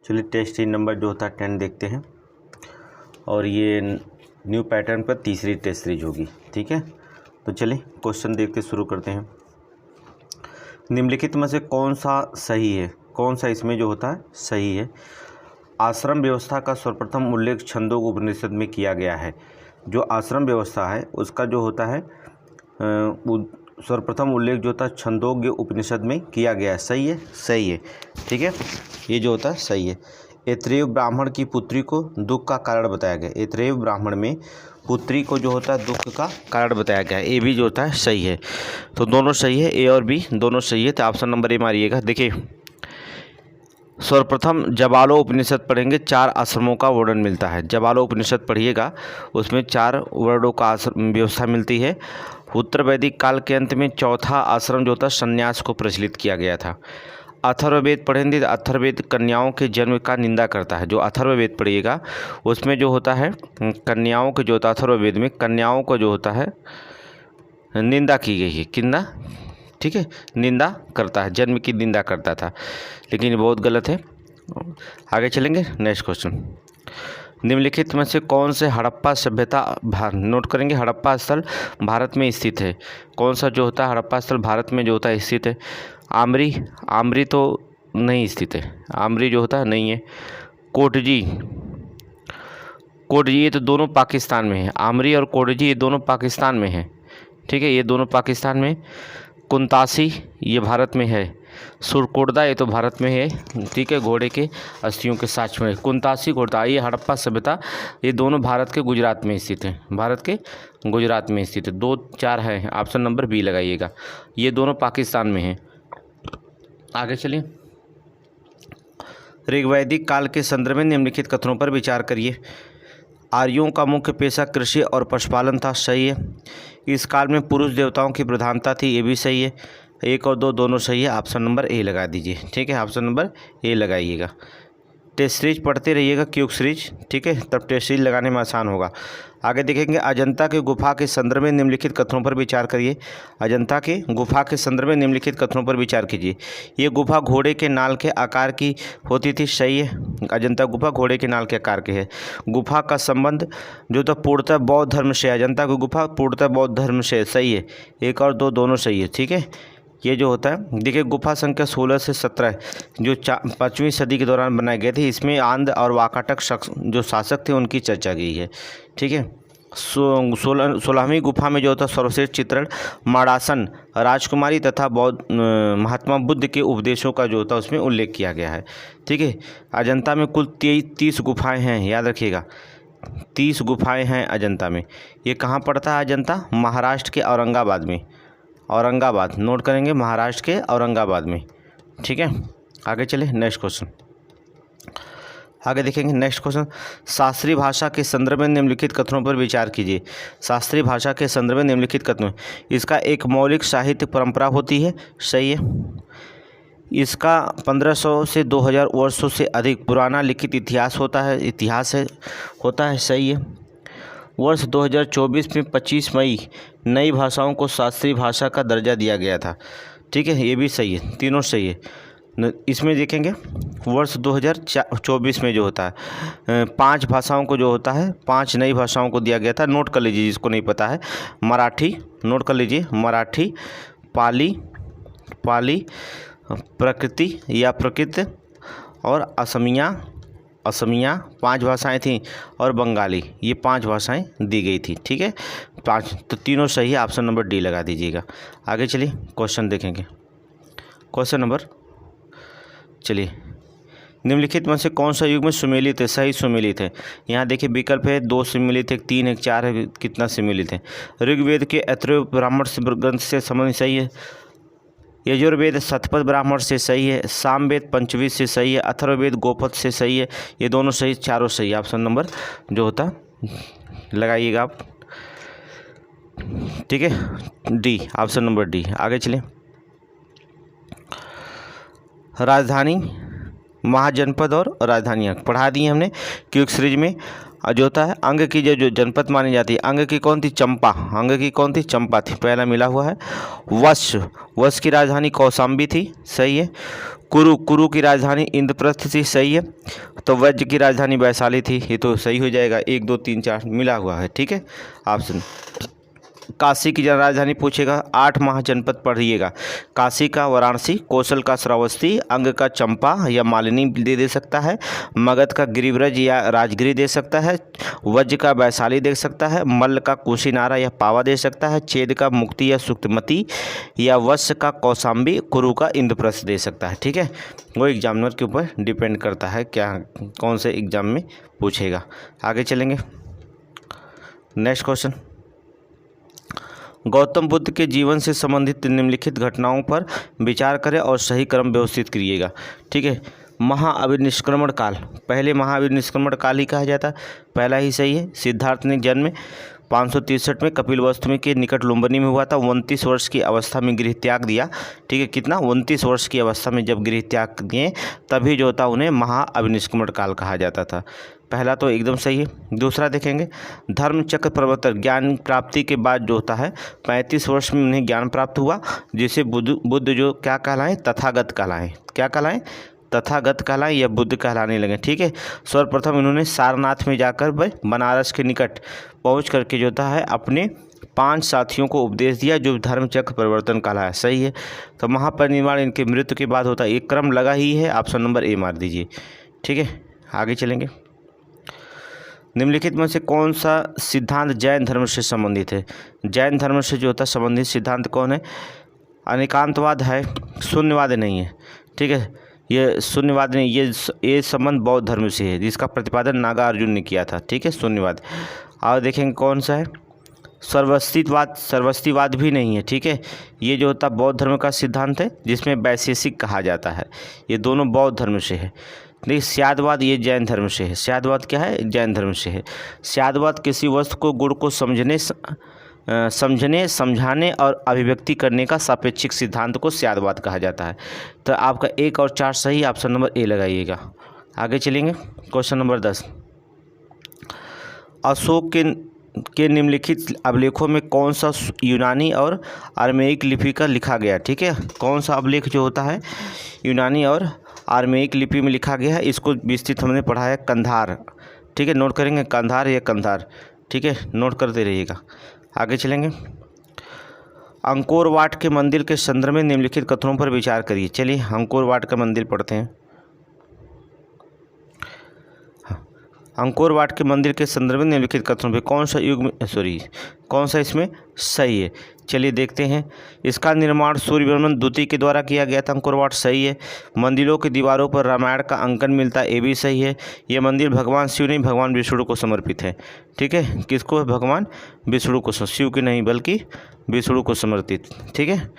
चलिए test series number जो होता है 10 देखते हैं और ये न्यू पैटर्न पर तीसरी टेस्ट सीरीज होगी। ठीक है, तो चलिए क्वेश्चन देखते शुरू करते हैं। निम्नलिखित में से कौन सा सही है, कौन सा इसमें जो होता है सही है। आश्रम व्यवस्था का सर्वप्रथम उल्लेख छंदोग उपनिषद में किया गया है। जो आश्रम व्यवस्था है उसका जो होता है सर्वप्रथम उल्लेख जो होता है छंदोग्य उपनिषद में किया गया है। सही है, सही है। ठीक है, ये जो होता है सही है। ऐत्रेय ब्राह्मण की पुत्री को दुख का कारण बताया गया। ऐत्रेय ब्राह्मण में पुत्री को जो होता है दुख का कारण बताया गया है। ए भी जो होता है सही है, तो दोनों सही है, ए और बी दोनों सही है। तो ऑप्शन नंबर ए मारिएगा। देखिए सर्वप्रथम जबालो उपनिषद पढ़ेंगे, 4 आश्रमों का वर्णन मिलता है। जबालो उपनिषद पढ़िएगा, उसमें 4 वर्णों का व्यवस्था मिलती है। उत्तर वैदिक काल के अंत में चौथा आश्रम जो था संन्यास को प्रचलित किया गया था। अथर्ववेद पढ़ेंगे तो अथर्ववेद कन्याओं के जन्म का निंदा करता है। जो अथर्ववेद पढ़िएगा उसमें जो होता है कन्याओं के जो होता है अथर्ववेद में कन्याओं को जो होता है निंदा की गई है। किंदा, ठीक है, निंदा करता है, जन्म की निंदा करता था, लेकिन ये बहुत गलत है। आगे चलेंगे, नेक्स्ट क्वेश्चन। निम्नलिखित में से कौन से हड़प्पा सभ्यता नोट करेंगे हड़प्पा स्थल भारत में स्थित है। कौन सा जो होता है हड़प्पा स्थल भारत में जो होता है स्थित है। आमरी, आमरी तो नहीं स्थित है, आमरी जो होता है नहीं है। कोटजी, कोटजी ये तो दोनों पाकिस्तान में है। आमरी और कोटजी ये दोनों पाकिस्तान में है। ठीक है, ये दोनों पाकिस्तान में। कुंतासी ये भारत में है। सुरकोटदा ये तो भारत में है। ठीक है, घोड़े के अस्थियों के साक्ष में कुंतासी घोड़दा, ये हड़प्पा सभ्यता ये दोनों भारत के गुजरात में स्थित हैं। भारत के गुजरात में स्थित है। 2 4 है, ऑप्शन नंबर बी लगाइएगा। ये दोनों पाकिस्तान में हैं। आगे चलिए। ऋग्वैदिक काल के संदर्भ में निम्नलिखित कथनों पर विचार करिए। आर्यों का मुख्य पेशा कृषि और पशुपालन था। सही है। इस काल में पुरुष देवताओं की प्रधानता थी। ये भी सही है। 1 और 2 दोनों सही है। ऑप्शन नंबर ए लगा दीजिए। ठीक है, ऑप्शन नंबर ए लगाइएगा। टेस्ट सीरीज पढ़ते रहिएगा, क्यूक सीरीज। ठीक है, तब टेस्ट सीरीज लगाने में आसान होगा। आगे देखेंगे अजंता के गुफा के संदर्भ में निम्नलिखित कथनों पर विचार करिए। अजंता के गुफा के संदर्भ में निम्नलिखित कथनों पर विचार कीजिए। ये गुफा घोड़े के नाल के आकार की होती थी। सही है, अजंता गुफा घोड़े के नाल के आकार की है। गुफा का संबंध जो था पूर्णतः बौद्ध धर्म से। अजंता की गुफा पूर्णतः बौद्ध धर्म से। सही है, 1 और 2 दोनों सही है। ठीक है, ये जो होता है देखिए गुफा संख्या 16 से 17 जो 5वीं सदी के दौरान बनाए गए थे। इसमें आंध और वाकाटक जो शासक थे उनकी चर्चा की है। ठीक है, 16वीं गुफा में जो होता है सर्वश्रेष्ठ चित्रण माड़ासन राजकुमारी तथा बौद्ध महात्मा बुद्ध के उपदेशों का जो होता है उसमें उल्लेख किया गया है। ठीक है, अजंता में कुल 30 गुफाएँ हैं, याद रखिएगा 30 गुफाएँ हैं अजंता में। ये कहाँ पड़ता है अजंता? महाराष्ट्र के औरंगाबाद में। औरंगाबाद नोट करेंगे, महाराष्ट्र के औरंगाबाद में। ठीक है, आगे चले नेक्स्ट क्वेश्चन। आगे देखेंगे नेक्स्ट क्वेश्चन। शास्त्रीय भाषा के संदर्भ में निम्नलिखित कथनों पर विचार कीजिए। शास्त्रीय भाषा के संदर्भ में निम्नलिखित कथनों, इसका एक मौलिक साहित्य परंपरा होती है। सही है। इसका 1500 से 2000 वर्षों से अधिक पुराना लिखित इतिहास होता है, इतिहास है होता है। सही है। वर्ष 2024 में 25 मई नई भाषाओं को शास्त्रीय भाषा का दर्जा दिया गया था। ठीक है, ये भी सही है, तीनों सही है। इसमें देखेंगे वर्ष 2024 में जो होता है 5 भाषाओं को जो होता है 5 नई भाषाओं को दिया गया था। नोट कर लीजिए जिसको नहीं पता है। मराठी नोट कर लीजिए, मराठी, पाली, प्रकृति या प्रकृत और असमिया 5 भाषाएं थीं और बंगाली, ये 5 भाषाएं दी गई थी। ठीक है, 5 तो तीनों सही है। ऑप्शन नंबर डी लगा दीजिएगा। आगे चलिए क्वेश्चन देखेंगे। क्वेश्चन नंबर, चलिए निम्नलिखित में से कौन सा युग में सुमेलित है? सही सुमेलित है। यहाँ देखिए विकल्प है 2 सुमेलित है, 3 है, 4 है, कितना सुमेलित है। ऋग्वेद के ऐत्रेय ब्राह्मण ग्रंथ से संबंध सही है। यजुर्वेद शतपथ ब्राह्मण से सही है। सामवेद पंचवीं से सही है। अथर्ववेद गोपथ से सही है। ये दोनों सही, चारों सही है। ऑप्शन नंबर जो होता लगाइएगा आप। ठीक है, डी, ऑप्शन नंबर डी। आगे चलिए। राजधानी, महाजनपद और राजधानियाँ पढ़ा दी हमने क्विक सीरीज में। जो होता है अंग की जो जनपद मानी जाती है, अंग की कौन थी? चंपा। अंग की कौन थी? चंपा थी। पहला मिला हुआ है। वश, वश की राजधानी कौशाम्बी थी, सही है। कुरु, कुरु की राजधानी इंद्रप्रस्थ थी, सही है। तो वज्र की राजधानी वैशाली थी, ये तो सही हो जाएगा। 1 2 3 4 मिला हुआ है, ठीक है ऑप्शन। काशी की राजधानी पूछेगा, 8 महाजनपद पढ़िएगा। काशी का वाराणसी, कौशल का श्रावस्ती, अंग का चंपा या मालिनी दे सकता है, मगध का गिरिव्रज या राजगिरी दे सकता है, वज्र का वैशाली दे सकता है, मल्ल का कुशीनारा या पावा दे सकता है, छेद का मुक्ति या सुक्तमती, या वश का कौशाम्बी, कुरु का इंद्रप्रस्थ दे सकता है, ठीक है। वो एग्जामिनर के ऊपर डिपेंड करता है क्या कौन से एग्जाम में पूछेगा। आगे चलेंगे, नेक्स्ट क्वेश्चन। गौतम बुद्ध के जीवन से संबंधित निम्नलिखित घटनाओं पर विचार करें और सही क्रम व्यवस्थित करिएगा, ठीक है। महाअभिनिष्क्रमण काल, पहले महाअभिनिष्क्रमण काल ही कहा जाता है, पहला ही सही है। सिद्धार्थ ने जन्म 563 में कपिलवस्तु के निकट लुम्बिनी में हुआ था। 29 वर्ष की अवस्था में गृह त्याग दिया, ठीक है। कितना? 29 वर्ष की अवस्था में जब गृह त्याग दिए तभी जो होता उन्हें महाअभिनिष्क्रमण काल कहा जाता था। पहला तो एकदम सही है। दूसरा देखेंगे, धर्मचक्र प्रवर्तन, ज्ञान प्राप्ति के बाद जो होता है 35 वर्ष में उन्हें ज्ञान प्राप्त हुआ, जिसे बुद्ध जो क्या कहलाएं? तथागत कहलाएं। क्या कहलाएं? तथागत कहलाएं या बुद्ध कहलाने लगे, ठीक है। सर्वप्रथम इन्होंने सारनाथ में जाकर बनारस के निकट पहुंच करके जो होता है अपने 5 साथियों को उपदेश दिया, जो धर्मचक्र परिवर्तन कहलाया, सही है। तो महापरिनिर्वाण इनके मृत्यु के बाद होता है। एक क्रम लगा ही है, ऑप्शन नंबर ए मार दीजिए, ठीक है। आगे चलेंगे, निम्नलिखित में से कौन सा सिद्धांत जैन धर्म से संबंधित है? जैन धर्म से जो होता है संबंधित सिद्धांत कौन है? अनेकांतवाद है, शून्यवाद नहीं है, ठीक है। ये शून्यवाद नहीं, ये संबंध बौद्ध धर्म से है, जिसका प्रतिपादन नागार्जुन ने किया था, ठीक है, शून्यवाद। और देखेंगे कौन सा है? सर्वस्तिवाद, सर्वस्तिवाद भी नहीं है, ठीक है। ये जो होता बौद्ध धर्म का सिद्धांत है, जिसमें वैशेषिक कहा जाता है। ये दोनों बौद्ध धर्म से है। देखिए स्यादवाद, ये जैन धर्म से है। स्यादवाद क्या है? जैन धर्म से है। स्यादवाद किसी वस्तु को गुण को समझने, समझाने और अभिव्यक्ति करने का सापेक्षिक सिद्धांत को स्यादवाद कहा जाता है। तो आपका 1 और 4 सही, ऑप्शन नंबर ए लगाइएगा। आगे चलेंगे, क्वेश्चन नंबर 10। अशोक के निम्नलिखित अभिलेखों में कौन सा यूनानी और आर्मेयिक लिपि का लिखा गया, ठीक है। कौन सा अभिलेख जो होता है यूनानी और आर्मेयिक लिपि में लिखा गया है, इसको विस्तृत हमने पढ़ा है कंधार, ठीक है। नोट करेंगे कंधार या कंधार, ठीक है, नोट करते रहिएगा। आगे चलेंगे, अंकोर वाट के मंदिर के संदर्भ में निम्नलिखित कथनों पर विचार करिए। चलिए अंकोर वाट का मंदिर पढ़ते हैं। अंकोर वाट के मंदिर के संदर्भ में निम्नलिखित कथनों पर कौन सा युग में कौन सा इसमें सही है? चलिए देखते हैं। इसका निर्माण सूर्यवर्मन द्वितीय के द्वारा किया गया था, अंकोर वाट, सही है। मंदिरों की दीवारों पर रामायण का अंकन मिलता है, ये भी सही है। ये मंदिर भगवान शिव नहीं भगवान विष्णु को समर्पित है, ठीक है। किसको? भगवान विष्णु को, शिव की नहीं बल्कि विष्णु को समर्पित, ठीक है।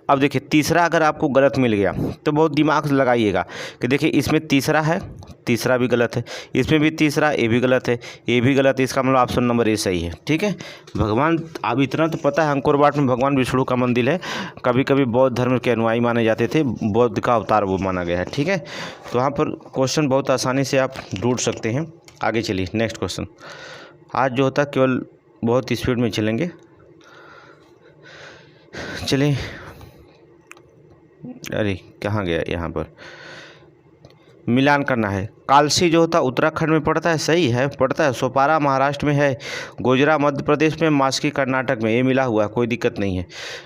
अब देखिए तीसरा अगर आपको गलत मिल गया तो बहुत दिमाग लगाइएगा कि देखिए इसमें तीसरा है, तीसरा भी गलत है, इसमें भी तीसरा, ये भी गलत है, ये भी गलत है। इसका मतलब ऑप्शन नंबर ए सही है, ठीक है। भगवान, अब इतना तो पता है अंकोर वाट में भगवान विष्णु का मंदिर है। कभी कभी बौद्ध धर्म के अनुयायी माने जाते थे, बौद्ध का अवतार वो माना गया है, ठीक है। तो वहाँ पर क्वेश्चन बहुत आसानी से आप ढूंढ सकते हैं। आगे चलिए नेक्स्ट क्वेश्चन। आज जो होता केवल बहुत स्पीड में चलेंगे। चलिए, अरे कहाँ गया, यहाँ पर मिलान करना है। कालसी जो होता उत्तराखंड में पड़ता है, सही है, पड़ता है। सोपारा महाराष्ट्र में है, गोजरा मध्य प्रदेश में, मास्की कर्नाटक में, ये मिला हुआ है, कोई दिक्कत नहीं है,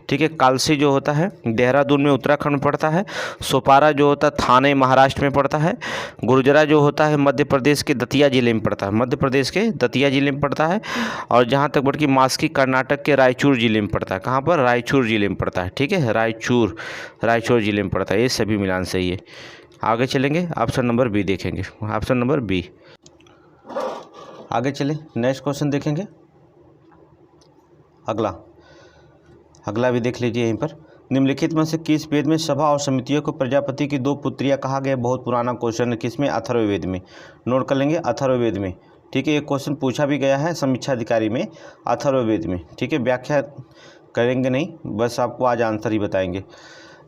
ठीक है। कालसी जो होता है देहरादून में उत्तराखंड में पड़ता है। सोपारा जो होता है थाने महाराष्ट्र में पड़ता है। गुर्जरा जो होता है मध्य प्रदेश के दतिया जिले में पड़ता है, मध्य प्रदेश के दतिया जिले में पड़ता है। और जहाँ तक बढ़ मास्की कर्नाटक के रायचूर जिले में पड़ता है। कहाँ पर? रायचूर जिले में पड़ता है, ठीक है, रायचूर जिले में पड़ता है। ये सभी मिलान सही है। आगे चलेंगे, ऑप्शन नंबर बी देखेंगे, ऑप्शन नंबर बी। आगे चलें, नेक्स्ट क्वेश्चन देखेंगे। अगला भी देख लीजिए यहीं पर। निम्नलिखित में से किस वेद में सभा और समितियों को प्रजापति की 2 पुत्रियां कहा गया? बहुत पुराना क्वेश्चन है, किसमें? अथर्ववेद में। नोट कर लेंगे अथर्ववेद में, ठीक है। ये क्वेश्चन पूछा भी गया है समीक्षा अधिकारी में, अथर्ववेद में, ठीक है। व्याख्या करेंगे नहीं, बस आपको आज आंसर ही बताएंगे।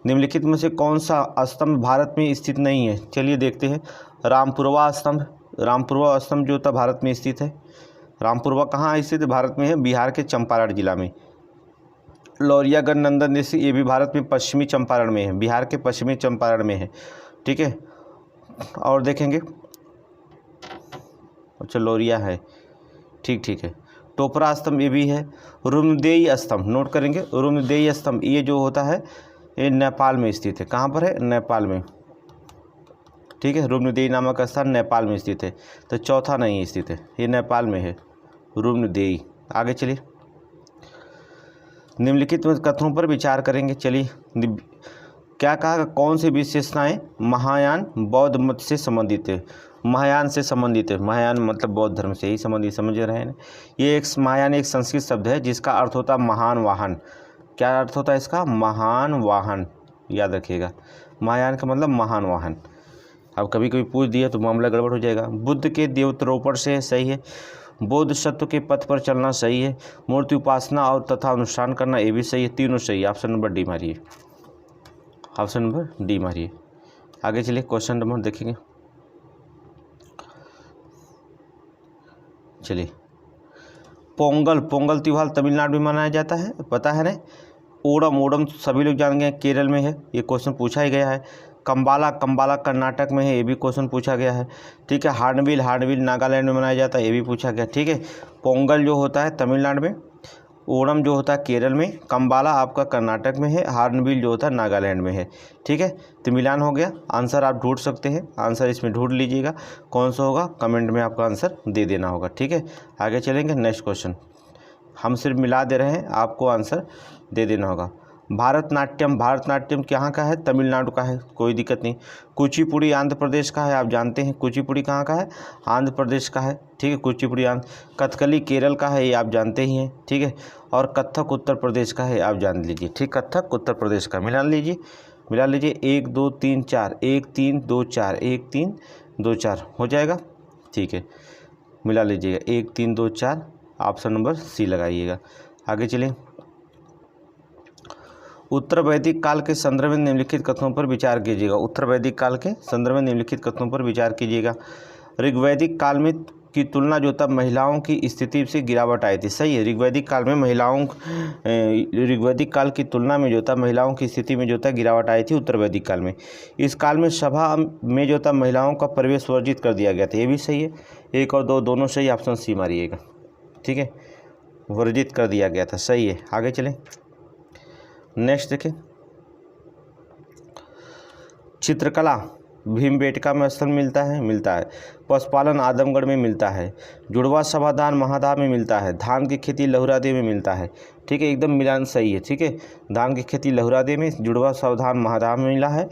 निम्नलिखित में से कौन सा स्तंभ भारत में स्थित नहीं है? चलिए देखते हैं। रामपुरवा स्तंभ, रामपुरवा स्तंभ जो था भारत में स्थित है। रामपुरवा कहाँ स्थित है? भारत में है, बिहार के चंपारण जिला में। लौरियागढ़ नंदन ऋषि, ये भी भारत में पश्चिमी चंपारण में है, बिहार के पश्चिमी चंपारण में है। ठीक है, और देखेंगे, अच्छा लौरिया है, ठीक है। टोपरा स्तंभ ये भी है। रुम्नदेई स्तंभ नोट करेंगे, रुम्नदेई स्तंभ ये जो होता है ये नेपाल में स्थित है। कहाँ पर है? नेपाल में। ठीक है, रुम्नदेई नामक स्थान नेपाल में स्थित है, तो चौथा नहीं स्थित है, ये नेपाल में है रुम्नदेई। आगे चलिए, निम्नलिखित कथनों पर विचार करेंगे। चलिए, क्या कहा, कौन सी विशेषताएं महायान बौद्ध मत से संबंधित है? महायान से संबंधित है, महायान मतलब बौद्ध धर्म से ही संबंधित, समझ रहे हैं। ये एक महायान एक संस्कृत शब्द है जिसका अर्थ होता है महान वाहन। क्या अर्थ होता है इसका? महान वाहन, याद रखिएगा, महायान का मतलब महान वाहन। अब कभी कभी पूछ दिया तो मामला गड़बड़ हो जाएगा। बुद्ध के देवतारोपण से सही है। बौद्ध सत्व के पथ पर चलना सही है। मूर्ति उपासना और तथा अनुष्ठान करना ये भी सही है, तीनों सही है। ऑप्शन नंबर डी मारिए, ऑप्शन नंबर डी मारिए। आगे चलिए, क्वेश्चन नंबर देखेंगे। चलिए, पोंगल त्योहार तमिलनाडु में मनाया जाता है, पता है ना। ओणम सभी लोग जान गए केरल में है, ये क्वेश्चन पूछा ही गया है। कंबाला कर्नाटक में है, ये भी क्वेश्चन पूछा गया है। ठीक है, हार्नबिल नागालैंड में मनाया जाता है, ये भी पूछा गया। ठीक है, पोंगल जो होता है तमिलनाडु में, ओणम जो होता है केरल में, कंबाला आपका कर्नाटक में है, हार्नबिल जो होता है नागालैंड में है। ठीक है, तो मिलान हो गया। आंसर आप ढूंढ सकते हैं, आंसर इसमें ढूंढ लीजिएगा कौन सा होगा, कमेंट में आपका आंसर दे देना होगा। ठीक है, आगे चलेंगे। नेक्स्ट क्वेश्चन, हम सिर्फ मिला दे रहे हैं, आपको आंसर दे देना होगा। भारतनाट्यम कहाँ का है? तमिलनाडु का है, कोई दिक्कत नहीं। कुचिपुड़ी आंध्र प्रदेश का है, आप जानते हैं कुचिपुड़ी कहाँ का है? आंध्र प्रदेश का है। ठीक है, कुचिपुड़ी आंध्र। कथकली केरल का है, ये आप जानते ही हैं। ठीक है, और कथक उत्तर प्रदेश का है, आप जान लीजिए। ठीक, कथक उत्तर प्रदेश का। मिला लीजिए 1 2 3 4, 1 3 2 4, 1 3 2 4 हो जाएगा। ठीक है, मिला लीजिएगा 1 3 2 4, ऑप्शन नंबर सी लगाइएगा। आगे चलें। उत्तर वैदिक काल के संदर्भ में निम्नलिखित कथनों पर विचार कीजिएगा। उत्तर वैदिक काल के संदर्भ में निम्नलिखित कथनों पर विचार कीजिएगा। ऋग्वैदिक काल में की तुलना जो था महिलाओं की स्थिति से गिरावट आई थी, सही है। ऋग्वैदिक काल में ऋग्वैदिक काल की तुलना में जो था महिलाओं की स्थिति में जो था गिरावट आई थी उत्तर वैदिक काल में। इस काल में सभा में जो था महिलाओं का प्रवेश वर्जित कर दिया गया था, ये भी सही है। 1 और 2 दोनों सही, ऑप्शन सी मारिएगा। ठीक है, वर्जित कर दिया गया था, सही है। आगे चलें। नेक्स्ट देखें, चित्रकला भीमबेटका में स्थल मिलता है। पशुपालन आदमगढ़ में मिलता है। जुड़वा समाधान महादा में मिलता है। धान की खेती लहुरादे में मिलता है। ठीक है, एकदम मिलान सही है। ठीक है, धान की खेती लहुरादे में, जुड़वा सावधान महादा में मिला है।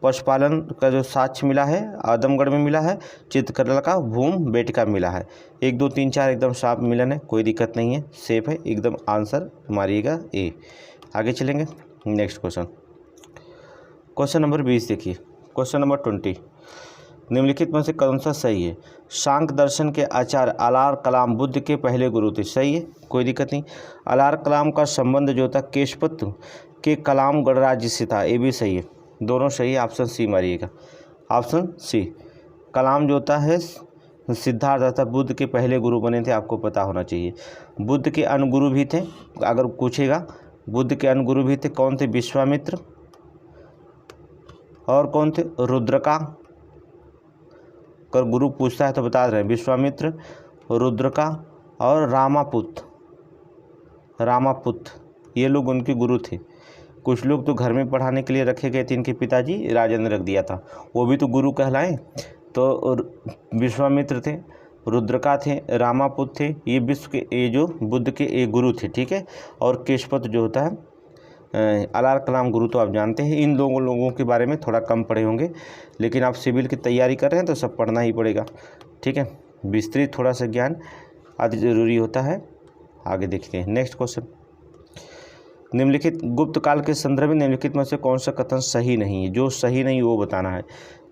पशुपालन का जो साक्ष्य मिला है आदमगढ़ में मिला है। चित्रकला का भीमबेटका मिला है। 1 2 3 4 एकदम साफ मिलन है, कोई दिक्कत नहीं है, सेफ है एकदम। आंसर मारिएगा ए। आगे चलेंगे। नेक्स्ट क्वेश्चन, क्वेश्चन नंबर 20 देखिए। क्वेश्चन नंबर 20, निम्नलिखित में से कौन सा सही है? सांख्य दर्शन के आचार्य अलार कलाम बुद्ध के पहले गुरु थे, सही है, कोई दिक्कत नहीं। अलार कलाम का संबंध जो था केशपत के कलाम गणराज्य से था, ये भी सही है, दोनों सही है। Option C मारिएगा, option C. कलाम जो होता है सिद्धार्थ अर्थात बुद्ध के पहले गुरु बने थे, आपको पता होना चाहिए। बुद्ध के अनुगुरु भी थे, अगर पूछेगा बुद्ध के अनुगुरु भी थे, कौन थे? विश्वामित्र, और कौन थे? रुद्रका। अगर गुरु पूछता है तो बता रहे हैं, विश्वामित्र, रुद्रका और रामापुत्र, ये लोग उनके गुरु थे। कुछ लोग तो घर में पढ़ाने के लिए रखे गए थे, इनके पिताजी राजा ने रख दिया था, वो भी तो गुरु कहलाएं। तो विश्वामित्र थे, रुद्रका थे, रामापुत्र थे, ये विश्व के ये जो बुद्ध के एक गुरु थे। ठीक है, और केशपत जो होता है अलार कलाम गुरु तो आप जानते हैं। इन लोगों के बारे में थोड़ा कम पढ़े होंगे, लेकिन आप सिविल की तैयारी कर रहे हैं तो सब पढ़ना ही पड़ेगा। ठीक है, विस्तृत थोड़ा सा ज्ञान अति जरूरी होता है। आगे देखते हैं। नेक्स्ट क्वेश्चन, निम्नलिखित गुप्त काल के संदर्भ में निम्नलिखित में से कौन सा कथन सही नहीं है? जो सही नहीं वो बताना है।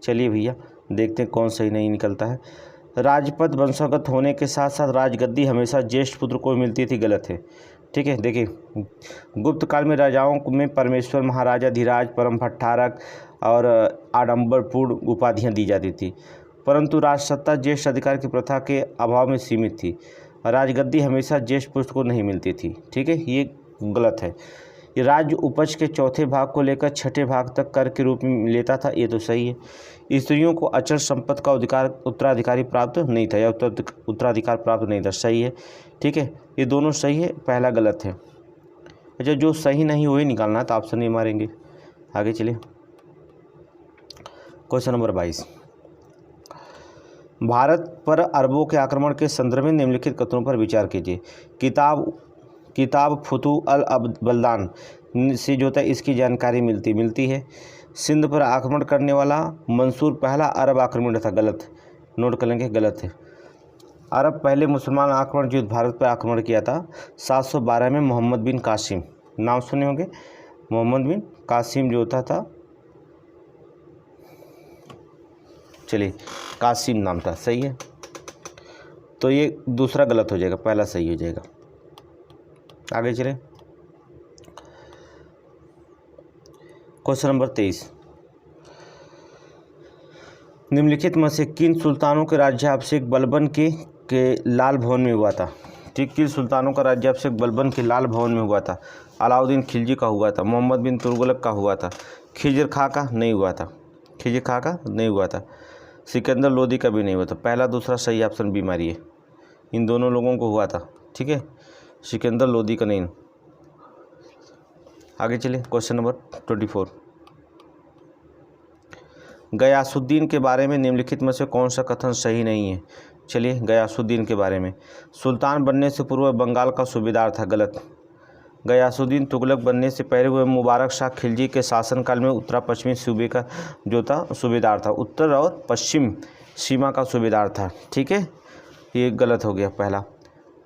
चलिए भैया देखते हैं कौन सही नहीं निकलता है। राजपद वंशगत होने के साथ साथ राजगद्दी हमेशा ज्येष्ठ पुत्र को मिलती थी, गलत है। ठीक है, देखिए गुप्त काल में राजाओं में परमेश्वर, महाराजा धीराज, परम भट्टारक और आडंबरपूर्ण उपाधियां दी जाती थी। परंतु राजसत्ता ज्येष्ठ अधिकार की प्रथा के अभाव में सीमित थी। राजगद्दी हमेशा ज्येष्ठ पुरुष को नहीं मिलती थी। ठीक है, ये गलत है। ये राज्य उपज के चौथे भाग को लेकर छठे भाग तक कर के रूप में लेता था, ये तो सही है। स्त्रियों को अचल संपत्ति का उत्तराधिकारी प्राप्त नहीं था या उत्तराधिकार प्राप्त नहीं था, सही है। ठीक है, ये दोनों सही है, पहला गलत है। अच्छा, जो सही नहीं वही निकालना, तो ऑप्शन नहीं मारेंगे। आगे चलिए, क्वेश्चन नंबर 22। भारत पर अरबों के आक्रमण के संदर्भ में निम्नलिखित कथनों पर विचार कीजिए। किताब फुतू अल बलदान से जो है इसकी जानकारी मिलती है। सिंध पर आक्रमण करने वाला मंसूर पहला अरब आक्रमण था, गलत, नोट कर लेंगे, गलत है। अरब पहले मुसलमान आक्रमण जो भारत पर आक्रमण किया था 712 में मोहम्मद बिन कासिम, नाम सुने होंगे, मोहम्मद बिन कासिम जो होता था, चलिए कासिम नाम था, सही है। तो ये दूसरा गलत हो जाएगा, पहला सही हो जाएगा। आगे चले, क्वेश्चन नंबर 23। निम्नलिखित में से किन सुल्तानों के राज्याभिषेक बलबन के लाल भवन में हुआ था? ठीक, किन सुल्तानों का राज्याभिषेक बलबन के लाल भवन में हुआ था? अलाउद्दीन खिलजी का हुआ था, मोहम्मद बिन तुगलक का हुआ था, खिजर खां का नहीं हुआ था, खिजर खां का नहीं हुआ था, सिकंदर लोदी का भी नहीं हुआ था। पहला दूसरा सही ऑप्शन बी मारिए, इन दोनों लोगों को हुआ था। ठीक है, सिकंदर लोदी का नहीं। आगे चलिए, क्वेश्चन नंबर 24। गयासुद्दीन के बारे में निम्नलिखित में से कौन सा कथन सही नहीं है? चलिए, गयासुद्दीन के बारे में, सुल्तान बनने से पूर्व बंगाल का सूबेदार था, गलत। गयासुद्दीन तुगलक बनने से पहले वह मुबारक शाह खिलजी के शासनकाल में उत्तर पश्चिमी सूबे का जो था सूबेदार था, उत्तर और पश्चिम सीमा का सूबेदार था। ठीक है, ये गलत हो गया पहला।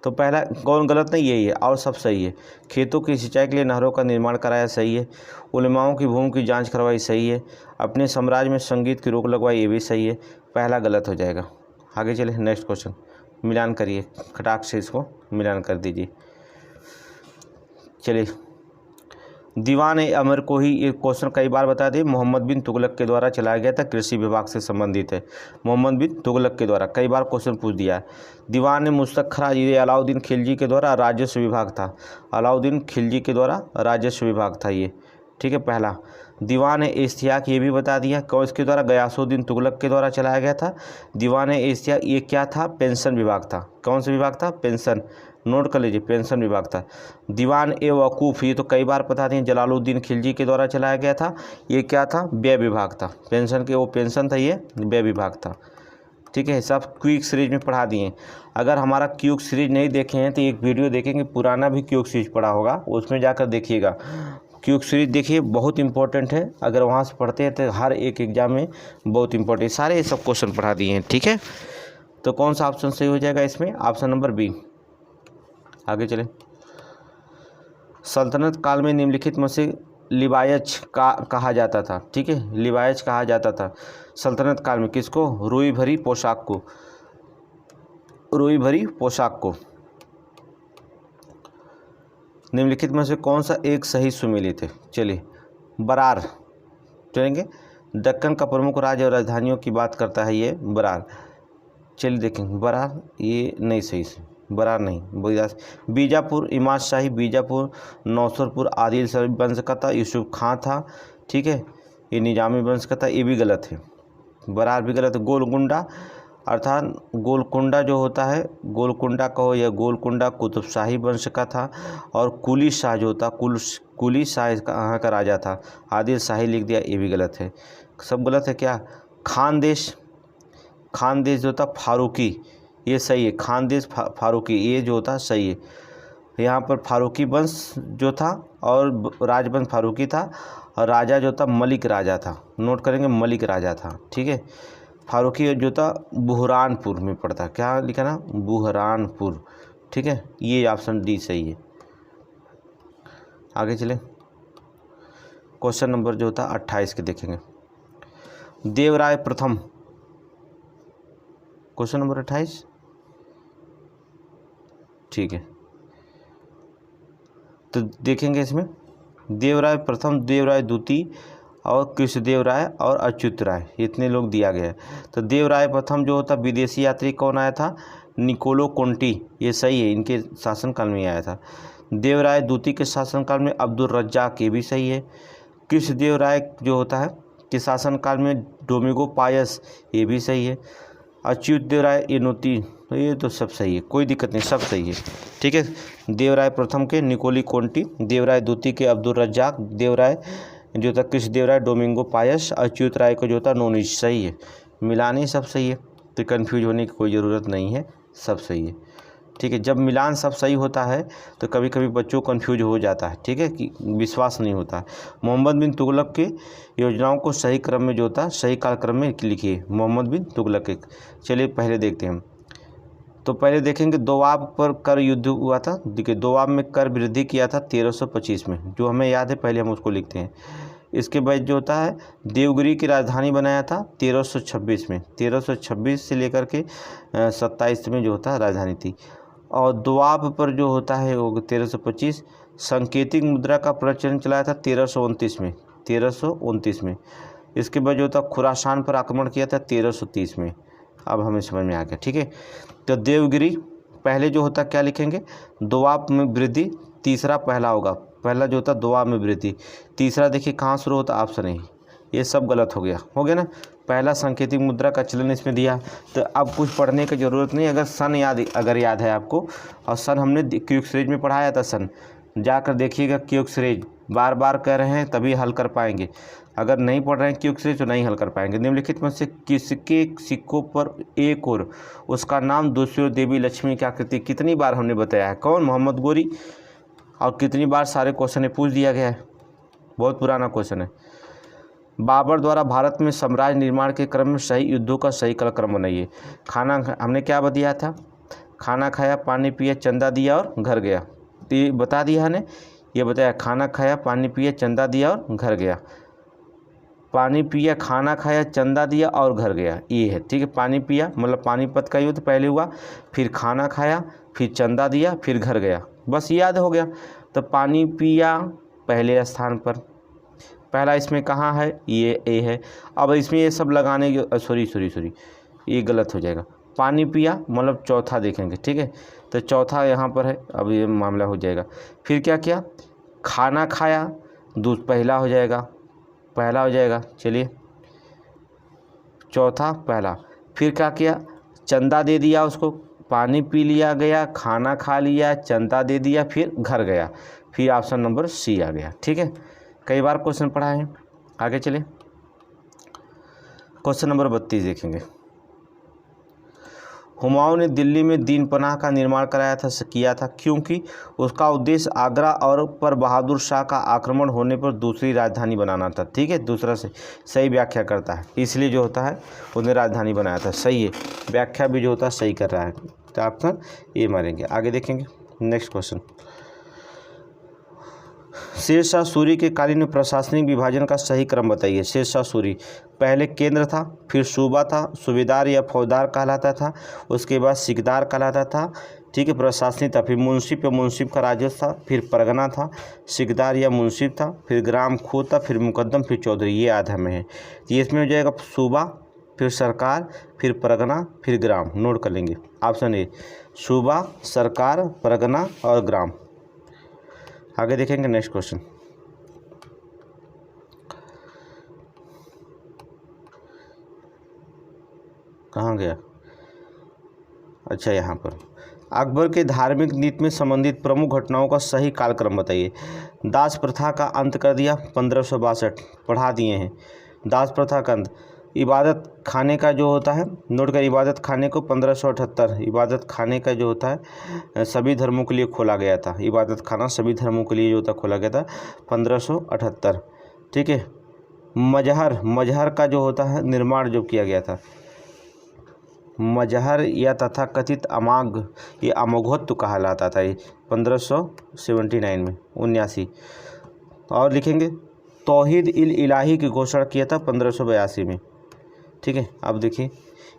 तो पहला कौन गलत नहीं, यही है, और सब सही है। खेतों की सिंचाई के लिए नहरों का निर्माण कराया, सही है। उलेमाओं की भूमि की जांच करवाई, सही है। अपने साम्राज्य में संगीत की रोक लगवाई, ये भी सही है। पहला गलत हो जाएगा। आगे चले, नेक्स्ट क्वेश्चन, मिलान करिए, खटाक से इसको मिलान कर दीजिए। चलिए, दीवान अमर को ही ये क्वेश्चन कई बार बता दें, मोहम्मद बिन तुगलक के द्वारा चलाया गया था, कृषि विभाग से संबंधित है। मोहम्मद बिन तुगलक के द्वारा कई बार क्वेश्चन पूछ दिया है। दीवान मुस्तखरा ये अलाउद्दीन खिलजी के द्वारा राजस्व विभाग था, अलाउद्दीन खिलजी के द्वारा राजस्व विभाग था ये। ठीक है, पहला। दीवान इश्तियाक ये भी बता दिया, कौन इसके द्वारा? गयासुद्दीन तुगलक के द्वारा चलाया गया था। दीवान इश्तियाक ये क्या था? पेंशन विभाग था। कौन सा विभाग था? पेंशन, नोट कर लीजिए, पेंशन विभाग था। दीवान ए वकूफ़ ये तो कई बार बता दिए, जलालुद्दीन खिलजी के द्वारा चलाया गया था। ये क्या था? व्यय विभाग था। पेंशन के वो पेंशन था, ये व्यय विभाग था। ठीक है, सब क्विक सीरीज में पढ़ा दिए। अगर हमारा क्विक सीरीज नहीं देखे हैं तो एक वीडियो देखेंगे, पुराना भी क्विक सीरीज पढ़ा होगा, उसमें जाकर देखिएगा। क्विक सीरीज देखिए, बहुत इंपॉर्टेंट है। अगर वहाँ से पढ़ते हैं तो हर एक एग्जाम में बहुत इंपॉर्टेंट, सारे सब क्वेश्चन पढ़ा दिए हैं। ठीक है, तो कौन सा ऑप्शन सही हो जाएगा इसमें? Option number B. आगे चलें, सल्तनत काल में निम्नलिखित में से लिबायच का कहा जाता था। ठीक है, लिबायच कहा जाता था सल्तनत काल में, किसको? रुई भरी पोशाक को, रुई भरी पोशाक को। निम्नलिखित में से कौन सा एक सही सुमेलित है? चलिए, बरार चलेंगे। दक्कन का प्रमुख राज्य और राजधानियों की बात करता है ये बरार। चलिए देखेंगे, बरार ये नहीं सही से, बरार नहीं, बीजापुर, इमाद शाही बीजापुर, नौसरपुर आदिल वंश का था, यूसुफ खां था। ठीक है, ये निजामी वंश का था, ये भी गलत है, बरार भी गलत है। गोलकुंडा अर्थात गोलकुंडा जो होता है, गोलकुंडा कहो या गोलकुंडा कुतुब शाही वंश का था। और कुली शाह जो होता, कुली शाह कहाँ का राजा था, आदिल शाही लिख दिया, ये भी गलत है, सब गलत है। क्या? खानदेश, खानदेश जो था फारूकी, ये सही है। खानदेश फारूकी ये जो होता सही है। यहाँ पर फारूकी वंश जो था और राजवंश फारूकी था, और राजा जो था मलिक राजा था, नोट करेंगे, मलिक राजा था। ठीक है, फारूकी जो था बुहरानपुर में पड़ता, क्या लिखा ना? बुहरानपुर। ठीक है, ये ऑप्शन डी सही है। आगे चले, क्वेश्चन नंबर जो होता 28 के देखेंगे। देवराय प्रथम, क्वेश्चन नंबर 28, ठीक है, तो देखेंगे इसमें देवराय प्रथम, देवराय द्वितीय और कृष्णदेव राय और अच्युत राय, इतने लोग दिया गया है। तो देव राय प्रथम जो होता विदेशी यात्री कौन आया था, निकोलो कोंटी, ये सही है, इनके शासनकाल में आया था। देव राय द्वितीय के शासनकाल में अब्दुल रज्जाक, ये भी सही है। कृष्णदेव राय जो होता है के शासनकाल में डोमिगो पायस, ये भी सही है। अच्युत देव राय एनोती, तो ये तो सब सही है, कोई दिक्कत नहीं, सब सही है, ठीक है। देवराय प्रथम के निकोली कोंटी, देवराय द्वितीय के अब्दुल रज्जाक, देवराय जो था कृष्णदेव राय, डोमिंगो पायस, अच्युत राय को जो था नोनिज, सही है। मिलान सब सही है, तो कन्फ्यूज होने की कोई ज़रूरत नहीं है, सब सही है, ठीक है। जब मिलान सब सही होता है तो कभी कभी बच्चों को कन्फ्यूज हो जाता है, ठीक है, कि विश्वास नहीं होता है। मोहम्मद बिन तुगलक की योजनाओं को सही क्रम में जो था सही कालक्रम में लिखिए, मोहम्मद बिन तुगलक के। चलिए पहले देखते हैं हम। तो पहले देखेंगे दोआब पर कर युद्ध हुआ था। देखिए दोआब में कर वृद्धि किया था 1325 में, जो हमें याद है, पहले हम उसको लिखते हैं। इसके बाद जो होता है देवगिरी की राजधानी बनाया था 1326 में, 1326 से लेकर के 27 में जो होता है राजधानी थी। और दोआब पर जो होता है वो 1325। सांकेतिक मुद्रा का प्रचलन चलाया था 1329 में, 1329 में। इसके बाद जो था खुरासान पर आक्रमण किया था 1330 में। अब हमें समझ में आ गया, ठीक है। तो देवगिरी पहले जो होता क्या लिखेंगे, दोआब में वृद्धि, तीसरा पहला होगा, पहला जो होता दोआब में वृद्धि, तीसरा देखिए कहाँ शुरू होता, ऑप्शन नहीं, ये सब गलत हो गया ना। पहला सांकेतिक मुद्रा का चलन इसमें दिया, तो अब कुछ पढ़ने की ज़रूरत नहीं। अगर सन याद है आपको, और सन हमने क्यूक सीरीज में पढ़ाया था, सन जाकर देखिएगा क्यूक सीरीज, बार बार कह रहे हैं तभी हल कर पाएंगे, अगर नहीं पढ़ रहे हैं क्यूक सीरीज तो नहीं हल कर पाएंगे। निम्नलिखित में से किसके सिक्कों पर एक और उसका नाम दूसरी ओर देवी लक्ष्मी की आकृति, कितनी बार हमने बताया है, कौन, मोहम्मद गोरी, और कितनी बार सारे क्वेश्चन में पूछ दिया गया है, बहुत पुराना क्वेश्चन है। बाबर द्वारा भारत में साम्राज्य निर्माण के क्रम में सही युद्धों का सही कालक्रम बनाइए। खाना हमने क्या बताया था, खाना खाया, पानी पिया, चंदा दिया और घर गया, तो ये बता दिया है, ये बताया, खाना खाया, पानी पिया, चंदा दिया और घर गया। पानी पिया, खाना खाया, चंदा दिया और घर गया, ये है, ठीक है। पानी पिया मतलब पानीपत का युद्ध पहले हुआ, फिर खाना खाया, फिर चंदा दिया, फिर घर गया, बस याद हो गया। तो पानी पिया पहले स्थान पर, पहला इसमें कहाँ है, ये ए है। अब इसमें ये सब लगाने की सॉरी ये गलत हो जाएगा। पानी पिया मतलब चौथा देखेंगे, ठीक है, तो चौथा यहाँ पर है, अब ये मामला हो जाएगा। फिर क्या किया, खाना खाया, दूध पहला हो जाएगा, चलिए चौथा पहला। फिर क्या किया, चंदा दे दिया उसको, पानी पी लिया गया, खाना खा लिया, चंदा दे दिया, फिर घर गया, फिर ऑप्शन नंबर सी आ गया, ठीक है। कई बार क्वेश्चन पढ़ा है, आगे चले। क्वेश्चन नंबर 32 देखेंगे। हुमायूं ने दिल्ली में दीन पनाह का निर्माण किया था क्योंकि उसका उद्देश्य आगरा और पर बहादुर शाह का आक्रमण होने पर दूसरी राजधानी बनाना था, ठीक है, दूसरा से सही व्याख्या करता है, इसलिए जो होता है उसने राजधानी बनाया था, सही है, व्याख्या भी जो होता है सही कर रहा है, तो ऑप्शन ये मारेंगे। आगे देखेंगे नेक्स्ट क्वेश्चन। शेरशाह सूरी के कालीन में प्रशासनिक विभाजन का सही क्रम बताइए। शेरशाह सूरी पहले केंद्र था, फिर सूबा था, सूबेदार या फौजदार कहलाता था, उसके बाद सिकदार कहलाता था, ठीक है, प्रशासनिक था, फिर मुंसिफ या मुंसिफ का राजस्व था, फिर परगना था, सिकदार या मुंसिफ था, फिर ग्राम खो था, फिर मुकद्दम, फिर चौधरी, ये आधा में है। तो इसमें हो जाएगा सूबा, फिर सरकार, फिर परगना, फिर ग्राम, नोट कर लेंगे। ऑप्शन ए सूबा, सरकार, परगना और ग्राम। आगे देखेंगे नेक्स्ट क्वेश्चन। कहाँ गया, अच्छा यहाँ पर। अकबर के धार्मिक नीति में संबंधित प्रमुख घटनाओं का सही कालक्रम बताइए। दास प्रथा का अंत कर दिया 1562, पढ़ा दिए हैं। दास प्रथा का अंत, इबादत खाने का जो होता है, नोट कर, इबादत खाने को 1578, इबादत खाने का जो होता है सभी धर्मों के लिए खोला गया था, इबादत खाना सभी धर्मों के लिए जो होता खोला गया था 1578, ठीक है। मजहर का जो होता है निर्माण जो किया गया था, मजहर या तथा कथित अमाग, ये अमोघत्व कहलाता था, ये 1579 में 79। और लिखेंगे तौहीद इलाही की घोषणा किया था 1582 में, ठीक है। अब देखिए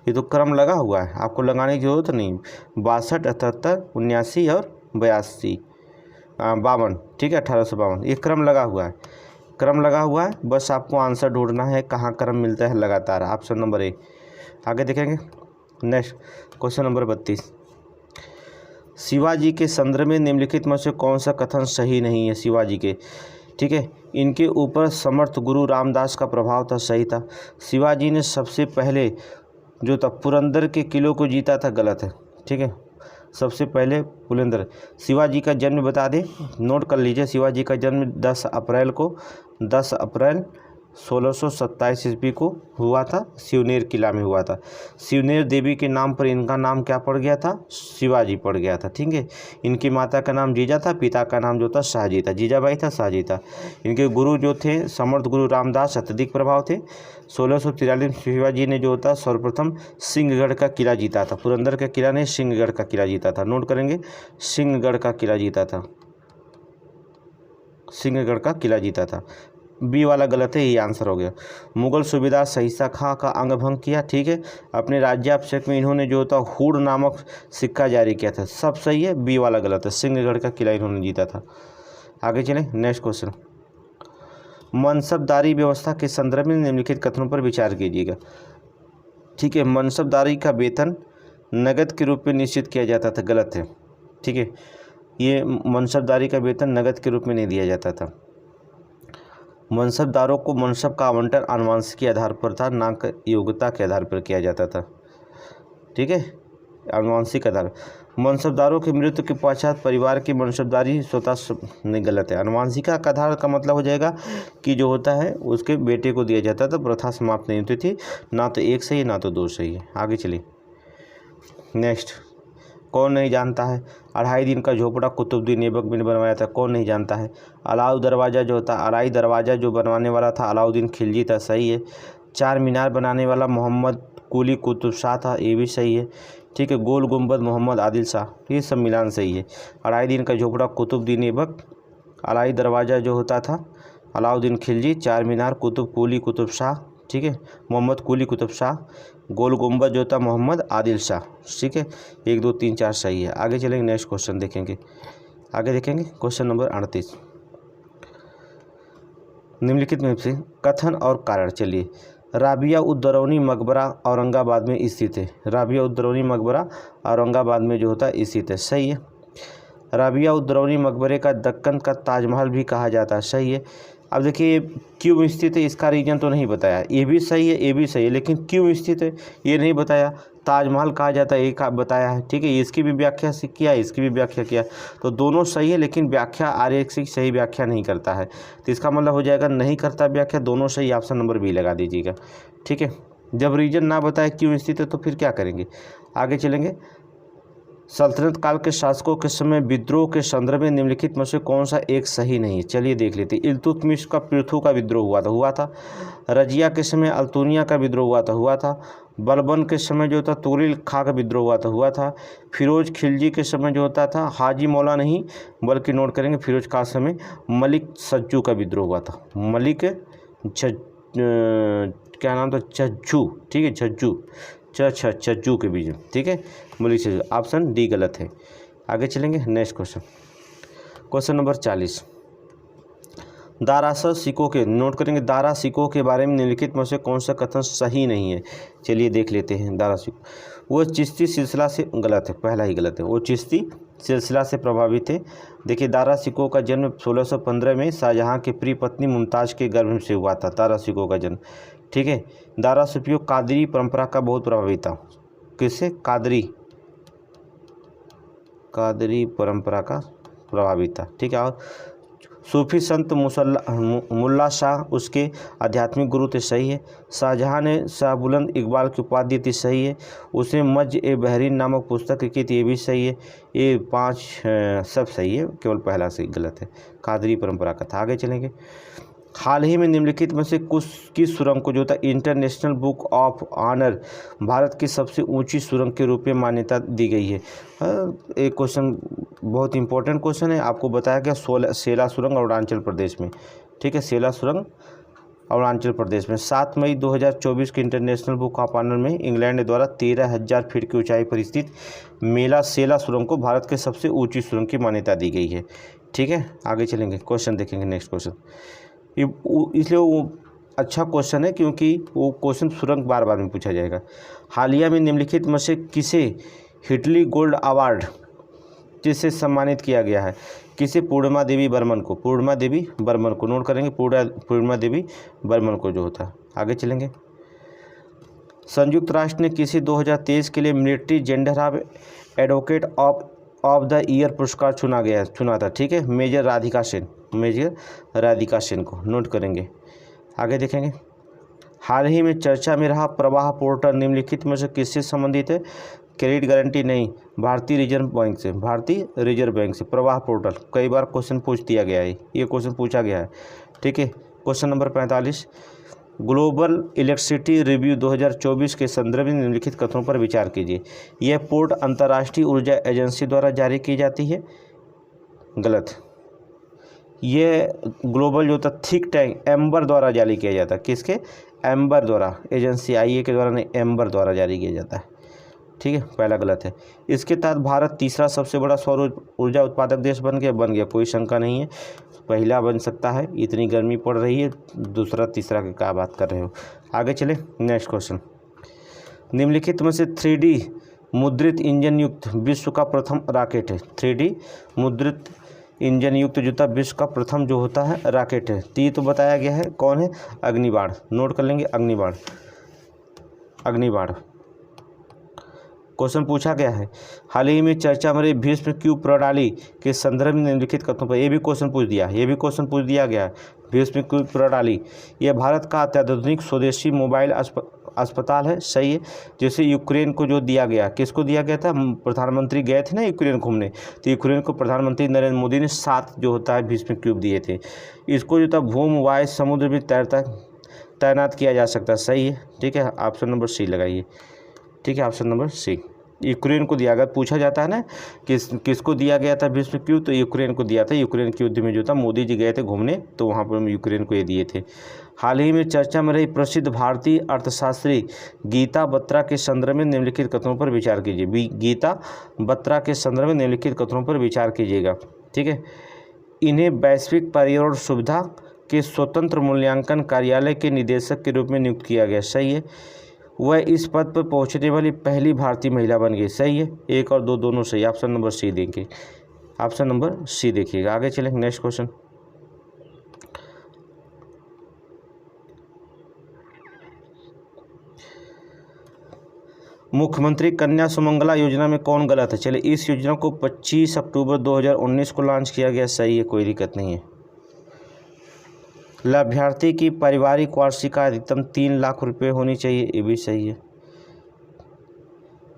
ये तो क्रम लगा हुआ है, आपको लगाने की जरूरत नहीं, 62, 78, 79 और 82, 52, ठीक है, 1852, ये क्रम लगा हुआ है। क्रम लगा हुआ है, बस आपको आंसर ढूंढना है कहाँ क्रम मिलता है लगातार। Option number A. आगे देखेंगे नेक्स्ट क्वेश्चन नंबर 32। शिवाजी के संदर्भ में निम्नलिखित में से कौन सा कथन सही नहीं है? शिवाजी के, ठीक है, इनके ऊपर समर्थ गुरु रामदास का प्रभाव था, सही था। शिवाजी ने सबसे पहले जो था पुरंदर के किलों को जीता था, गलत है, ठीक है। सबसे पहले पुरंदर। शिवाजी का जन्म बता दें, नोट कर लीजिए। शिवाजी का जन्म 10 अप्रैल 1627 ईस्वी को हुआ था, शिवनेर किला में हुआ था। शिवनेर देवी के नाम पर इनका नाम क्या पड़ गया था? शिवाजी पड़ गया था, ठीक है। इनकी माता का नाम जीजा था, पिता का नाम जो था शाहजी था, जीजाबाई था, शाहजी था। इनके गुरु जो थे समर्थ गुरु रामदास, अत्यधिक प्रभाव थे। 1643 शिवाजी ने जो था सर्वप्रथम सिंहगढ़ का किला जीता था। पुरंदर का किला नहीं, सिंहगढ़ का किला जीता था। नोट करेंगे, सिंहगढ़ का किला जीता था, सिंहगढ़ का किला जीता था। बी वाला गलत है, ये आंसर हो गया। मुगल सूबेदार सहीसा खां का अंग भंग किया, ठीक है। अपने राज्याभिषेक में इन्होंने जो था हुड नामक सिक्का जारी किया था, सब सही है। बी वाला गलत है, सिंहगढ़ का किला इन्होंने जीता था। आगे चलें नेक्स्ट क्वेश्चन। मनसबदारी व्यवस्था के संदर्भ में निम्नलिखित कथनों पर विचार कीजिएगा, ठीक है। मनसबदारी का वेतन नगद के रूप में निश्चित किया जाता था, गलत है, ठीक है। ये मनसबदारी का वेतन नगद के रूप में नहीं दिया जाता था। मनसबदारों को मनसब का आवंटन आनुवंशिक के आधार पर था, ना योग्यता के आधार पर किया जाता था, ठीक है, आनुवंशिक आधार। मनसबदारों की मृत्यु के पश्चात परिवार की मनसबदारी स्वतः नहीं, गलत है। आनुवंशिका का आधार का मतलब हो जाएगा कि जो होता है उसके बेटे को दिया जाता था, प्रथा समाप्त नहीं होती थी। ना तो एक सही है ना तो दो सही है। आगे चलिए नेक्स्ट। कौन नहीं जानता है 2.5 दिन का झोपड़ा कुतुबुद्दीन ऐबक ने बनवाया था? कौन नहीं जानता है। अलाउ दरवाज़ा जो होता, अलाई दरवाज़ा जो बनवाने वाला था अलाउद्दीन खिलजी था, सही है। 4 मीनार बनाने वाला मोहम्मद कुली कुतुब शाह था, ये भी सही है, ठीक है। गोल गुंबद मोहम्मद आदिल शाह, ये सब मिलान सही है। 2.5 दिन का झोपड़ा कुतुबुद्दीन ऐबक, अलाई दरवाज़ा जो होता था अलाउद्दीन खिलजी, 4 मीनार कुली कुतुब शाह, ठीक है, मोहम्मद कुली कुतुब शाह। गोल गुंबद जो था मोहम्मद आदिल शाह, ठीक है। 1 2 3 4 सही है। आगे चलेंगे नेक्स्ट क्वेश्चन देखेंगे। आगे देखेंगे क्वेश्चन नंबर 38। निम्नलिखित में से कथन और कारण, चलिए। राबिया उद दरौनी मकबरा औरंगाबाद में स्थित है। राबिया उद दरौनी मकबरा औरंगाबाद में जो होता है स्थित है, सही है। राबिया उद दरौनी मकबरे का दक्कन का ताजमहल भी कहा जाता है, सही है। अब देखिए क्यों स्थित है, इसका रीजन तो नहीं बताया, ये भी सही है, ये भी सही है, लेकिन क्यों स्थित है ये नहीं बताया। ताजमहल कहा जाता है, ये बताया है, ठीक है। इसकी भी व्याख्या किया, इसकी भी व्याख्या किया, तो दोनों सही है, लेकिन व्याख्या आर्य की सही व्याख्या नहीं करता है, तो इसका मतलब हो जाएगा नहीं करता व्याख्या, दोनों सही। ऑप्शन नंबर बी लगा दीजिएगा, ठीक है। जब रीजन ना बताए क्यों स्थित है तो फिर क्या करेंगे। आगे चलेंगे। सल्तनत काल के शासकों के समय विद्रोह के संदर्भ में निम्नलिखित में से कौन सा एक सही नहीं है? चलिए देख लेते हैं। इल्तुतमिश का पृथु का विद्रोह हुआ था। रजिया के समय अल्तुनिया का विद्रोह हुआ था। बलबन के समय जो था तुगरिल खां का विद्रोह हुआ था। फिरोज खिलजी के समय जो होता था हाजी मौला नहीं बल्कि नोट करेंगे फिरोज खां समय मलिक सज्जू का विद्रोह हुआ था। मलिक क्या नाम था, छज्जू, ठीक है, छज्जू छज्जू के बीच, ठीक है, मलिक छज्जू। ऑप्शन डी गलत है। आगे चलेंगे next question, question number 40। Dara Shikoh के, नोट करेंगे, दारा सिकों के बारे में निम्नलिखित में से कौन सा कथन सही नहीं है? चलिए देख लेते हैं। दारा सिको वो चिश्ती सिलसिला से, गलत है, पहला ही गलत है, वो चिश्ती सिलसिला से प्रभावित थे। देखिए दारा सिकों का जन्म 1615 में शाहजहां की प्रिय पत्नी मुमताज़ के गर्भ से हुआ था, दारा सिकों का जन्म, ठीक है। दारा सूफियों कादरी परंपरा का बहुत प्रभावित था। किससे? कादरी परंपरा का प्रभावित था, ठीक है। और सूफी संत मुल्ला शाह उसके आध्यात्मिक गुरु थे, सही है। शाहजहां ने शाह बुलंद इकबाल की उपाधि दी, सही है। उसने मज ए बहरीन नामक पुस्तक लिखी थी, ये भी सही है। ये 5 सब सही है, केवल पहला सही गलत है, कादरी परंपरा का था। आगे चलेंगे। हाल ही में निम्नलिखित में से किस सुरंग को जो था international book of honour Bharat की सबसे ऊंची सुरंग के रूप में मान्यता दी गई है? एक क्वेश्चन बहुत इंपॉर्टेंट क्वेश्चन है, आपको बताया गया सेला सुरंग अरुणाचल प्रदेश में, ठीक है, सेला सुरंग अरुणाचल प्रदेश में। 7 मई 2024 के इंटरनेशनल बुक ऑफ ऑनर में इंग्लैंड द्वारा 13,000 फीट की ऊंचाई पर स्थित मेला सेला सुरंग को भारत के सबसे ऊंची सुरंग की मान्यता दी गई है, ठीक है। आगे चलेंगे, क्वेश्चन देखेंगे नेक्स्ट क्वेश्चन। इसलिए वो अच्छा क्वेश्चन है, क्योंकि वो क्वेश्चन तुरंत बार बार में पूछा जाएगा। हालिया में निम्नलिखित में से किसे हिटली गोल्ड अवार्ड जिससे सम्मानित किया गया है? किसे? पूर्णिमा देवी बर्मन को। पूर्णिमा देवी बर्मन को नोट करेंगे, पूर्णिमा देवी बर्मन को जो होता है। आगे चलेंगे। संयुक्त राष्ट्र ने किसी 2023 के लिए military gender of advocate of the year पुरस्कार चुना था, ठीक है, मेजर राधिका सेन को नोट करेंगे। आगे देखेंगे। हाल ही में चर्चा में रहा प्रवाह पोर्टल निम्नलिखित में से किससे संबंधित है? क्रेडिट गारंटी नहीं, भारतीय रिजर्व बैंक से प्रवाह पोर्टल। कई बार क्वेश्चन पूछ दिया गया है, ये क्वेश्चन पूछा गया है, ठीक है। Question number 45, global electricity review 2024 के संदर्भ में निम्नलिखित कथनों पर विचार कीजिए। यह पोर्ट अंतर्राष्ट्रीय ऊर्जा एजेंसी द्वारा जारी की जाती है। गलत। यह ग्लोबल जो था थिंक टैंक एम्बर द्वारा जारी किया जाता है। किसके? एम्बर द्वारा, एजेंसी IA के द्वारा नहीं, एम्बर द्वारा जारी किया जाता है, ठीक है, पहला गलत है। इसके तहत भारत तीसरा सबसे बड़ा सौर ऊर्जा उत्पादक देश बन गया, कोई शंका नहीं है, पहला बन सकता है। इतनी गर्मी पड़ रही है, दूसरा तीसरा की क्या बात कर रहे हो। आगे चले, नेक्स्ट क्वेश्चन। निम्नलिखित में से 3D मुद्रित इंजन युक्त विश्व का प्रथम रॉकेट है। 3D मुद्रित इंजन युक्त जो था विश्व का प्रथम जो होता है रॉकेट है। तो ये तो बताया गया है, कौन है? अग्निबाण। नोट कर लेंगे, अग्निबाण। क्वेश्चन पूछा गया है, हाल ही में चर्चा में रही भीष्म क्यूब प्रणाली के संदर्भ में निम्नलिखित कथनों पर। ये भी क्वेश्चन पूछ दिया गया है। भीष्म क्यूब प्रणाली यह भारत का अत्याधुनिक स्वदेशी मोबाइल अस्पताल है, सही है, जैसे यूक्रेन को जो दिया गया। किसको दिया गया था? प्रधानमंत्री गए थे ना यूक्रेन घूमने, तो यूक्रेन को प्रधानमंत्री नरेंद्र मोदी ने 7 जो होता है भीष्म क्यूब दिए थे। इसको जो था भूमि, वायु, समुद्र में तैनात किया जा सकता है, सही है, ठीक है। ऑप्शन नंबर C लगाइए, ठीक है, ऑप्शन नंबर C। यूक्रेन को दिया, अगर पूछा जाता है ना किसको दिया गया था भीष्म क्यूब, तो यूक्रेन को दिया था। यूक्रेन के युद्ध में जो था मोदी जी गए थे घूमने, तो वहाँ पर यूक्रेन को ये दिए थे। हाल ही में चर्चा में रही प्रसिद्ध भारतीय अर्थशास्त्री गीता बत्रा के संदर्भ में निम्नलिखित कथनों पर विचार कीजिए। गीता बत्रा के संदर्भ में निम्नलिखित कथनों पर विचार कीजिएगा, ठीक है। इन्हें वैश्विक पर्यावरण सुविधा के स्वतंत्र मूल्यांकन कार्यालय के निदेशक के रूप में नियुक्त किया गया, सही है। वह इस पद पर पहुंचने वाली पहली भारतीय महिला बन गई, सही है। 1 और 2 दोनों सही, ऑप्शन नंबर C देंगे, ऑप्शन नंबर C देखिएगा। आगे चलें, नेक्स्ट क्वेश्चन। मुख्यमंत्री कन्या सुमंगला योजना में कौन गलत है? चलिए, इस योजना को 25 अक्टूबर 2019 को लॉन्च किया गया, सही है, कोई दिक्कत नहीं है। लाभार्थी की पारिवारिक वार्षिक आय अधिकतम 3 लाख रुपए होनी चाहिए, ये भी सही है।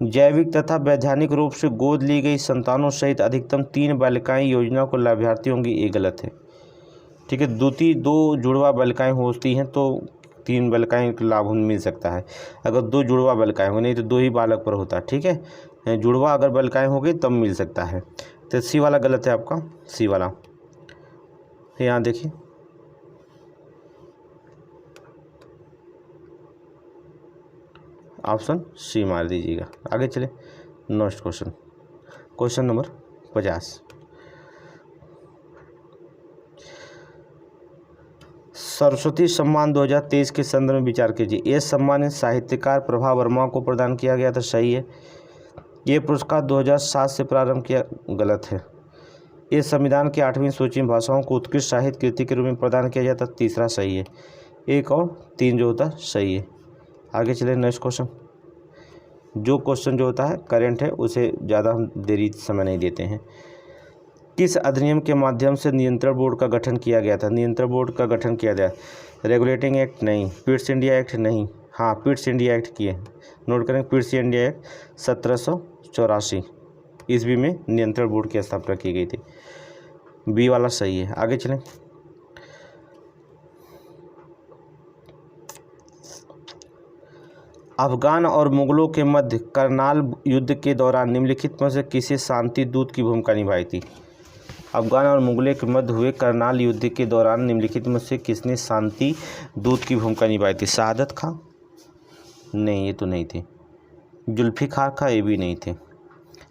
जैविक तथा वैधानिक रूप से गोद ली गई संतानों सहित अधिकतम 3 बालिकाएं योजना को लाभार्थी होंगी, ये गलत है, ठीक है। 2 जुड़वा बालिकाएं होती हैं तो 3 बालिकाएं लाभ मिल सकता है। अगर 2 जुड़वा बालिकाएं हो, नहीं तो 2 ही बालक पर होता है, ठीक है। जुड़वा अगर बालिकाएं हो गई तब मिल सकता है। तो C वाला गलत है आपका, C वाला। यहाँ देखिए, ऑप्शन C मार दीजिएगा। आगे चले, next question. Question number 50, Saraswati सम्मान 2023 के संदर्भ में विचार कीजिए। यह सम्मान साहित्यकार प्रभा वर्मा को प्रदान किया गया था, सही है। ये पुरस्कार 2007 से प्रारंभ किया, गलत है। ये संविधान की 8वीं सूची में भाषाओं को उत्कृष्ट साहित्य कृति के रूप में प्रदान किया जाता, तीसरा सही है। 1 और 3 जो होता सही है। आगे चले, नेक्स्ट क्वेश्चन। जो क्वेश्चन जो होता है करेंट है उसे ज़्यादा हम देरी समय नहीं देते हैं। किस अधिनियम के माध्यम से नियंत्रण बोर्ड का गठन किया गया था? नियंत्रण बोर्ड का गठन किया गया, रेगुलेटिंग एक्ट नहीं, पिट्स इंडिया एक्ट नहीं, हाँ पिट्स इंडिया एक्ट किए, नोट करें, पिट्स इंडिया एक्ट 1784 ईस्वी में नियंत्रण बोर्ड की स्थापना की गई थी, B वाला सही है। आगे चलें, अफगान और मुगलों के मध्य करनाल युद्ध के दौरान निम्नलिखित में से किसे शांति दूत की भूमिका निभाई थी? अफगान और मुगलों के मध्य हुए करनाल युद्ध के दौरान निम्नलिखित में से किसने शांति दूत की भूमिका निभाई थी? शहादत खां? नहीं, ये तो नहीं थे। जुल्फिकार खां? ये भी नहीं थे।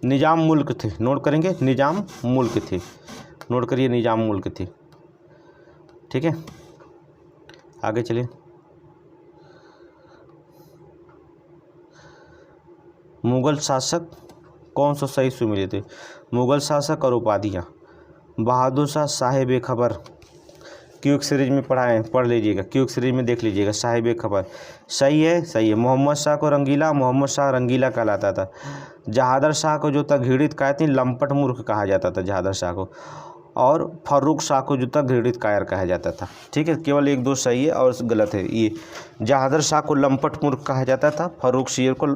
निजाम मुल्क थे, नोट करेंगे, निजाम मुल्क थे, नोट करिए, निजाम मुल्क थे, ठीक है। आगे चलिए। मुगल शासक कौन सा सही से मिले थे? मुगल शासक और उपाधियाँ। बहादुर शाह, साहिब खबर, क्यूक सीरीज में पढ़ लीजिएगा, क्यूक सीरीज में देख लीजिएगा, साहिब खबर सही है, सही है। मोहम्मद शाह को रंगीला, मोहम्मद शाह रंगीला कहलाता था। जहादर शाह को जो था घृणित कायरती, लंपट मूर्ख कहा जाता था जहादर शाह को। और फर्रुख शाह को जो था घृणित कायर कहा जाता था। ठीक है, केवल एक दो सही है और गलत है। ये जहादर शाह को लंपट मूर्ख कहा जाता था, फर्रुख शेर को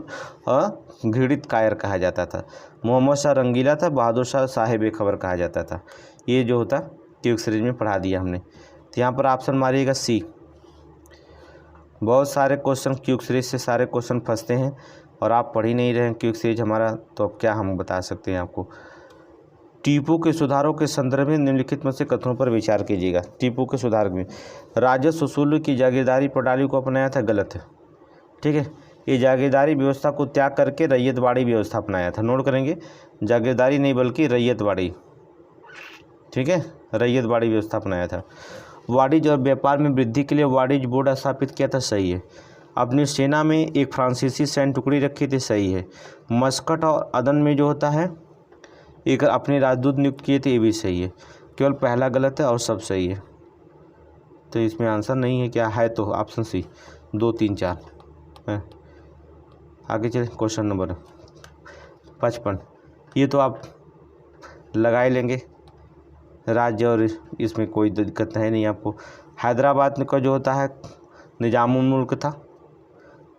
घृणित कायर कहा जाता था। मोहम्मद शाह रंगीला था, बहादुर शाह साहिब खबर कहा जाता था। ये जो होता क्यूक सीरीज में पढ़ा दिया हमने। तो यहाँ पर ऑप्शन मारिएगा सी। बहुत सारे क्वेश्चन क्यूक सीरीज से सारे क्वेश्चन फंसते हैं और आप पढ़ ही नहीं रहे हैं क्यूक सीरीज हमारा, तो अब क्या हम बता सकते हैं आपको। टीपू के सुधारों के संदर्भ में निम्नलिखित में से कथनों पर विचार कीजिएगा। टीपू के सुधार में राजस्व वसूली की जागीरदारी प्रणाली को अपनाया था, गलत है। ठीक है, ये जागीरदारी व्यवस्था को त्याग करके रैयतवाड़ी व्यवस्था अपनाया था। नोट करेंगे, जागीरदारी नहीं बल्कि रैयतवाड़ी। ठीक है, रैयतवाड़ी व्यवस्था अपनाया था। वाणिज्य और व्यापार में वृद्धि के लिए वाणिज्य बोर्ड स्थापित किया था, सही है। अपनी सेना में एक फ्रांसीसी सैन्य टुकड़ी रखी थी, सही है। मस्कट और अदन में जो होता है एक अपने राजदूत नियुक्त किए थे, ये भी सही है। केवल पहला गलत है और सब सही है, तो इसमें आंसर नहीं है। क्या है? तो ऑप्शन सी 2, 3, 4 है। आगे चले, क्वेश्चन नंबर 55। ये तो आप लगा ही लेंगे, राज्य और इसमें कोई दिक्कत है नहीं आपको। हैदराबाद का जो होता है निजामुल मुल्क था,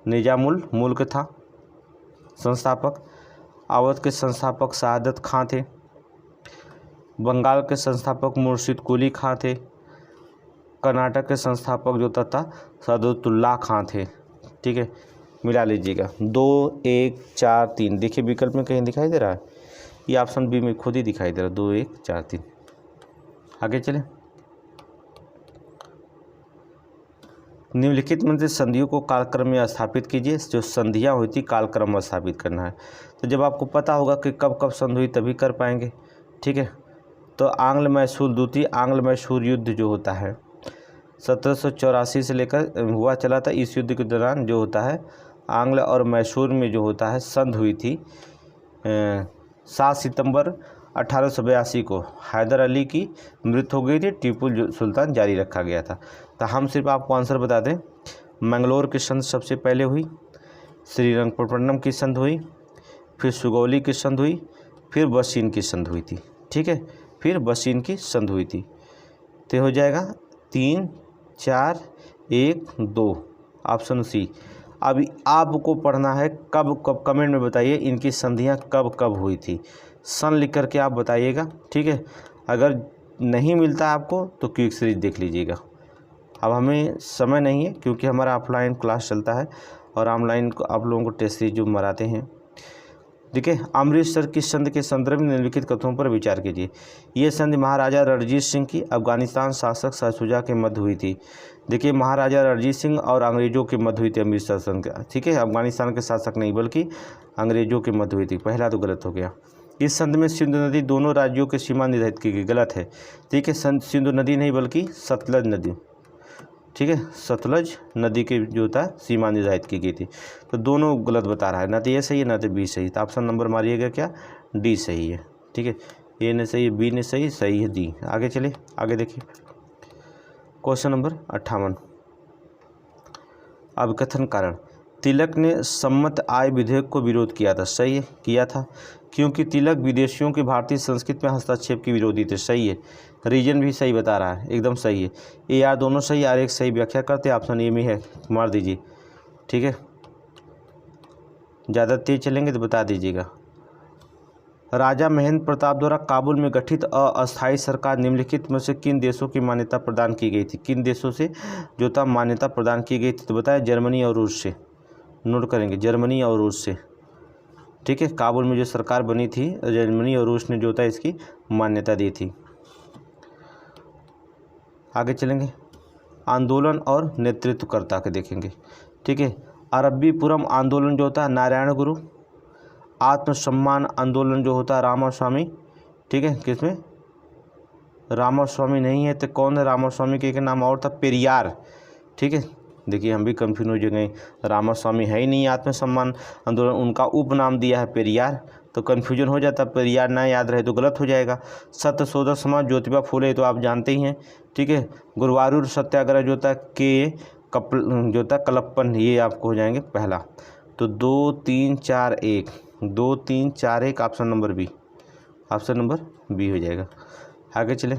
निजामुल मुल्क था संस्थापक। अवध के संस्थापक शहादत खां थे। बंगाल के संस्थापक मुर्शिद कुली खां थे। कर्नाटक के संस्थापक जो था सादतुल्लाह खां थे। ठीक है, मिला लीजिएगा 2, 1, 4, 3। देखिए विकल्प में कहीं दिखाई दे रहा है, ये ऑप्शन बी में खुद ही दिखाई दे रहा है, 2, 1, 4, 3। आगे चले। निम्नलिखित में से संधियों को कालक्रम में स्थापित कीजिए। जो संधियाँ हुई थी कालक्रम में स्थापित करना है। तो जब आपको पता होगा कि कब कब संधि हुई तभी कर पाएंगे। ठीक है, तो आंग्ल मैसूर द्वितीय आंग्ल मैसूर युद्ध जो होता है 1784 से लेकर हुआ चला था। इस युद्ध के दौरान जो होता है आंग्ल और मैसूर में जो होता है संधि हुई थी 7 सितंबर 1882 को। हैदर अली की मृत्यु हो गई थी, टीपू सुल्तान जारी रखा गया था। तो हम सिर्फ आपको आंसर बता दें, मंगलोर की संधि सबसे पहले हुई, श्रीरंगपट्टनम की संधि हुई, फिर सुगौली की संधि हुई, फिर बसीन की संधि हुई थी। ठीक है, फिर बसीन की संधि हुई थी। तो हो जाएगा 3, 4, 1, 2 ऑप्शन सी। अभी आपको पढ़ना है कब कब, कमेंट में बताइए इनकी संधियाँ कब कब हुई थी, सन लिख करके आप बताइएगा। ठीक है, अगर नहीं मिलता आपको तो क्विक सीरीज देख लीजिएगा। अब हमें समय नहीं है क्योंकि हमारा ऑफलाइन क्लास चलता है और ऑनलाइन आप लोगों को टेस्ट सीरीज जो मराते हैं। देखिए, अमृतसर की संधि के संदर्भ में निम्नलिखित कथनों पर विचार कीजिए। ये संधि महाराजा रणजीत सिंह की अफगानिस्तान शासक शाहशुजा के मध्य हुई थी। देखिए, महाराजा रणजीत सिंह और अंग्रेजों के मध्य हुई थी अमृतसर संधि। ठीक है, अफगानिस्तान के शासक नहीं बल्कि अंग्रेजों के मध्य हुई थी। पहला तो गलत हो गया। इस संधि में सिंधु नदी दोनों राज्यों की सीमा निर्धारित की गई, गलत है। ठीक है, सिंधु नदी नहीं बल्कि सतलज नदी। ठीक है, सतलज नदी की जो था सीमा निर्धारित की गई थी। तो दोनों गलत बता रहा है, ना तो ये सही है ना तो बी सही। तो ऑप्शन नंबर मारिएगा क्या, डी सही है। ठीक है, ए ने सही, बी ने सही, सही है डी। आगे चलिए, आगे देखिए क्वेश्चन नंबर 58। अभिकथन कारण। तिलक ने सम्मत आय विधेयक को विरोध किया था, सही है, किया था क्योंकि तिलक विदेशियों की भारतीय संस्कृति में हस्तक्षेप के विरोधी थे, सही है। रीजन भी सही बता रहा है, एकदम सही है। ए आर दोनों सही, आर एक सही व्याख्या करते, ऑप्शन ए में है, मार दीजिए। ठीक है, ज़्यादा तेज चलेंगे तो बता दीजिएगा। राजा महेंद्र प्रताप द्वारा काबुल में गठित अस्थायी सरकार निम्नलिखित में से किन देशों की मान्यता प्रदान की गई थी? किन देशों से जो था मान्यता प्रदान की गई थी? तो बताया जर्मनी और रूस से। नोट करेंगे, जर्मनी और रूस से। ठीक है, काबुल में जो सरकार बनी थी जर्मनी और रूस ने जो था इसकी मान्यता दी थी। आगे चलेंगे, आंदोलन और नेतृत्वकर्ता के देखेंगे। ठीक है, अरब्बीपुरम आंदोलन जो होता है नारायण गुरु। आत्मसम्मान आंदोलन जो होता है रामास्वामी। ठीक है, किसमें रामास्वामी नहीं है तो कौन है? रामास्वामी के एक नाम और था, पेरियार। ठीक है, देखिए हम भी कंफ्यूज हो गए, रामास्वामी है ही नहीं आत्मसम्मान आंदोलन, उनका उपनाम दिया है पेरियार, तो कन्फ्यूजन हो जाता, पेरियार ना याद रहे तो गलत हो जाएगा। सत्यशोधक समाज ज्योतिबा फूले तो आप जानते ही हैं, ठीक है। गुरुवायूर सत्याग्रह जो था जो था कलप्पन, ये आपको हो जाएंगे पहला। तो 2 3 4 1, 2 3 4 1 option number B, option number B हो जाएगा। आगे चले,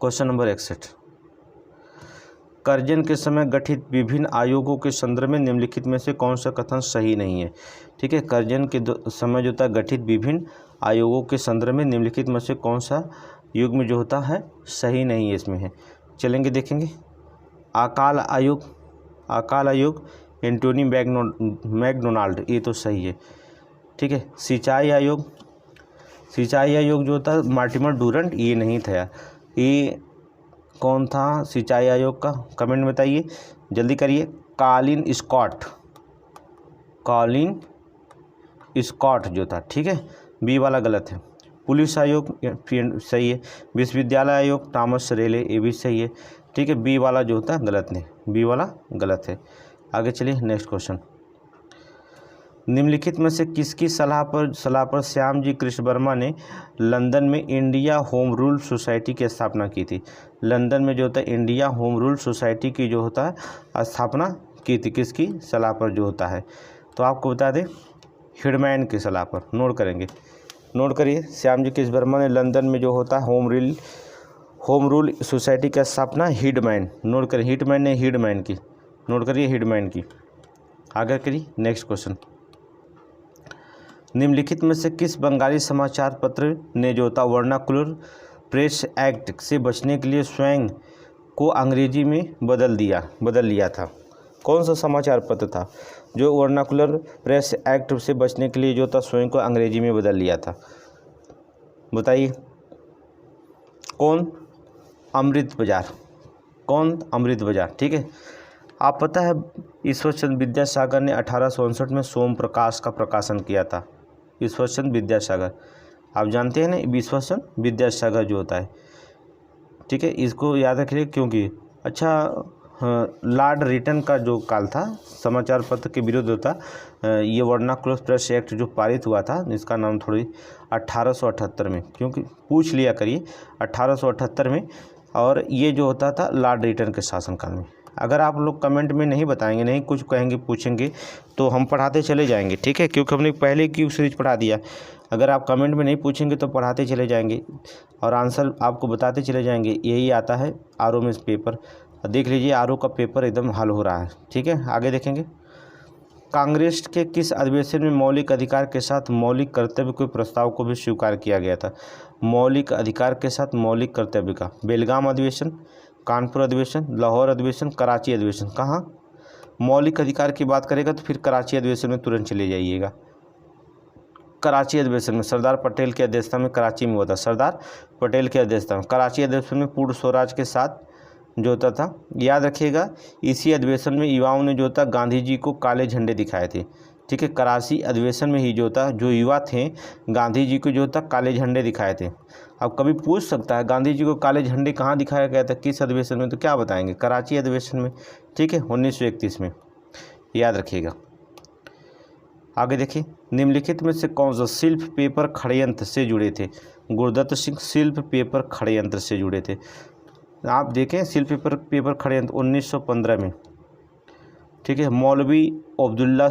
क्वेश्चन नंबर 61, कर्जन के समय गठित विभिन्न आयोगों के संदर्भ में निम्नलिखित में से कौन सा कथन सही नहीं है। ठीक है, कर्जन के समय जो था गठित विभिन्न आयोगों के संदर्भ में निम्नलिखित में से कौन सा युग्म जो होता है सही नहीं है, इसमें है। चलेंगे देखेंगे, अकाल आयोग एंटोनी मैकडोनाल्ड, ये तो सही है। ठीक है, सिंचाई आयोग जो होता मार्टिमर डूरंट, ये नहीं था यार, ये कौन था सिंचाई आयोग का, कमेंट में बताइए, जल्दी करिए। कॉलिन स्कॉट जो था, ठीक है, बी वाला गलत है। पुलिस आयोग सही है। विश्वविद्यालय आयोग थॉमस रेले, ये भी सही है। ठीक है, बी वाला जो होता है गलत नहीं, बी वाला गलत है। आगे चलिए, नेक्स्ट क्वेश्चन, निम्नलिखित में से किसकी सलाह पर श्याम जी कृष्ण वर्मा ने लंदन में इंडिया होम रूल सोसाइटी की स्थापना की थी। लंदन में जो होता है इंडिया होम रूल सोसाइटी की जो होता है स्थापना की थी, किसकी सलाह पर जो होता है, तो आपको बता दें हिडमैन की सलाह पर। नोट करिए, श्याम जी कृष्ण वर्मा ने लंदन में जो होता है होम रूल सोसाइटी की स्थापना हिडमैन, नोट करिए, हिडमैन की, नोट करिए हिडमैन की। आगे करिए, नेक्स्ट क्वेश्चन, निम्नलिखित में से किस बंगाली समाचार पत्र ने जो था वर्नाकुलर प्रेस एक्ट से बचने के लिए स्वयं को अंग्रेजी में बदल लिया था। कौन सा समाचार पत्र था जो वर्नाकुलर प्रेस एक्ट से बचने के लिए जो था स्वयं को अंग्रेजी में बदल लिया था, बताइए कौन? अमृत बाजार, ठीक है। आप पता है ईश्वरचंद्र विद्यासागर ने 1859 में सोम प्रकाश का प्रकाशन किया था। ईश्वरचंद्र विद्यासागर, आप जानते हैं ना, ईश्वरचंद्र विद्यासागर जो होता है, ठीक है, इसको याद रखिए क्योंकि लॉर्ड रिटन का जो काल था समाचार पत्र के विरुद्ध होता, ये वर्नाकुलर प्रेस एक्ट जो पारित हुआ था, इसका नाम थोड़ी 1878 में, क्योंकि पूछ लिया करिए 1878 में, और ये जो होता था लॉर्ड रिटन के शासनकाल में। अगर आप लोग कमेंट में नहीं बताएंगे, नहीं कुछ कहेंगे, पूछेंगे, तो हम पढ़ाते चले जाएंगे, ठीक है, क्योंकि हमने पहले की सीरीज पढ़ा दिया। अगर आप कमेंट में नहीं पूछेंगे तो पढ़ाते चले जाएंगे और आंसर आपको बताते चले जाएंगे। यही आता है आरओ में पेपर, देख लीजिए आरओ का पेपर एकदम हल हो रहा है, ठीक है। आगे देखेंगे, कांग्रेस के किस अधिवेशन में मौलिक अधिकार के साथ मौलिक कर्तव्य के प्रस्ताव को भी स्वीकार किया गया था? मौलिक अधिकार के साथ मौलिक कर्तव्य का, बेलगाम अधिवेशन, कानपुर अधिवेशन, लाहौर अधिवेशन, कराची अधिवेशन। कहाँ मौलिक अधिकार की बात करेगा तो फिर कराची अधिवेशन में तुरंत चले जाइएगा। कराची अधिवेशन में सरदार पटेल की अध्यक्षता में कराची में हुआ था, सरदार पटेल की अध्यक्षता में कराची अधिवेशन में पूर्ण स्वराज के साथ जो होता था, याद रखिएगा। इसी अधिवेशन में युवाओं ने जो था गांधी जी को काले झंडे दिखाए थे, ठीक है। कराची अधिवेशन में ही जो था जो युवा थे गांधी जी को जो था काले झंडे दिखाए थे। अब कभी पूछ सकता है गांधी जी को काले झंडे कहाँ दिखाया गया था, किस अधिवेशन में, तो क्या बताएंगे? कराची अधिवेशन में, ठीक है, 1931 में, याद रखिएगा। आगे देखिए, निम्नलिखित में से कौन सा शिल्प पेपर षड्यंत्र से जुड़े थे? गुरुदत्त सिंह शिल्प पेपर षड्यंत्र से जुड़े थे। आप देखें शिल्प पेपर षड्यंत्र 1915 में, ठीक है। मौलवी अब्दुल्ला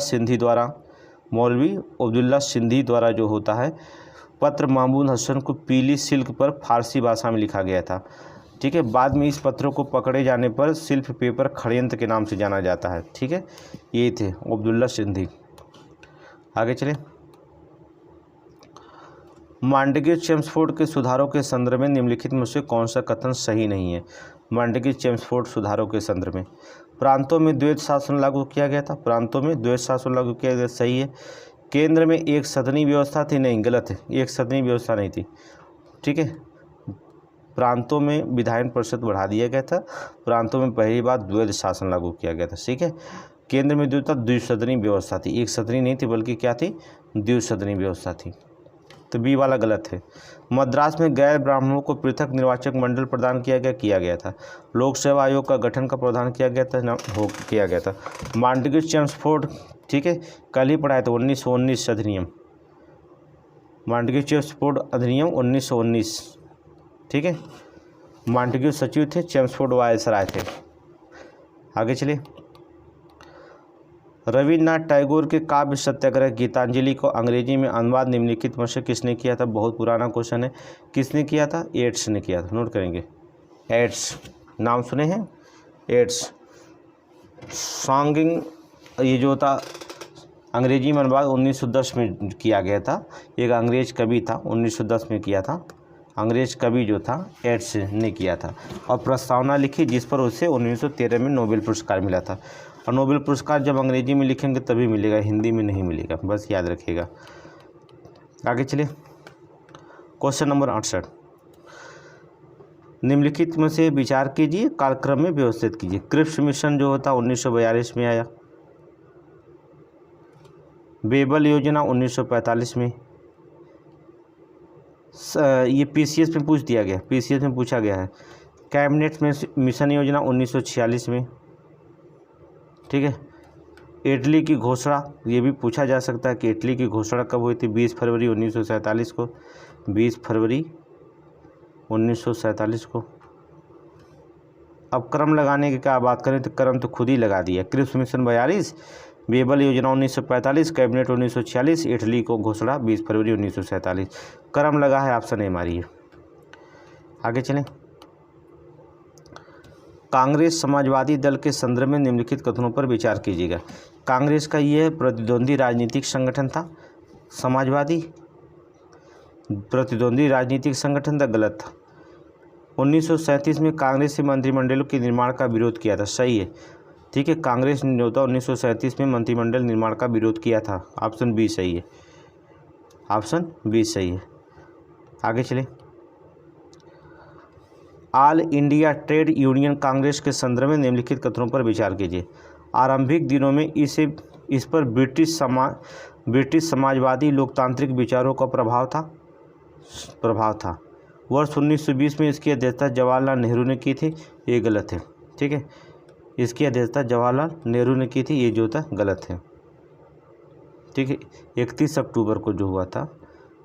सिंधी द्वारा जो होता है पत्र महमूद हसन को पीली सिल्क पर फारसी भाषा में लिखा गया था, ठीक है। बाद में इस पत्रों को पकड़े जाने पर शिल्प पेपर षड्यंत्र के नाम से जाना जाता है, ठीक है। ये थे अब्दुल्ला सिंधी। आगे चलें, मांडगे चेम्सफोर्ड के सुधारों के संदर्भ में निम्नलिखित में से कौन सा कथन सही नहीं है? मांडगे चेम्सफोर्ड सुधारों के संदर्भ में प्रांतों में द्वैत शासन लागू किया गया था, प्रांतों में द्वैत शासन लागू किया गया, सही है। केंद्र में एक सदनी व्यवस्था थी, नहीं, गलत है, एक सदनी व्यवस्था नहीं थी, ठीक है। प्रांतों में विधायन परिषद बढ़ा दिया गया था, प्रांतों में पहली बार द्वैत शासन लागू किया गया था, ठीक है। केंद्र में जो था द्विसदनी व्यवस्था थी, एक सदनी नहीं थी बल्कि क्या थी, द्विसदनी व्यवस्था थी। तो बी वाला गलत है। मद्रास में गैर ब्राह्मणों को पृथक निर्वाचक मंडल प्रदान किया गया था। लोक सेवा आयोग का गठन का प्रावधान किया गया था। मांडगिस चेम्सफोर्ड, ठीक है, कल ही पढ़ाया था 1919 अधिनियम, मांडगिस चेम्सफोर्ड अधिनियम 1919, ठीक है। मांडगिस सचिव थे, चेम्सफोर्ड वायसराय थे। आगे चलिए। रविन्द्रनाथ टैगोर के काव्य सत्याग्रह गीतांजलि को अंग्रेजी में अनुवाद निम्नलिखित में से किसने किया था? बहुत पुराना क्वेश्चन है। किसने किया था? येट्स ने किया था। नोट करेंगे, येट्स, नाम सुने हैं? येट्स। सॉन्गिंग, ये जो था अंग्रेजी में अनुवाद 1910 में किया गया था। एक अंग्रेज कवि था, 1910 में किया था। अंग्रेज कवि जो था येट्स ने किया था और प्रस्तावना लिखी जिस पर उसे 1913 में नोबेल पुरस्कार मिला था। और नोबेल पुरस्कार जब अंग्रेजी में लिखेंगे तभी मिलेगा, हिंदी में नहीं मिलेगा, बस याद रखिएगा। आगे चलिए। क्वेश्चन नंबर 68, निम्नलिखित में से विचार कीजिए, कालक्रम में व्यवस्थित कीजिए। क्रिप्स मिशन जो होता 1942 में आया, बेबल योजना 1945 में, ये पीसीएस में पूछ दिया गया, पीसीएस में पूछा गया है। कैबिनेट में मिशन योजना 1946 में, ठीक है। इटली की घोषणा, ये भी पूछा जा सकता है कि इटली की घोषणा कब हुई थी? 20 फरवरी 1947 को, 20 फरवरी 1947 को। अब क्रम लगाने की क्या बात करें तो क्रम तो खुद ही लगा दिया। क्रिप्स मिशन 42, बेबल योजना 1945, कैबिनेट 1946, इटली को घोषणा 20 फरवरी 1947। क्रम लगा है, ऑप्शन ए मारिए। आगे चलें। कांग्रेस समाजवादी दल के संदर्भ में निम्नलिखित कथनों पर विचार कीजिएगा। कांग्रेस का यह प्रतिद्वंदी राजनीतिक संगठन था। समाजवादी प्रतिद्वंदी राजनीतिक संगठन था, गलत था। 1937 में कांग्रेस ने मंत्रिमंडलों के निर्माण का विरोध किया था, सही है, ठीक है। कांग्रेस ने जो था 1937 में मंत्रिमंडल निर्माण का विरोध किया था, ऑप्शन बी सही है, ऑप्शन बी सही है। आगे चलें। All India trade union Congress के संदर्भ में निम्नलिखित कथनों पर विचार कीजिए। आरंभिक दिनों में इस पर ब्रिटिश समाजवादी लोकतांत्रिक विचारों का प्रभाव था। वर्ष 1920 में इसकी अध्यक्षता जवाहरलाल नेहरू ने की थी, ये गलत है, ठीक है। इसकी अध्यक्षता जवाहरलाल नेहरू ने की थी, ये जो था गलत है, ठीक है। 31 अक्टूबर को जो हुआ था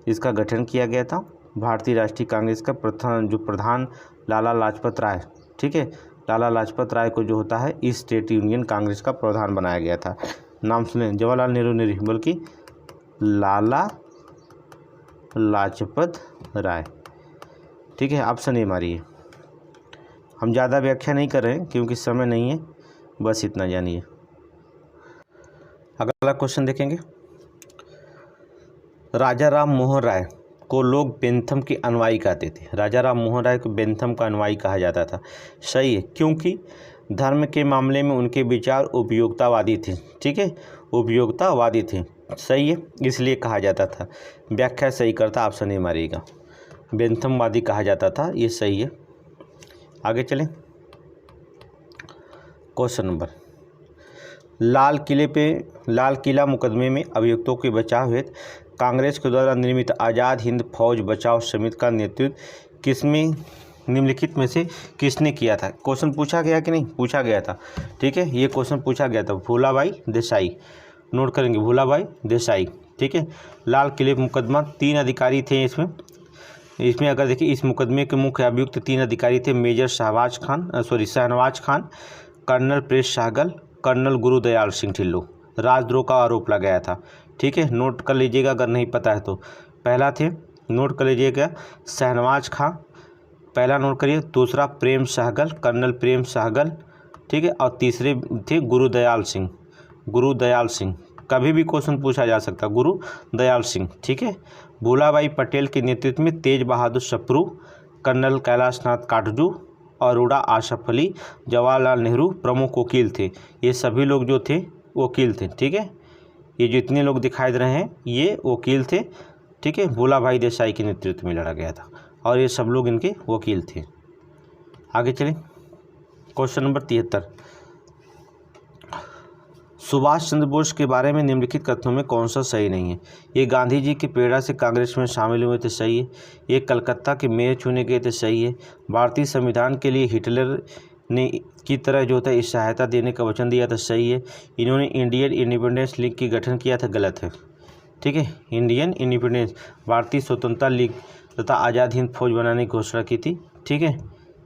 इसका गठन किया गया था। भारतीय राष्ट्रीय कांग्रेस का प्रधान लाला लाजपत राय, ठीक है। लाला लाजपत राय को जो होता है इस स्टेट यूनियन कांग्रेस का प्रधान बनाया गया था। नाम सुने, जवाहरलाल नेहरू नहीं बल्कि लाला लाजपत राय, ठीक है। ऑप्शन ए मारिए। हम ज़्यादा व्याख्या नहीं कर रहे हैं क्योंकि समय नहीं है, बस इतना जानिए। अगला क्वेश्चन देखेंगे। राजा राम मोहन राय को लोग बेंथम के अनुयायी कहते थे। राजा राम मोहन राय को बेंथम का अनुयायी कहा जाता था, सही है, क्योंकि धर्म के मामले में उनके विचार उपयोगितावादी थे, ठीक है, उपयोगितावादी थे, सही है, इसलिए कहा जाता था। व्याख्या सही करता, ऑप्शन ए मारिएगा। बेंथमवादी कहा जाता था, ये सही है। आगे चलें। क्वेश्चन नंबर, लाल किला मुकदमे में अभियुक्तों के बचाव हेतु कांग्रेस के द्वारा निर्मित आज़ाद हिंद फौज बचाव समिति का नेतृत्व निम्नलिखित में से किसने किया था? क्वेश्चन पूछा गया कि नहीं? पूछा गया था, ठीक है, ये क्वेश्चन पूछा गया था। भूलाबाई देसाई, नोट करेंगे, भूलाबाई देसाई, ठीक है। लाल किले मुकदमा 3 अधिकारी थे इसमें अगर देखिए इस मुकदमे के मुख्य अभियुक्त 3 अधिकारी थे। Major Shahnawaz Khan, colonel Prem Sahgal, colonel Gurdial Singh Dhillon. राजद्रोह का आरोप लगाया था, ठीक है, नोट कर लीजिएगा अगर नहीं पता है तो। पहला थे, नोट कर लीजिएगा, शहनवाज खां, पहला नोट करिए। दूसरा प्रेम सहगल, कर्नल प्रेम सहगल, ठीक है। और तीसरे थे गुरुदयाल सिंह। कभी भी क्वेश्चन पूछा जा सकता, गुरुदयाल सिंह, ठीक है। भूलाबाई पटेल के नेतृत्व में तेज बहादुर सप्रू, कर्नल कैलाशनाथ काटजू और अरोड़ा आसफ अली, जवाहरलाल नेहरू प्रमुख वकील थे। ये सभी लोग जो थे वकील थे, ठीक है। ये जितने लोग दिखाई दे रहे हैं ये वकील थे, ठीक है। भूलाभाई देसाई के नेतृत्व में लड़ा गया था और ये सब लोग इनके वकील थे। आगे चलें। क्वेश्चन नंबर 73, सुभाष चंद्र बोस के बारे में निम्नलिखित कथनों में कौन सा सही नहीं है? ये गांधी जी की प्रेरणा से कांग्रेस में शामिल हुए थे, सही है। ये कलकत्ता के मेयर चुने गए थे, सही है। भारतीय संविधान के लिए हिटलर ने की तरह जो था सहायता देने का वचन दिया था, सही है। इन्होंने इंडियन इंडिपेंडेंस लीग की गठन किया था, गलत है। ठीक है, इंडियन इंडिपेंडेंस भारतीय स्वतंत्रता लीग तथा आज़ाद हिंद फौज बनाने की घोषणा की थी। ठीक है,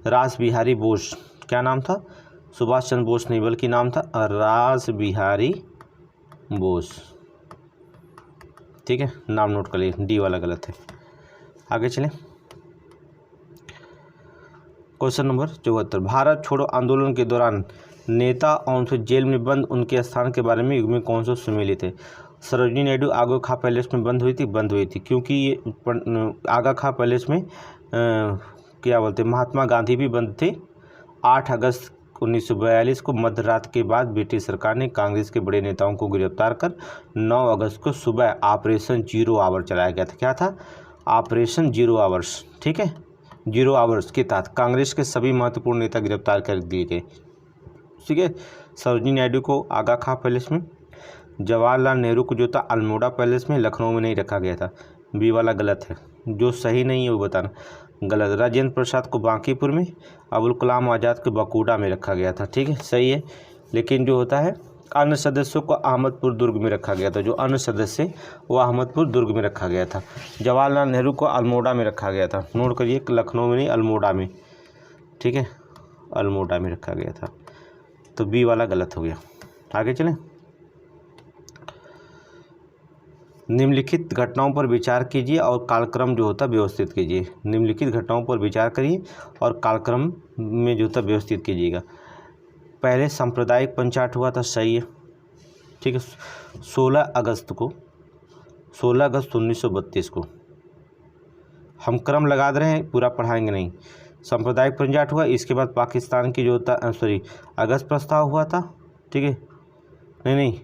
रास बिहारी बोस, क्या नाम था? सुभाष चंद्र बोस नहीं बल्कि नाम था रास बिहारी बोस। ठीक है, नाम नोट कर लिए, डी वाला गलत है। आगे चलें। क्वेश्चन नंबर 74, भारत छोड़ो आंदोलन के दौरान नेता और फिर जेल में बंद उनके स्थान के बारे में युग में कौन सा सुमेलित है? सरोजिनी नायडू आगा खां पैलेस में बंद हुई थी, क्योंकि ये आगा खां पैलेस में क्या बोलते महात्मा गांधी भी बंद थे। 8 अगस्त 1942 को मध्य रात के बाद ब्रिटिश सरकार ने कांग्रेस के बड़े नेताओं को गिरफ्तार कर 9 अगस्त को सुबह ऑपरेशन 0 आवर चलाया गया था। क्या था? Operation 0 hours. ठीक है, 0 आवर्स के तहत कांग्रेस के सभी महत्वपूर्ण नेता गिरफ्तार कर दिए गए। ठीक है, सरोजिनी नायडू को आगा खां पैलेस में, जवाहरलाल नेहरू को जो था अल्मोड़ा पैलेस में, लखनऊ में नहीं रखा गया था। बी वाला गलत है, जो सही नहीं है वो बताना। गलत। राजेंद्र प्रसाद को बांकीपुर में, अबुल कलाम आज़ाद को बकूड़ा में रखा गया था। ठीक है, सही है। लेकिन जो होता है अन्य सदस्यों को अहमदपुर दुर्ग में रखा गया था। जो अन्य सदस्य वो अहमदपुर दुर्ग में रखा गया था। जवाहरलाल नेहरू को अल्मोड़ा में रखा गया था। नोट करिए, लखनऊ में नहीं, अल्मोड़ा में। ठीक है, अल्मोड़ा में रखा गया था। तो बी वाला गलत हो गया। आगे चलें। निम्नलिखित घटनाओं पर विचार कीजिए और कालक्रम जो होता व्यवस्थित कीजिए। निम्नलिखित घटनाओं पर विचार करिए और कालक्रम में जो होता व्यवस्थित कीजिएगा। पहले सांप्रदायिक पंचायत हुआ था, सही है। ठीक है, 16 अगस्त 1932 को। हम क्रम लगा दे रहे हैं, पूरा पढ़ाएंगे नहीं। सांप्रदायिक पंचायत हुआ, इसके बाद पाकिस्तान की जो होता अगस्त प्रस्ताव हुआ था। ठीक है, नहीं,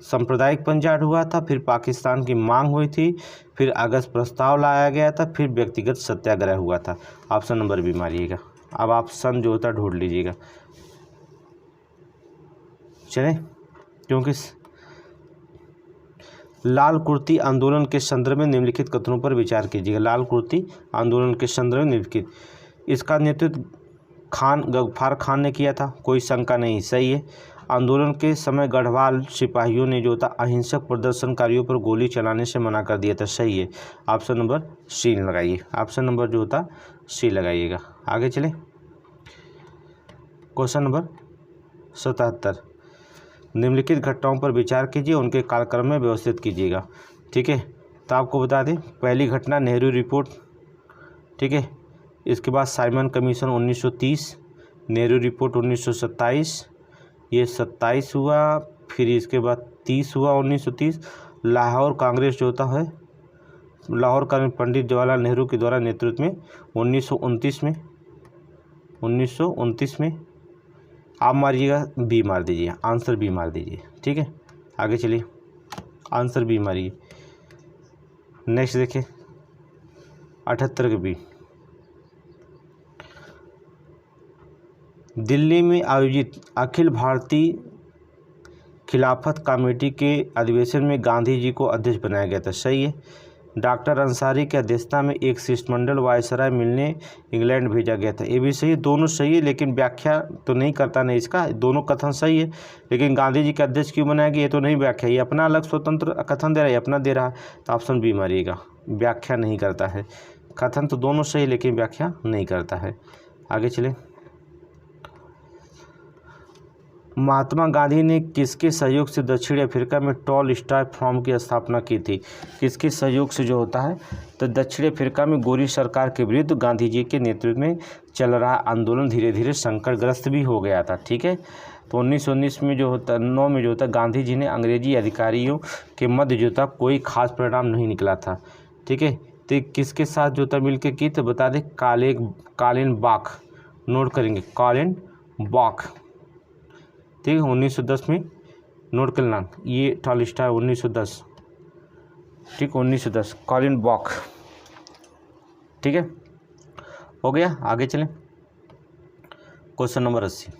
सांप्रदायिक पंचायत हुआ था, फिर पाकिस्तान की मांग हुई थी, फिर अगस्त प्रस्ताव लाया गया था, फिर व्यक्तिगत सत्याग्रह हुआ था। ऑप्शन नंबर बी मारिएगा। अब आप सन जो होता ढूंढ लीजिएगा। चले, क्योंकि लाल कुर्ती आंदोलन के संदर्भ में निम्नलिखित कथनों पर विचार कीजिएगा। लाल कुर्ती आंदोलन के संदर्भ में निम्नलिखित, इसका नेतृत्व गफ्फार खान ने किया था, कोई शंका नहीं, सही है। आंदोलन के समय गढ़वाल सिपाहियों ने जो था अहिंसक प्रदर्शनकारियों पर गोली चलाने से मना कर दिया था, सही है। ऑप्शन नंबर सी लगाइए। ऑप्शन नंबर जो होता सी लगाइएगा। आगे चले। क्वेश्चन नंबर 77, निम्नलिखित घटनाओं पर विचार कीजिए, उनके कालक्रम में व्यवस्थित कीजिएगा। ठीक है, तो आपको बता दें, पहली घटना नेहरू रिपोर्ट। ठीक है, इसके बाद साइमन कमीशन 1930, नेहरू रिपोर्ट 1927, ये 27 हुआ, फिर इसके बाद 30 हुआ 1930। लाहौर कांग्रेस जो होता है, लाहौर कांग्रेस पंडित जवाहरलाल नेहरू के द्वारा नेतृत्व में 1929 में। आप मारिएगा, बी मार दीजिए, आंसर बी मार दीजिए। ठीक है, आगे चलिए, आंसर बी मारिए। नेक्स्ट देखिए, 78 के बी। दिल्ली में आयोजित अखिल भारतीय खिलाफत कमेटी के अधिवेशन में गांधी जी को अध्यक्ष बनाया गया था, सही है। डॉक्टर अंसारी की अध्यक्षता में एक शिष्टमंडल वायसराय मिलने इंग्लैंड भेजा गया था, ये भी सही है। दोनों सही है, लेकिन व्याख्या तो नहीं करता नहीं इसका। दोनों कथन सही है, लेकिन गांधी जी के अध्यक्ष क्यों बनाया गया ये तो नहीं व्याख्या, ये अपना अलग स्वतंत्र कथन दे रहा है, अपना दे रहा है। तो ऑप्शन बी मारिएगा, व्याख्या नहीं करता है। कथन तो दोनों सही, लेकिन व्याख्या नहीं करता है। आगे चले। महात्मा गांधी ने किसके सहयोग से दक्षिण अफ्रीका में टॉल स्टार फॉर्म की स्थापना की थी? किसके सहयोग से जो होता है, तो दक्षिण अफ्रीका में गोरी सरकार के विरुद्ध गांधी जी के नेतृत्व में चल रहा आंदोलन धीरे धीरे संकटग्रस्त भी हो गया था। ठीक है, तो 1919 में जो होता 9 में जो होता गांधी जी ने अंग्रेजी अधिकारियों के मध्य जो था कोई खास परिणाम नहीं निकला था। ठीक है, तो किसके साथ जो था मिलकर की, तो बता दें कालिन बाख। नोट करेंगे, कालिन बाख। ठीक है, 1910 में नोट कर लेना, ये टॉलस्टॉय 1910। ठीक, 1910 कॉलिन बॉक। ठीक है, हो गया। आगे चलें। क्वेश्चन नंबर 80,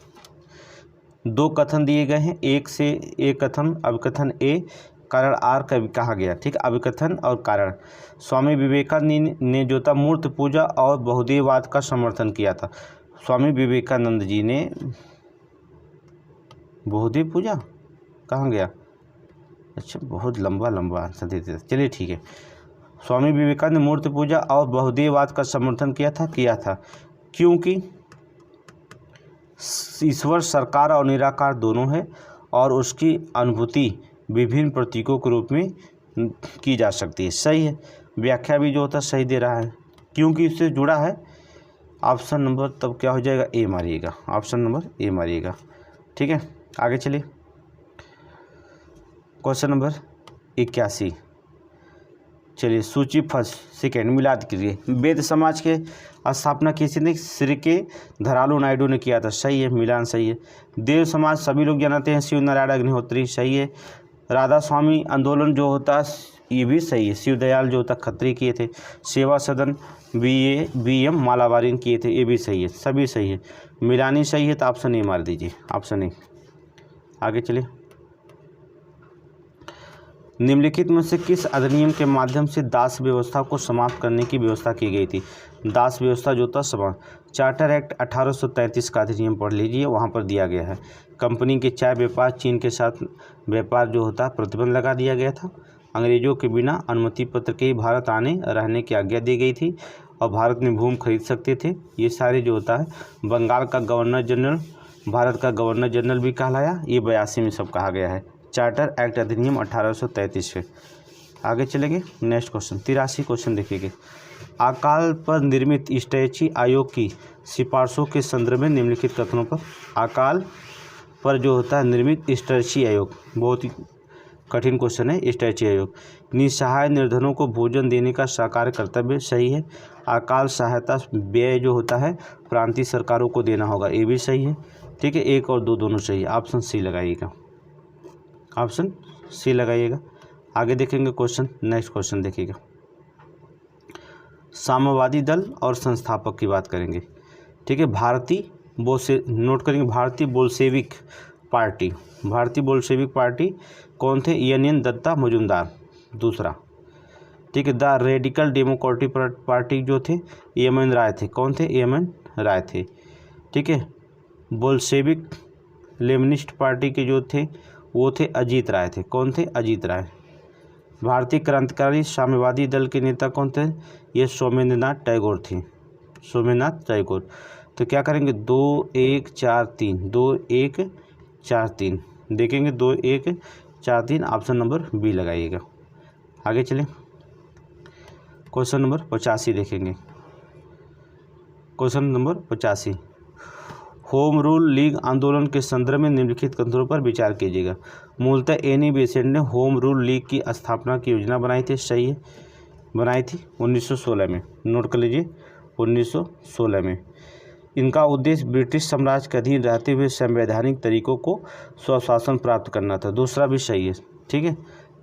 दो कथन दिए गए हैं, एक से एक कथन, अभिकथन ए, कारण आर कहा गया। ठीक, अभिकथन और कारण। स्वामी विवेकानंद ने जो था मूर्ति पूजा और बहुदेववाद का समर्थन किया था। स्वामी विवेकानंद जी ने बहुदेव पूजा कहाँ गया, अच्छा बहुत लंबा आंसर देते थे, चलिए ठीक है। स्वामी विवेकानंद ने मूर्ति पूजा और बहुदेववाद का समर्थन किया था क्योंकि ईश्वर साकार और निराकार दोनों है और उसकी अनुभूति विभिन्न प्रतीकों के रूप में की जा सकती है। सही है, व्याख्या भी जो होता है सही दे रहा है, क्योंकि इससे जुड़ा है। ऑप्शन नंबर तब क्या हो जाएगा, ए मारिएगा, ऑप्शन नंबर ए मारिएगा। ठीक है, आगे चलिए। क्वेश्चन नंबर 81, चलिए सूची फर्स्ट सेकेंड मिला कीजिए। वेद समाज के स्थापना किसने, श्री के धरालू नायडू ने किया था। सही है, मिलान सही है। देव समाज सभी लोग जानते हैं, शिव नारायण अग्निहोत्री। सही है। राधा स्वामी आंदोलन जो होता ये भी सही है, शिव दयाल जो होता खत्री किए थे। सेवा सदन BM मालावारी किए थे, ये भी सही है, सभी सही है। मिलानी सही है तो ऑप्शन ए मार दीजिए, ऑप्शन ए। आगे चलिए। निम्नलिखित में से किस अधिनियम के माध्यम से दास व्यवस्था को समाप्त करने की व्यवस्था की गई थी। दास व्यवस्था जो था समाप्त, चार्टर एक्ट 1833 का अधिनियम पढ़ लीजिए, वहाँ पर दिया गया है। कंपनी के चाय व्यापार, चीन के साथ व्यापार जो होता प्रतिबंध लगा दिया गया था। अंग्रेजों के बिना अनुमति पत्र के ही भारत आने रहने की आज्ञा दी गई थी और भारत में भूमि खरीद सकते थे। ये सारे जो होता है, बंगाल का गवर्नर जनरल भारत का गवर्नर जनरल भी कहलाया, ये 82 में सब कहा गया है। चार्टर एक्ट अधिनियम 1833 से। आगे चलेंगे, नेक्स्ट क्वेश्चन 83 क्वेश्चन देखिए। अकाल पर निर्मित स्टैची आयोग की सिफारिशों के संदर्भ में निम्नलिखित कथनों पर। अकाल पर जो होता है निर्मित स्टैची आयोग, बहुत ही कठिन क्वेश्चन है। स्टैची आयोग निसहाय निर्धनों को भोजन देने का सरकारी कर्तव्य। सही है। अकाल सहायता व्यय जो होता है प्रांतीय सरकारों को देना होगा, ये भी सही है। ठीक है, एक और दो दोनों सही है, ऑप्शन सी लगाइएगा, ऑप्शन सी लगाइएगा। आगे देखेंगे क्वेश्चन, नेक्स्ट क्वेश्चन देखिएगा। साम्यवादी दल और संस्थापक की बात करेंगे। ठीक है, नोट करेंगे, भारतीय बोल्शेविक पार्टी कौन थे, EN दत्ता मजुमदार। दूसरा, ठीक है, द रेडिकल डेमोक्रेटिक पार्टी जो थे EMN राय थे। कौन थे, EMN राय थे। ठीक है, बोल्शेविक लेनिनिस्ट पार्टी के जो थे वो थे अजीत राय थे। कौन थे, अजीत राय। भारतीय क्रांतिकारी साम्यवादी दल के नेता कौन थे, ये सोमेंद्रनाथ टैगोर थे, सोमेंद्रनाथ टैगोर। तो क्या करेंगे, 2 1 4 3, 2 1 4 3 देखेंगे, 2 1 4 3, ऑप्शन नंबर बी लगाइएगा। आगे चलें, क्वेश्चन नंबर 85 देखेंगे। Question number 85, home rule league आंदोलन के संदर्भ में निम्नलिखित कथनों पर विचार कीजिएगा। मूलतः एनी बेसेंट ने होम रूल लीग की स्थापना की योजना बनाई थी। सही है, बनाई थी 1916 में, नोट कर लीजिए 1916 में। इनका उद्देश्य ब्रिटिश साम्राज्य के अधीन रहते हुए संवैधानिक तरीकों को स्वशासन प्राप्त करना था। दूसरा भी सही है। ठीक है,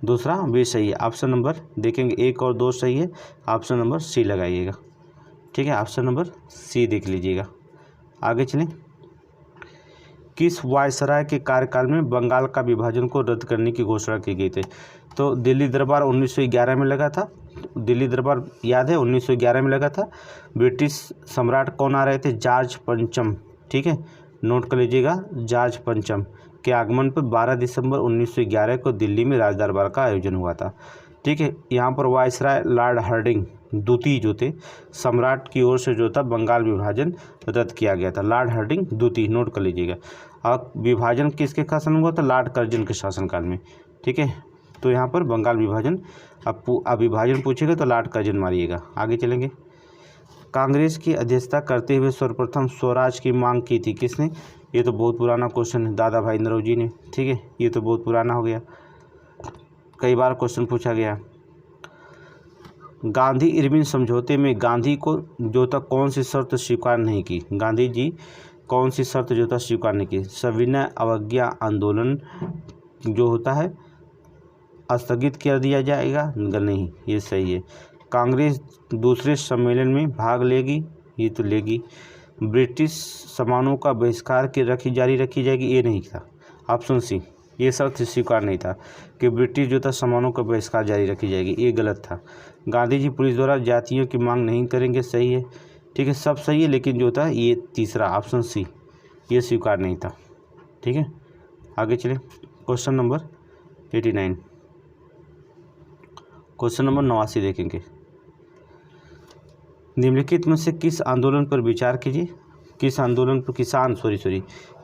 दूसरा भी सही है। ऑप्शन नंबर देखेंगे, 1 और 2 सही है, ऑप्शन नंबर सी लगाइएगा। ठीक है, ऑप्शन नंबर सी देख लीजिएगा। आगे चलें, किस वायसराय के कार्यकाल में बंगाल का विभाजन को रद्द करने की घोषणा की गई थी। तो दिल्ली दरबार 1911 में लगा था। दिल्ली दरबार याद है, 1911 में लगा था। ब्रिटिश सम्राट कौन आ रहे थे, जॉर्ज पंचम। ठीक है, नोट कर लीजिएगा, जॉर्ज पंचम के आगमन पर 12 दिसंबर 1911 को दिल्ली में राज दरबार का आयोजन हुआ था। ठीक है, यहाँ पर वायसराय लॉर्ड हार्डिंग द्वितीय जो थे, सम्राट की ओर से जो था बंगाल विभाजन रद्द किया गया था। लॉर्ड हार्डिंग द्वितीय, नोट कर लीजिएगा। अब विभाजन किसके शासन हुआ था, लॉर्ड कर्जन के शासनकाल में। ठीक है, तो यहाँ पर बंगाल विभाजन, अब विभाजन पूछेगा तो लॉर्ड कर्जन मारिएगा। आगे चलेंगे, कांग्रेस की अध्यक्षता करते हुए सर्वप्रथम स्वराज की मांग की थी किसने। ये तो बहुत पुराना क्वेश्चन है, दादा भाई नौरोजी ने। ठीक है, ये तो बहुत पुराना हो गया, कई बार क्वेश्चन पूछा गया। गांधी इरविन समझौते में गांधी को जो था कौन सी शर्त स्वीकार नहीं की, गांधी जी कौन सी शर्त जो था स्वीकार नहीं की। सविनय अवज्ञा आंदोलन जो होता है स्थगित कर दिया जाएगा, नहीं, ये सही है। कांग्रेस दूसरे सम्मेलन में भाग लेगी, ये तो लेगी। ब्रिटिश सामानों का बहिष्कार की जारी रखी जाएगी, ये नहीं था। ऑप्शन सी, ये शर्त स्वीकार नहीं था कि ब्रिटिश जो था सामानों का बहिष्कार जारी रखी जाएगी, ये गलत था। गांधी जी पुलिस द्वारा जातियों की मांग नहीं करेंगे, सही है। ठीक है, सब सही है, लेकिन जो था ये तीसरा ऑप्शन सी, ये स्वीकार नहीं था। ठीक है, आगे चले। क्वेश्चन नंबर 89, क्वेश्चन नंबर 89 देखेंगे। निम्नलिखित में से किस आंदोलन पर विचार कीजिए, किस आंदोलन पर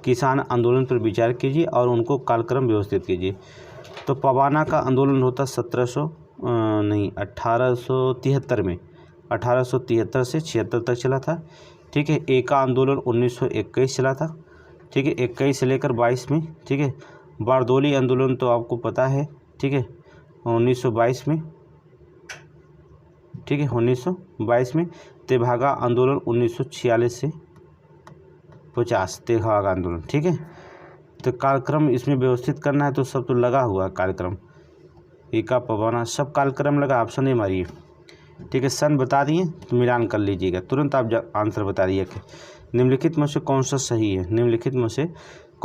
किसान आंदोलन पर विचार कीजिए और उनको कालक्रम व्यवस्थित कीजिए। तो पवाना का आंदोलन होता 1873 में, 1873 से 76 तक चला था। ठीक है, एका आंदोलन 1921 चला था। ठीक है, 21 से लेकर 22 में। ठीक है, बारदोली आंदोलन तो आपको पता है। ठीक है, 1922 में। ठीक है, 1922 में। तेभागा आंदोलन 1946 से 50, तेभागा आंदोलन। ठीक है, तो कार्यक्रम इसमें व्यवस्थित करना है, तो सब तो लगा हुआ है कार्यक्रम, एका पवाना सब कार्यक्रम लगा, ऑप्शन ए मारिए। ठीक है, सन बता दिए तो मिलान कर लीजिएगा, तुरंत आप आंसर बता दिए कि निम्नलिखित में से कौन सा सही है। निम्नलिखित में से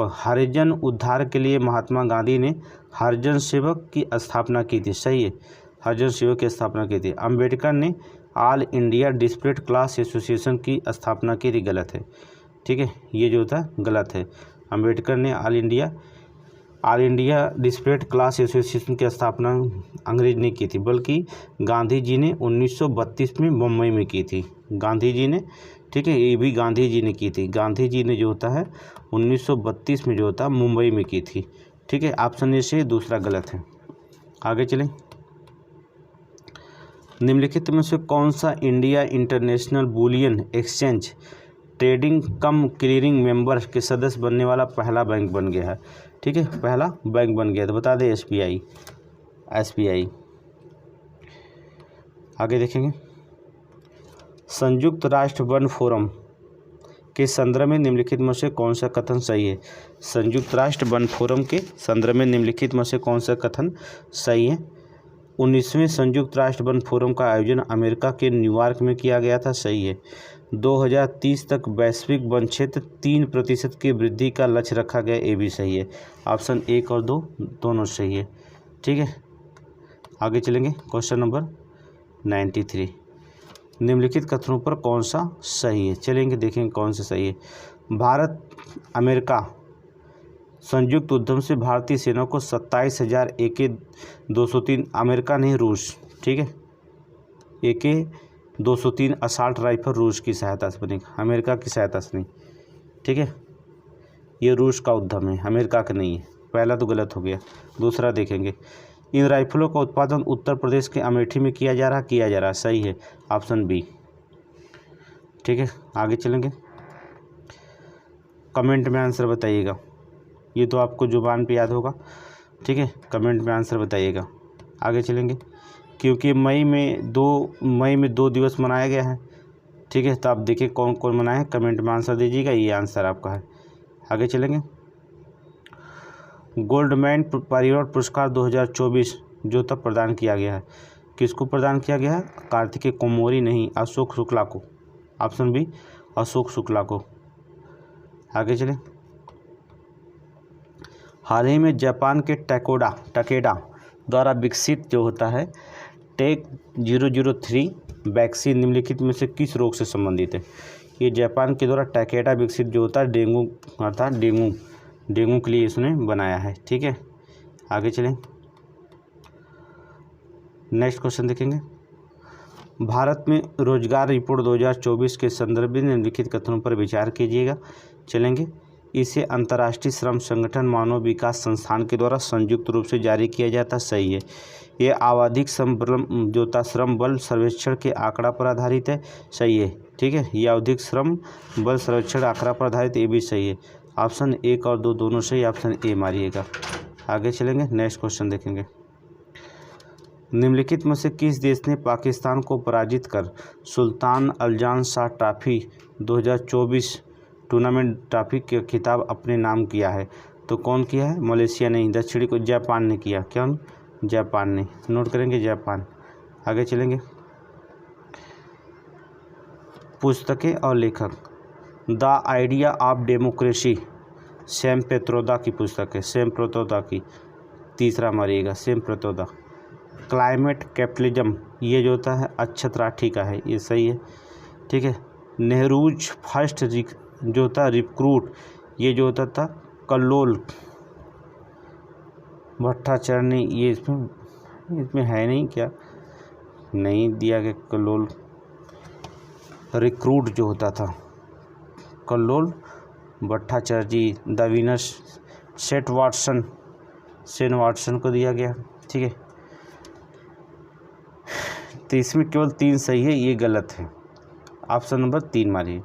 हरिजन उद्धार के लिए महात्मा गांधी ने हरिजन सेवक की स्थापना की थी, सही है, हरिजन सेवक की स्थापना की थी। अम्बेडकर ने all India desperate class association की स्थापना की थी, गलत है। ठीक है, ये जो था गलत है। अम्बेडकर ने all India desperate class association की स्थापना अंग्रेज ने की थी, बल्कि गांधी जी ने 1932 में मुंबई में की थी, गांधी जी ने। ठीक है, ये भी गांधी जी ने की थी, गांधी जी ने जो होता है 1932 में जो होता है मुंबई में की थी। ठीक है, ऑप्शन ए से दूसरा गलत है। आगे चलें। निम्नलिखित में से कौन सा India International Bullion Exchange trading cum clearing member के सदस्य बनने वाला पहला बैंक बन गया है। ठीक है, पहला बैंक बन गया, तो बता दें एसबीआई। आगे देखेंगे। संयुक्त राष्ट्र वन फोरम के संदर्भ में निम्नलिखित में से कौन सा कथन सही है। संयुक्त राष्ट्र वन फोरम के संदर्भ में निम्नलिखित में से कौन सा कथन सही है। 19वें संयुक्त राष्ट्र वन फोरम का आयोजन अमेरिका के न्यूयॉर्क में किया गया था, सही है। 2030 तक वैश्विक वन क्षेत्र 3% की वृद्धि का लक्ष्य रखा गया, ये भी सही है। ऑप्शन 1 और 2 दोनों सही है। ठीक है, आगे चलेंगे। क्वेश्चन नंबर 93, निम्नलिखित कथनों पर कौन सा सही है। चलेंगे देखेंगे कौन सा सही है। भारत अमेरिका संयुक्त उद्यम से भारतीय सेना को 27,000 AK-203, अमेरिका नहीं रूस, ठीक है, AK-203 असॉल्ट राइफल रूस की सहायता से बनेगा, अमेरिका की सहायता से नहीं। ठीक है, ये रूस का उद्यम है, अमेरिका का नहीं है। पहला तो गलत हो गया। दूसरा देखेंगे। इन राइफलों का उत्पादन उत्तर प्रदेश के अमेठी में किया जा रहा है, सही है, ऑप्शन बी। ठीक है, आगे चलेंगे। कमेंट में आंसर बताइएगा, ये तो आपको जुबान पे याद होगा। ठीक है, कमेंट में आंसर बताइएगा। आगे चलेंगे। क्योंकि मई में 2 दिवस मनाया गया है। ठीक है, तो आप देखिए कौन कौन मनाए हैं, कमेंट में आंसर दीजिएगा, ये आंसर आपका है। आगे चलेंगे। गोल्डमैन परिवार पुरस्कार 2024 जो तब प्रदान किया गया है, किसको प्रदान किया गया है। कार्तिकेय कोमोरी नहीं, अशोक शुक्ला को, ऑप्शन बी, अशोक शुक्ला को। आगे चलें। हाल ही में जापान के टकेडा द्वारा विकसित जो होता है टेक 003 वैक्सीन निम्नलिखित में से किस रोग से संबंधित है। ये जापान के द्वारा टकेडा विकसित जो होता है डेंगू, अर्थात डेंगू के लिए इसने बनाया है। ठीक है, आगे चलें। नेक्स्ट क्वेश्चन देखेंगे। भारत में रोजगार रिपोर्ट 2024 के संदर्भ में निम्नलिखित कथनों पर विचार कीजिएगा। चलेंगे। इसे अंतर्राष्ट्रीय श्रम संगठन मानव विकास संस्थान के द्वारा संयुक्त रूप से जारी किया जाता, सही है। ये आवधिक श्रम बल सर्वेक्षण के आंकड़ा पर आधारित है, सही है। ठीक है, ये आवधिक श्रम बल सर्वेक्षण आंकड़ा पर आधारित, ये भी सही है। ऑप्शन 1 और 2 दोनों सही, ऑप्शन ए मारिएगा। आगे चलेंगे। नेक्स्ट क्वेश्चन देखेंगे। निम्नलिखित में से किस देश ने पाकिस्तान को पराजित कर सुल्तान अल्जान शाह ट्रॉफी 2024 टूर्नामेंट ट्रॉफी के खिताब अपने नाम किया है। तो कौन किया है। मलेशिया नहीं, दक्षिणी को जापान ने किया। क्यों, जापान ने, नोट करेंगे जापान। आगे चलेंगे। पुस्तकें और लेखक। The idea of democracy Sam Pitroda की पुस्तक है, सैम पेत्रोदा की। तीसरा मारिएगा, सैम पेत्रोदा। क्लाइमेट कैपिटलिज्म ये जो होता है अक्षत राठी का है, ये सही है, ठीक है। नेहरूज फर्स्ट जो होता रिक्रूट ये जो होता था कल्लोल भट्टाचार्य ने, ये इसमें है नहीं क्या, नहीं दिया गया। कल्लोल रिक्रूट जो होता था कल्लोल भट्टाचार्य जी। द वीनस सेन वाटसन को दिया गया, ठीक है। तो इसमें केवल 3 सही है, ये गलत है। ऑप्शन नंबर 3 मारिए,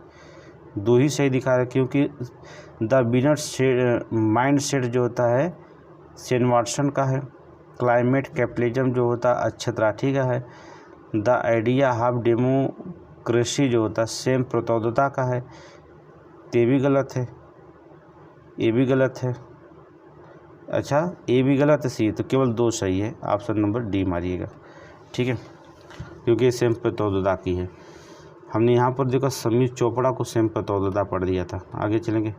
2 ही सही दिखा रहा है, क्योंकि द वीनर माइंड सेट जो होता है सेन वाटसन का है। क्लाइमेट कैपिटलिज्म जो होता है अक्षत राठी का है। द आइडिया ऑफ डेमोक्रेसी जो होता है सैम पेत्रोदा का है, ये भी गलत है, ये भी गलत है। अच्छा, ये भी गलत है, सी तो केवल 2 सही है। ऑप्शन नंबर डी मारिएगा, ठीक है, क्योंकि सैम पेत्रोदा की है। हमने यहाँ पर देखा समीर चोपड़ा को सैम पेत्रोदा पढ़ दिया था। आगे चलेंगे।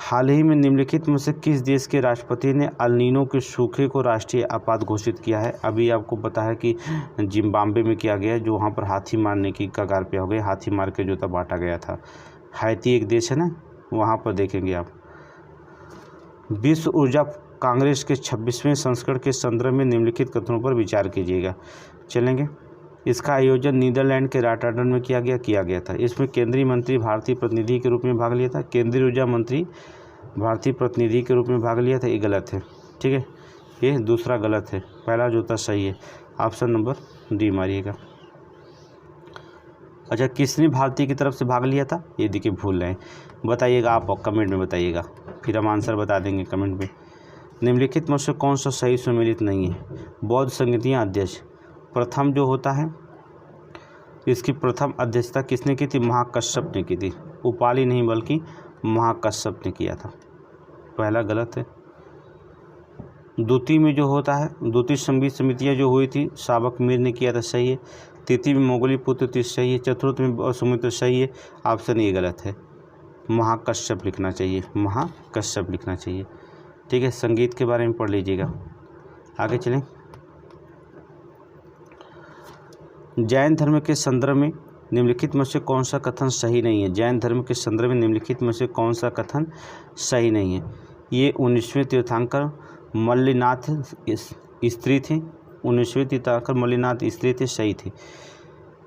हाल ही में निम्नलिखित में से किस देश के राष्ट्रपति ने अल नीनो के सूखे को राष्ट्रीय आपात घोषित किया है? अभी आपको पता है कि जिम्बाब्वे में किया गया, जो वहाँ पर हाथी मारने की कगार पे हो गए, हाथी मार के जो था बांटा गया था। हैती एक देश है ना, वहाँ पर देखेंगे आप। विश्व ऊर्जा कांग्रेस के 26वें संस्करण के संदर्भ में निम्नलिखित कथनों पर विचार कीजिएगा। चलेंगे। इसका आयोजन नीदरलैंड के रॉटरडैम में किया गया था। इसमें केंद्रीय मंत्री भारतीय प्रतिनिधि के रूप में भाग लिया था। केंद्रीय ऊर्जा मंत्री भारतीय प्रतिनिधि के रूप में भाग लिया था, ये गलत है, ठीक है, ये दूसरा गलत है, पहला जो था सही है। ऑप्शन नंबर डी मारिएगा। अच्छा, किसने भारतीय की तरफ से भाग लिया था? ये देखिए भूल रहे हैं, बताइएगा आप कमेंट में बताइएगा, फिर हम आंसर बता देंगे कमेंट में। निम्नलिखित में से कौन सा सही सम्मिलित नहीं है? बौद्ध संगीतियाँ अध्यक्ष प्रथम जो होता है, इसकी प्रथम अध्यक्षता किसने की थी? महाकश्यप ने की थी। उपाली नहीं बल्कि महाकश्यप ने किया था, पहला गलत है। द्वितीय में जो होता है, द्वितीय संगीत समितियाँ जो हुई थी साबक मीर ने किया था, सही है। तृतीय में मोगली पुत्र थी, सही है। चतुर्थ में सुमित्र, सही है। ऑप्शन ये गलत है, महाकश्यप लिखना चाहिए, महाकश्यप लिखना चाहिए, ठीक है। संगीत के बारे में पढ़ लीजिएगा। आगे चलें। जैन धर्म के संदर्भ में निम्नलिखित में से कौन सा कथन सही नहीं है? जैन धर्म के संदर्भ में निम्नलिखित में से कौन सा कथन सही नहीं है? ये 19वें तीर्थंकर मल्लिनाथ स्त्री थे, 19वें तीर्थंकर मल्लिनाथ स्त्री थे, सही थे।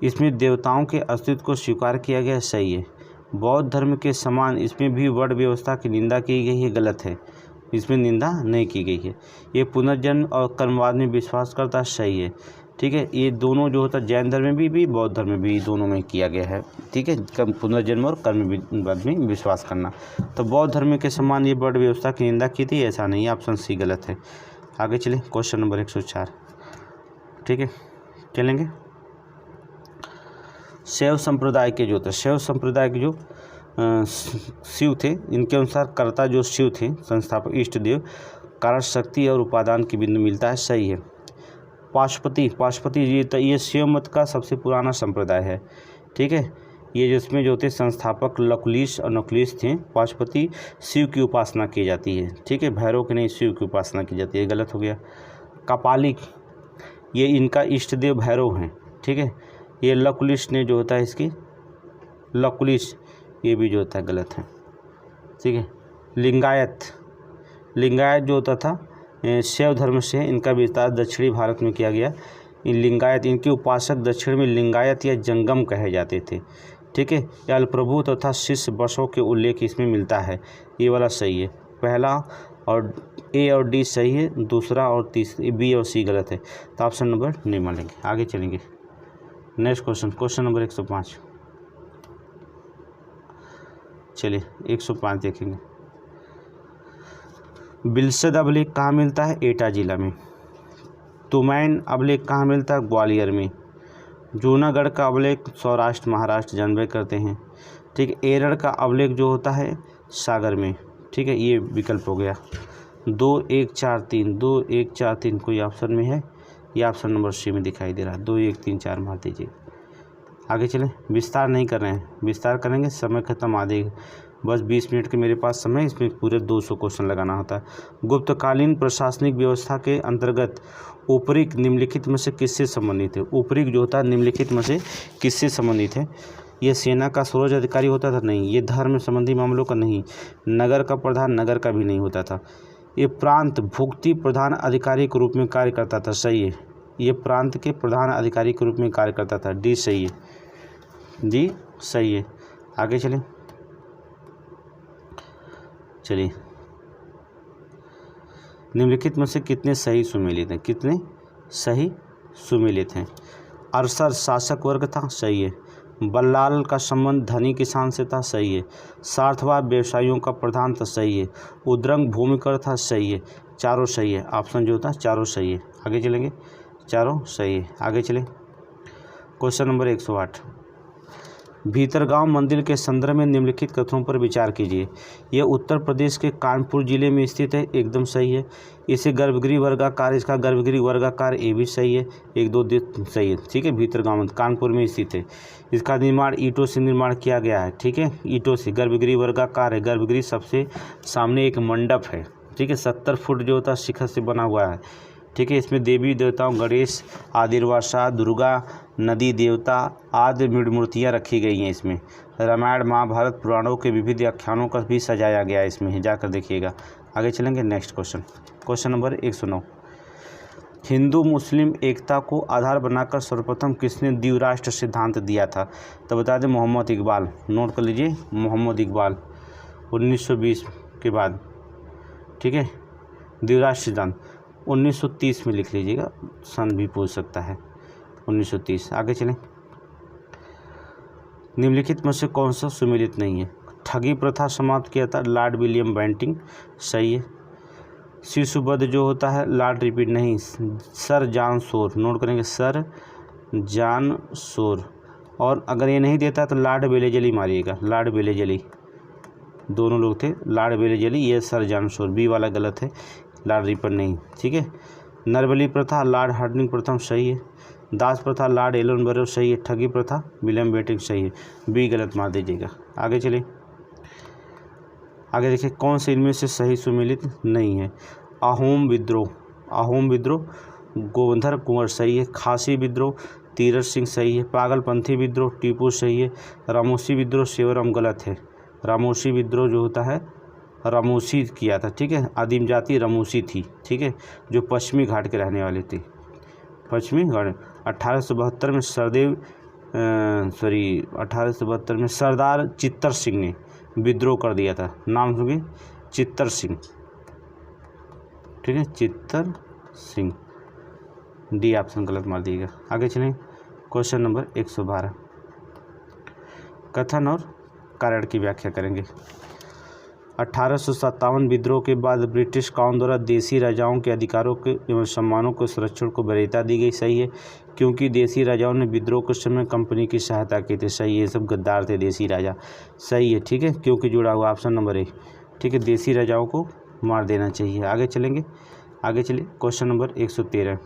इसमें देवताओं के अस्तित्व को स्वीकार किया गया, सही है। बौद्ध धर्म के समान इसमें भी वर्ण व्यवस्था की निंदा की गई है, गलत है, इसमें निंदा नहीं की गई है। ये पुनर्जन्म और कर्मवाद में विश्वास करता, सही है, ठीक है। ये दोनों जो होता है जैन धर्म में भी बौद्ध धर्म में भी, दोनों में किया गया है, ठीक है। पुनर्जन्म और कर्मवाद में विश्वास करना। तो बौद्ध धर्म के समान ये वर्ण व्यवस्था की निंदा की थी, ऐसा नहीं है, ऑप्शन सी गलत है। आगे चलें। क्वेश्चन नंबर 104, ठीक है, चलेंगे। शैव संप्रदाय के जो थे, शैव संप्रदाय के जो शिव थे, इनके अनुसार कर्ता जो शिव थे, संस्थापक इष्ट देव, कारण शक्ति और उपादान की बिंदु मिलता है, सही है। पाशुपति ये शिव मत का सबसे पुराना संप्रदाय है, ठीक है। ये जिसमें जो थे संस्थापक लकुलिश और नकुलिश थे। पाशुपति शिव की उपासना की जाती है, ठीक है, भैरव की नहीं, शिव की उपासना की जाती है, गलत हो गया। कपालिक ये इनका इष्ट देव भैरव हैं, ठीक है। ये लकुलिश ने जो होता है इसकी लकुलिश, ये भी जो होता है गलत है, ठीक है। लिंगायत जो होता था शैव धर्म से, इनका विस्तार दक्षिणी भारत में किया गया। इन लिंगायत, इनके उपासक दक्षिण में लिंगायत या जंगम कहे जाते थे, ठीक है। याल प्रभु तथा शिष्य बसों के उल्लेख इसमें मिलता है, ये वाला सही है। पहला और ए और डी सही है, दूसरा और तीसरा बी और सी गलत है, तो ऑप्शन नंबर नहीं मानेंगे। आगे चलेंगे। नेक्स्ट क्वेश्चन नंबर 105, चलिए 105 देखेंगे। बिलसद अभिलेख कहाँ मिलता है? एटा जिला में। तुमैन अभिलेख कहाँ मिलता है? ग्वालियर में। जूनागढ़ का अभिलेख सौराष्ट्र महाराष्ट्र जानबे करते हैं, ठीक है। एरड़ का अभिलेख जो होता है सागर में, ठीक है, ये विकल्प हो गया। 2 1 4 3 2 1 4 3 कोई ऑप्शन में है? ये ऑप्शन नंबर सी में दिखाई दे रहा है, 2 1 3 4 मार दीजिए। आगे चलें, विस्तार नहीं कर रहे हैं, विस्तार करेंगे समय खत्म आधे, बस 20 मिनट के मेरे पास समय, इसमें पूरे 200 क्वेश्चन लगाना होता है। गुप्तकालीन प्रशासनिक व्यवस्था के अंतर्गत ऊपरी निम्नलिखित में से किससे संबंधित है? ऊपरी जो होता है निम्नलिखित में से किससे संबंधित है? ये सेना का सर्वोच्च अधिकारी होता था? नहीं। ये धर्म संबंधी मामलों का? नहीं। नगर का प्रधान? नगर का भी नहीं होता था। ये प्रांत भुक्ति प्रधान अधिकारी के रूप में कार्य करता था? सही है, ये प्रांत के प्रधान अधिकारी के रूप में कार्य करता था। डी सही है, डी सही है। आगे चलें, चलिए निम्नलिखित में से कितने सही सुमेलित हैं? कितने सही सुमेलित हैं? अरसर शासक वर्ग था? सही है। बल्लाल का संबंध धनी किसान से था? सही है। स्वार्थवाद व्यवसायियों का प्रधान था? सही है। उद्रंग भूमिकर था? सही है। चारों सही है, ऑप्शन जो होता है चारों सही है। आगे चलेंगे, चारों सही है। आगे चलें, क्वेश्चन नंबर 108, भीतरगांव मंदिर के संदर्भ में निम्नलिखित कथनों पर विचार कीजिए। यह उत्तर प्रदेश के कानपुर जिले में स्थित है, एकदम सही है। इसे गर्भगृह वर्गाकार, इसका गर्भगृह वर्गाकार, ये भी सही है, 1 2 सही है। ठीक है, भीतरगांव कानपुर में स्थित है। इसका निर्माण ईंटों से निर्माण किया गया है। ठीक है, ईंटों से, गर्भगृह वर्गाकार है। गर्भगृह सबसे सामने एक मंडप है। ठीक है, 70 फुट जो होता है शिखर से बना हुआ है। ठीक है, इसमें देवी देवताओं गणेश, आदिर्वासा, दुर्गा, नदी देवता आदि मूर्तियाँ रखी गई हैं। इसमें रामायण महाभारत पुराणों के विविध आख्यानों का भी सजाया गया है इसमें, जाकर देखिएगा। आगे चलेंगे, नेक्स्ट क्वेश्चन, क्वेश्चन नंबर 109, हिंदू मुस्लिम एकता को आधार बनाकर सर्वप्रथम किसने द्विराष्ट्र सिद्धांत दिया था? तो बता दें मोहम्मद इकबाल। नोट कर लीजिए, मोहम्मद इकबाल 1920 के बाद। ठीक है, द्विराष्ट्र सिद्धांत 1930 में लिख लीजिएगा, सन भी पूछ सकता है, 1930। आगे चलें, निम्नलिखित में से कौन सा सुमेलित नहीं है? ठगी प्रथा समाप्त किया था लॉर्ड विलियम बेंटिंग, सही है। शिशुवध जो होता है लॉर्ड रिपीट, नहीं, सर जॉन शोर। नोट करेंगे, सर जॉन शोर। और अगर ये नहीं देता तो लॉर्ड वेलेजली मारिएगा, लॉर्ड वेलेजली, दोनों लोग थे, लॉर्ड वेलेजली, ये सर जॉन शोर, बी वाला गलत है, लॉर्ड रिपन नहीं। ठीक है, नरबली प्रथा लॉर्ड हार्डिंग प्रथम, सही है। दास प्रथा लॉर्ड एलन बरो, सही है। ठगी प्रथा विलियम बेंटिंग, सही है, बी गलत मार दीजिएगा। आगे चलिए, आगे देखिए कौन से इनमें से सही सुमेलित नहीं है? अहोम विद्रोह, अहोम विद्रोह गोवर्धन कुंवर, सही है। खासी विद्रोह तीरथ सिंह, सही है। पागलपंथी विद्रोह टीपू, सही है। रामोसी विद्रोह सेवरम, गलत है। रामोसी विद्रोह जो होता है रामोसी किया था। ठीक है, आदिम जाति रामोसी थी। ठीक है, जो पश्चिमी घाट के रहने वाले थे, पश्चिमी घाट। 1872 में 1872 में सरदार चित्तर सिंह ने विद्रोह कर दिया था। नाम सुनिए, चित्तर सिंह। ठीक है, चित्तर सिंह, डी ऑप्शन गलत मार दिएगा। आगे चलें, क्वेश्चन नंबर 112, कथन और कारण की व्याख्या करेंगे। 1857 विद्रोह के बाद ब्रिटिश काउंसिल द्वारा देसी राजाओं के अधिकारों के एवं सम्मानों के संरक्षण को वरीयता दी गई, सही है। क्योंकि देसी राजाओं ने विद्रोह के समय कंपनी की सहायता की थी, सही है। सब गद्दार थे देसी राजा, सही है। ठीक है, क्योंकि जुड़ा हुआ, ऑप्शन नंबर ए। ठीक है, देसी राजाओं को मार देना चाहिए। आगे चलेंगे, आगे चलिए, क्वेश्चन नंबर 113,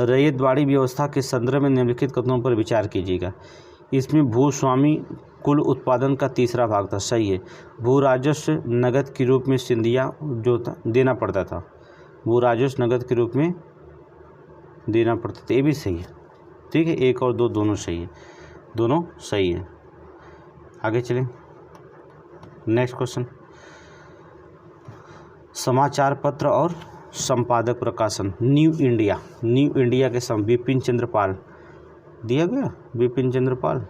रैयतवाड़ी व्यवस्था के संदर्भ में निम्नलिखिथ कथनों पर विचार कीजिएगा। इसमें भूस्वामी कुल उत्पादन का तीसरा भाग था, सही है। भू राजस्व नगद के रूप में सिंधिया जो था देना पड़ता था, भू राजस्व नगद के रूप में देना पड़ता था, ये भी सही है। ठीक है, 1 और 2 दोनों सही है, दोनों सही है। आगे चलें, नेक्स्ट क्वेश्चन, समाचार पत्र और संपादक प्रकाशन। न्यू इंडिया, न्यू इंडिया के बिपिन चंद्र पाल दिया गया, बिपिन चंद्र पाल।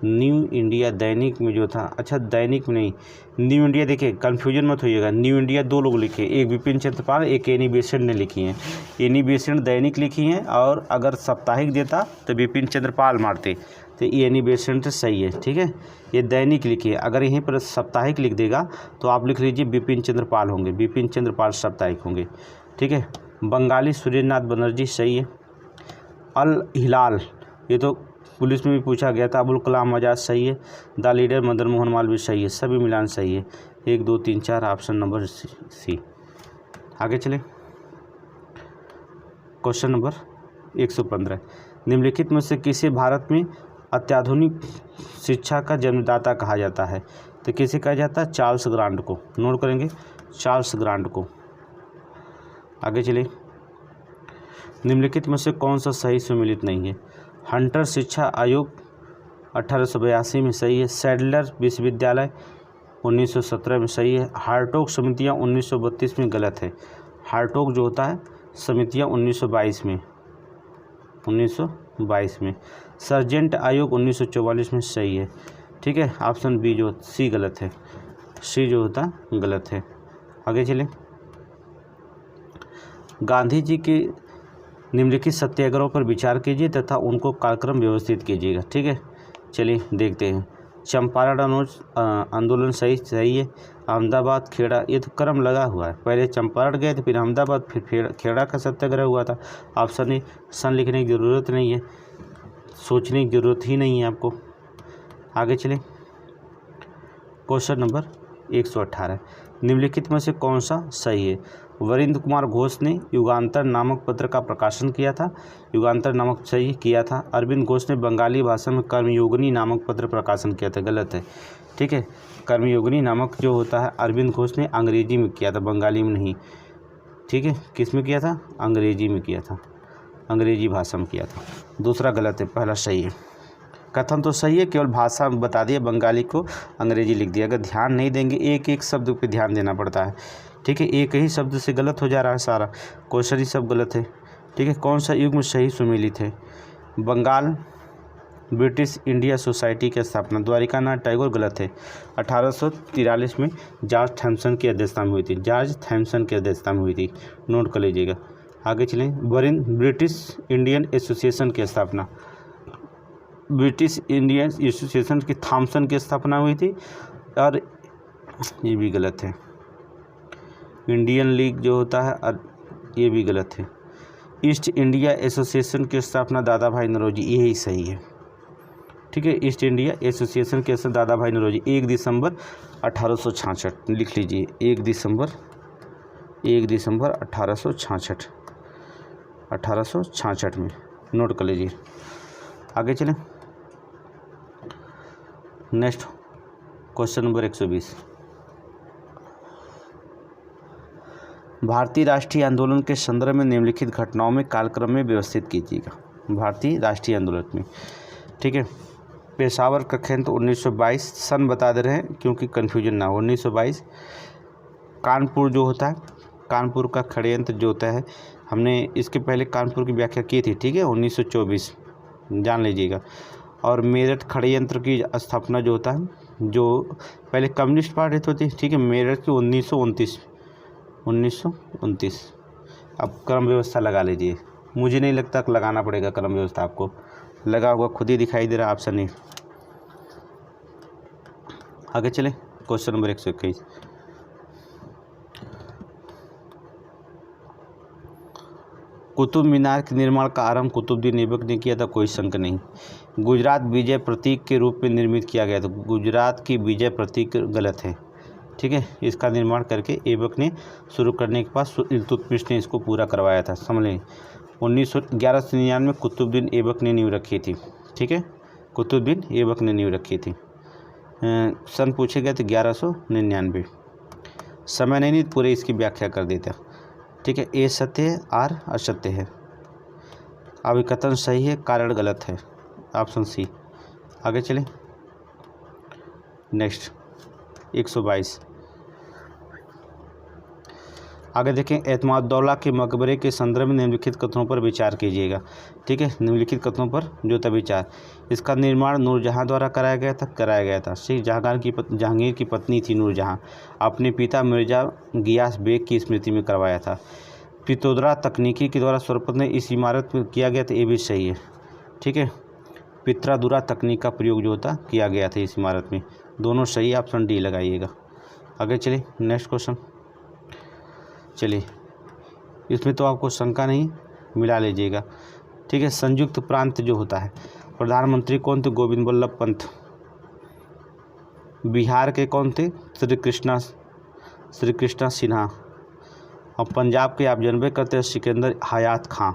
न्यू इंडिया दैनिक में जो था, अच्छा दैनिक में नहीं, न्यू इंडिया, देखिए कन्फ्यूजन मत होइएगा। न्यू इंडिया 2 लोग लिखे, एक विपिन चंद्र पाल, एक एनी बेसेंट ने लिखी हैं। एनी बेसेंट दैनिक लिखी हैं, और अगर साप्ताहिक देता तो विपिन चंद्र पाल मारते, तो ये एनी बेसेंट सही है। ठीक है, ये दैनिक लिखी है, अगर यहीं पर साप्ताहिक लिख देगा तो आप लिख लीजिए विपिन चंद्र पाल होंगे, विपिन चंद्र पाल साप्ताहिक होंगे। ठीक है, बंगाली सूर्यनाथ बनर्जी, सही है। अल हिलाल, ये तो पुलिस में भी पूछा गया था, अबुल कलाम आज़ाद, सही है। द लीडर मदन मोहन मालवीय, सही है। सभी मिलान सही है, 1 2 3 4, ऑप्शन नंबर सी। आगे चलें, क्वेश्चन नंबर 115। निम्नलिखित में से किसे भारत में अत्याधुनिक शिक्षा का जन्मदाता कहा जाता है? तो किसे कहा जाता है? चार्ल्स ग्रांट को। नोट करेंगे, चार्ल्स ग्रांट को। आगे चलिए, निम्नलिखित में से कौन सा सही सुमेलित नहीं है? हंटर शिक्षा आयोग 1882 में सही है। सैडलर विश्वविद्यालय 1917 में सही है। हार्टोग समितियाँ 1932 में गलत है। हार्टोग जो होता है समितियाँ 1922 में। सर्जेंट आयोग 1944 में सही है। ठीक है, ऑप्शन बी जो सी गलत है, सी जो होता गलत है। आगे चलें, गांधी जी के निम्नलिखित सत्याग्रहों पर विचार कीजिए तथा उनको कालक्रम व्यवस्थित कीजिएगा। ठीक है, चलिए देखते हैं। चंपारण आंदोलन सही है। अहमदाबाद खेड़ा, ये तो क्रम लगा हुआ है, पहले चंपारण गए थे, फिर अहमदाबाद, फिर खेड़ा का सत्याग्रह हुआ था। ऑप्शन ए, सन लिखने की ज़रूरत नहीं है, सोचने की ज़रूरत ही नहीं है आपको। आगे चलें, क्वेश्चन नंबर 118, निम्नलिखित में से कौन सा सही है? वरिंद्र कुमार घोष ने युगांतर नामक पत्र का प्रकाशन किया था। युगांतर नामक सही किया था। अरविंद घोष ने बंगाली भाषा में कर्मयोगिनी नामक पत्र प्रकाशन किया था, गलत है। ठीक है, कर्मयोगिनी नामक जो होता है अरविंद घोष ने अंग्रेजी में किया था, बंगाली में नहीं। ठीक है, किस में किया था? अंग्रेजी में किया था, अंग्रेजी भाषा में किया था। दूसरा गलत है, पहला सही है। कथन तो सही है, केवल भाषा बता दिया, बंगाली को अंग्रेजी लिख दिया। अगर ध्यान नहीं देंगे, एक एक शब्द पे ध्यान देना पड़ता है। ठीक है, एक ही शब्द से गलत हो जा रहा है सारा, क्वेश्चन ही सब गलत है। ठीक है, कौन सा युग में सही सुमेलित है? बंगाल ब्रिटिश इंडिया सोसाइटी की स्थापना द्वारिकानाथ टैगोर, गलत है। 1843 में जॉर्ज थॉमसन की अध्यक्षता में हुई थी, जॉर्ज थॉमसन की अध्यक्षता में हुई थी, नोट कर लीजिएगा। आगे चलें, ब्रिटिश इंडियन एसोसिएशन की स्थापना, ब्रिटिश इंडियन एसोसिएशन की थॉमसन की स्थापना हुई थी, और ये भी गलत है। इंडियन लीग जो होता है, और ये भी गलत है। ईस्ट इंडिया एसोसिएशन की स्थापना दादा भाई नौरोजी, यही सही है। ठीक है, ईस्ट इंडिया एसोसिएशन के स्थापना दादा भाई नौरोजी 1 दिसंबर 1866, लिख लीजिए, 1 दिसंबर 1866 में, नोट कर लीजिए। आगे चलें, नेक्स्ट क्वेश्चन नंबर 120, भारतीय राष्ट्रीय आंदोलन के संदर्भ में निम्नलिखित घटनाओं में कालक्रम में व्यवस्थित कीजिएगा। भारतीय राष्ट्रीय आंदोलन में, ठीक है, पेशावर का षड्यंत्र 1922, सन बता दे रहे हैं क्योंकि कन्फ्यूजन ना हो। 1922 कानपुर जो होता है, कानपुर का षड्यंत्र जो होता है, हमने इसके पहले कानपुर की व्याख्या की थी। ठीक है, 1924 जान लीजिएगा। और मेरठ षड्यंत्र की स्थापना जो होता है, जो पहले कम्युनिस्ट पार्टी होती है, ठीक है, मेरठ की 1929। अब क्रम व्यवस्था लगा लीजिए, मुझे नहीं लगता कि लगाना पड़ेगा क्रम व्यवस्था, आपको लगा हुआ खुद ही दिखाई दे रहा ऑप्शन नहीं। आगे चलें, क्वेश्चन नंबर 121, कुतुब मीनार के निर्माण का आरंभ कुतुबुद्दीन ऐबक ने किया था, कोई शंका नहीं। गुजरात विजय प्रतीक के रूप में निर्मित किया गया था, गुजरात की विजय प्रतीक गलत है। ठीक है, इसका निर्माण करके ऐबक ने शुरू करने के बाद इल्तुतमिश ने इसको पूरा करवाया था, समझ लें। 1199 में कुतुबुद्दीन ऐबक ने नींव रखी थी। ठीक है, कुतुबुद्दीन ऐबक ने नींव रखी थी। सन पूछे गए थे 1199। समय नहीं पूरे इसकी व्याख्या कर देता। ठीक है, ए सत्य है, आर असत्य है। अभिकथन सही है, कारण गलत है, ऑप्शन सी। आगे चलें, नेक्स्ट 122, आगे देखें, एतमादुद्दौला के मकबरे के संदर्भ में निम्नलिखित कथनों पर विचार कीजिएगा। ठीक है, निम्नलिखित कथनों पर जो था विचार। इसका निर्माण नूरजहां द्वारा कराया गया था। शेख जहांगीर की पत्नी थी नूरजहां, अपने पिता मिर्जा गियास बेग की स्मृति में करवाया था। पित्रोदा तकनीकी के द्वारा सर्वप्रथम ने इस इमारत में किया गया था, ये भी सही है। ठीक है, पित्रोदा तकनीक का प्रयोग जो होता किया गया था इस इमारत में, दोनों सही, ऑप्शन डी लगाइएगा। आगे चलिए, नेक्स्ट क्वेश्चन। चलिए, इसमें तो आपको शंका नहीं, मिला लीजिएगा। ठीक है, संयुक्त प्रांत जो होता है, प्रधानमंत्री कौन थे? गोविंद बल्लभ पंत। बिहार के कौन थे? श्री कृष्णा सिन्हा। और पंजाब के आप जानबे करते हैं सिकंदर हयात खां।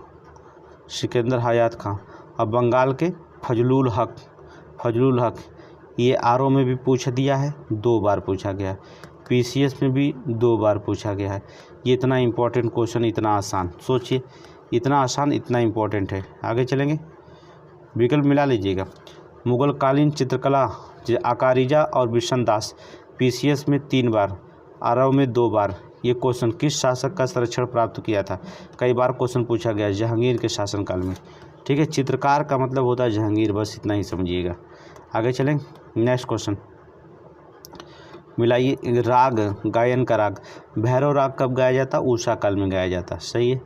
सिकंदर हयात खां। अब बंगाल के फजलुल हक ये आरओ में भी पूछ दिया है, 2 बार पूछा गया है, पीसीएस में भी 2 बार पूछा गया है। ये इतना इम्पोर्टेंट क्वेश्चन, इतना आसान, सोचिए इतना आसान इतना इम्पोर्टेंट है। आगे चलेंगे, विकल्प मिला लीजिएगा। मुगल कालीन चित्रकला अकारिजा और बिशन दास, पीसीएस में 3 बार, आरओ में 2 बार। ये क्वेश्चन किस शासक का संरक्षण प्राप्त किया था? कई बार क्वेश्चन पूछा गया, जहांगीर के शासनकाल में। ठीक है, चित्रकार का मतलब होता है जहांगीर, बस इतना ही समझिएगा। आगे चलें, नेक्स्ट क्वेश्चन मिलाइए। राग, गायन का राग, भैरव राग कब गाया जाता है? उषा काल में गाया जाता है, सही है।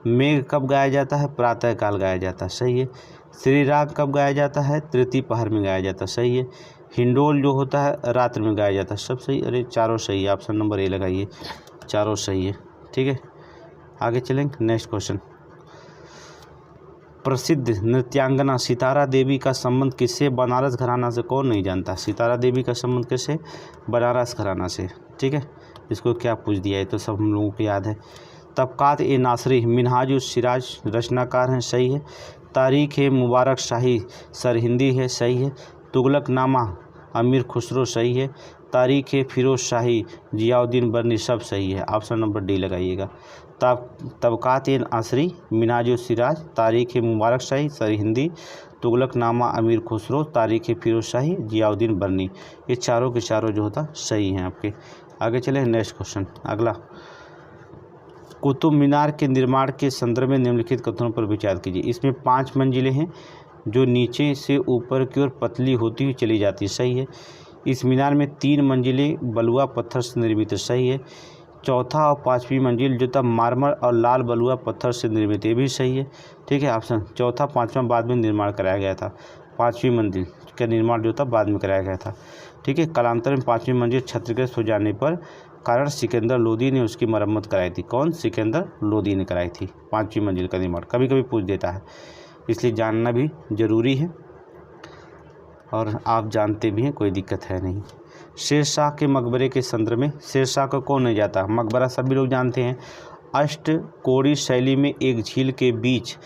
मेघ कब गाया जाता है? प्रातः काल गाया जाता है, सही है। श्री राग कब गाया जाता है? तृतीय पहर में गाया जाता है, सही है। हिंडोल जो होता है रात्र में गाया जाता है, सब सही। अरे चारों सही है, ऑप्शन नंबर ए लगाइए, चारों सही है। ठीक है, आगे चलेंगे, नेक्स्ट क्वेश्चन। प्रसिद्ध नृत्यांगना सितारा देवी का संबंध किससे? बनारस घराना से। कौन नहीं जानता सितारा देवी का संबंध किससे? बनारस घराना से। ठीक है, इसको क्या पूछ दिया है, तो सब हम लोगों को याद है। तबकात ए नासरी मिनहाज उस सिराज रचनाकार हैं, सही है। तारीख ए मुबारक शाही सरहिंदी है, सही है। तुगलक नामा अमीर खुसरो, सही है। तारीख ए फिरोज शाही जियाउद्दीन बर्नी, सब सही है। ऑप्शन नंबर डी लगाइएगा। तबकात ए नासरी मिनहाज उस सिराज, तारीख ए मुबारक शाही सरहिंदी, तुगलक नामा अमीर खुसरो, तारीख ए फिरोज शाही जियाउद्दीन बर्नी, ये चारों के चारों जो होता सही हैं आपके। आगे चले, नेक्स्ट क्वेश्चन अगला। कुतुब मीनार के निर्माण के संदर्भ में निम्नलिखित कथनों पर विचार कीजिए। इसमें 5 मंजिलें हैं जो नीचे से ऊपर की ओर पतली होती हुई चली जाती है, सही है। इस मीनार में 3 मंजिलें बलुआ पत्थर से निर्मित है, सही है। चौथा और 5वीं मंजिल जो था मार्मर और लाल बलुआ पत्थर से निर्मित, ये भी सही है। ठीक है, ऑप्शन चौथा 5वां बाद में निर्माण कराया गया था, 5वीं मंजिल का निर्माण जो था बाद में कराया गया था। ठीक है, कालांतर में 5वीं मंजिल क्षतिग्रस्त हो जाने पर कारण सिकंदर लोदी ने उसकी मरम्मत कराई थी। कौन? सिकंदर लोदी ने कराई थी 5वीं मंजिल का निर्माण। कभी कभी पूछ देता है, इसलिए जानना भी ज़रूरी है और आप जानते भी हैं, कोई दिक्कत है नहीं। शेरशाह के मकबरे के संदर्भ में, शेरशाह को कौन नहीं जाता, मकबरा सभी लोग जानते हैं। अष्टकोणीय शैली में एक झील के बीच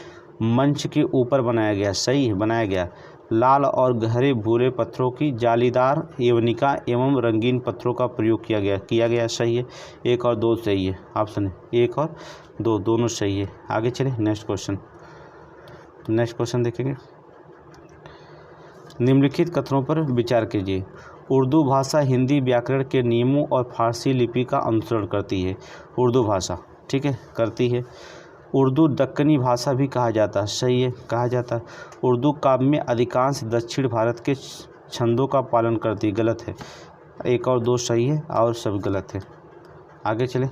मंच के ऊपर बनाया गया, सही है, बनाया गया। लाल और गहरे भूरे पत्थरों की जालीदार यवनिका एवं रंगीन पत्थरों का प्रयोग किया गया, सही है। 1 और 2 सही है, ऑप्शन 1 और 2 दोनों सही है। आगे चले, नेक्स्ट क्वेश्चन देखेंगे। निम्नलिखित कथनों पर विचार कीजिए। उर्दू भाषा हिंदी व्याकरण के नियमों और फारसी लिपि का अनुसरण करती है। उर्दू भाषा, ठीक है, करती है। उर्दू दक्कनी भाषा भी कहा जाता है, सही है, कहा जाता है। उर्दू काव्य में अधिकांश दक्षिण भारत के छंदों का पालन करती है, गलत है। 1 और 2 सही है और सब गलत है। आगे चले।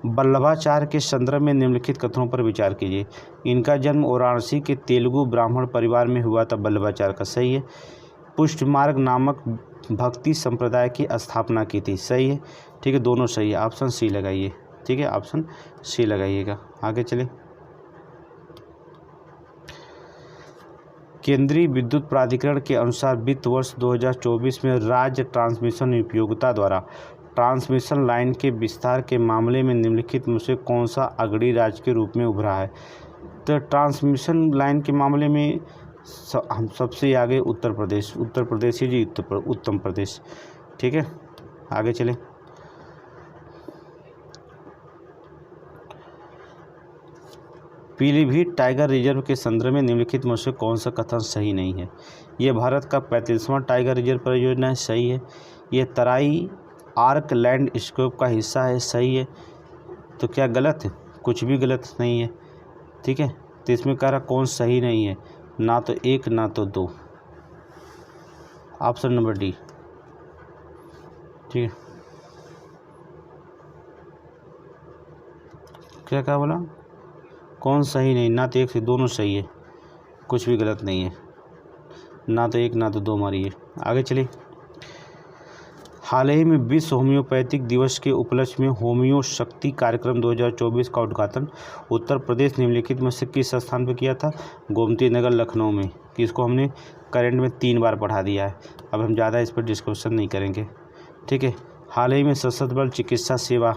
वल्लभाचार्य के संदर्भ में निम्नलिखित कथनों पर विचार कीजिए। इनका जन्म वाराणसी के तेलुगु ब्राह्मण परिवार में हुआ था, वल्लभाचार्य का, सही है। पुष्टमार्ग नामक भक्ति संप्रदाय की स्थापना की थी, सही है। ठीक है, दोनों सही है, ऑप्शन सी लगाइए। ठीक है, ऑप्शन सी लगाइएगा। आगे चले। केंद्रीय विद्युत प्राधिकरण के अनुसार वित्त वर्ष 2024 में राज्य ट्रांसमिशन उपयोगिता द्वारा ट्रांसमिशन लाइन के विस्तार के मामले में निम्नलिखित में से कौन सा अग्रणी राज्य के रूप में उभरा है? तो ट्रांसमिशन लाइन के मामले में हम सबसे आगे उत्तर प्रदेश ही जी, उत्तम प्रदेश। ठीक है, आगे चलें। पीलीभीत टाइगर रिजर्व के संदर्भ में निम्नलिखित में से कौन सा कथन सही नहीं है? यह भारत का 35वां टाइगर रिजर्व परियोजना है, सही है। यह तराई आर्क लैंडस्केप का हिस्सा है, सही है। तो क्या गलत है? कुछ भी गलत नहीं है। ठीक है, तो इसमें कह रहा कौन सही नहीं है, ना तो 1 ना तो 2, ऑप्शन नंबर डी। ठीक है, क्या कहा बोला? कौन सही नहीं, ना तो 1 से, दोनों सही है, कुछ भी गलत नहीं है। ना तो 1 ना तो 2 मारिए। आगे चलिए। हाल ही में विश्व होम्योपैथिक दिवस के उपलक्ष्य में होम्यो शक्ति कार्यक्रम 2024 का उद्घाटन उत्तर प्रदेश निम्नलिखित में से किस स्थान पर किया था? गोमती नगर, लखनऊ में। कि इसको हमने करंट में 3 बार पढ़ा दिया है, अब हम ज़्यादा इस पर डिस्कशन नहीं करेंगे। ठीक है, हाल ही में सशस्त्र बल चिकित्सा सेवा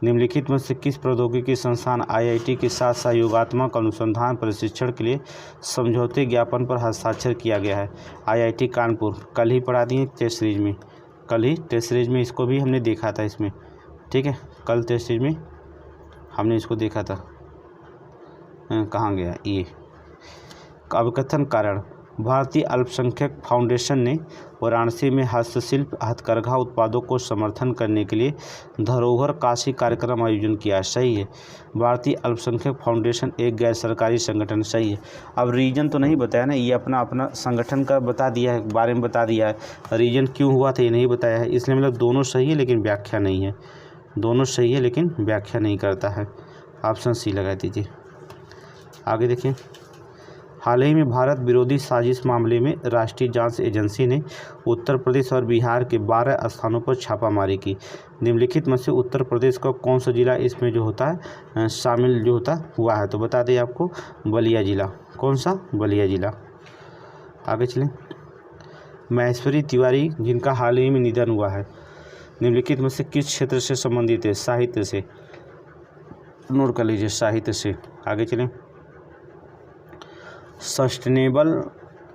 निम्नलिखित में से किस प्रौद्योगिकी संस्थान IIT के साथ सहयोगात्मक अनुसंधान प्रशिक्षण के लिए समझौते ज्ञापन पर हस्ताक्षर किया गया है? IIT कानपुर। कल ही पढ़ा दिए टेस्ट सीरीज में, कल ही टेस्ट सीरीज में इसको भी हमने देखा था इसमें, ठीक है, कल टेस्ट सीरीज में हमने इसको देखा था। कहाँ गया ये? अवकथन कारण। भारतीय अल्पसंख्यक फाउंडेशन ने वाराणसी में हस्तशिल्प हथकरघा उत्पादों को समर्थन करने के लिए धरोहर काशी कार्यक्रम आयोजन किया। सही है। भारतीय अल्पसंख्यक फाउंडेशन एक गैर सरकारी संगठन। सही है। अब रीजन तो नहीं बताया ना, ये अपना अपना संगठन का बता दिया है, बारे में बता दिया है, रीजन क्यों हुआ था ये नहीं बताया है, इसलिए मतलब दोनों सही है लेकिन व्याख्या नहीं है, दोनों सही है लेकिन व्याख्या नहीं करता है। ऑप्शन सी लगा दीजिए। आगे देखिए, हाल ही में भारत विरोधी साजिश मामले में राष्ट्रीय जांच एजेंसी ने उत्तर प्रदेश और बिहार के 12 स्थानों पर छापामारी की। निम्नलिखित में से उत्तर प्रदेश का कौन सा जिला इसमें जो होता है शामिल जो होता हुआ है? तो बता दें आपको, बलिया जिला। कौन सा? बलिया जिला। आगे चलें। महेश्वरी तिवारी जिनका हाल ही में निधन हुआ है, निम्नलिखित में से किस क्षेत्र से संबंधित है? साहित्य से। नोट कर लीजिए, साहित्य से। आगे चलें। Sustainable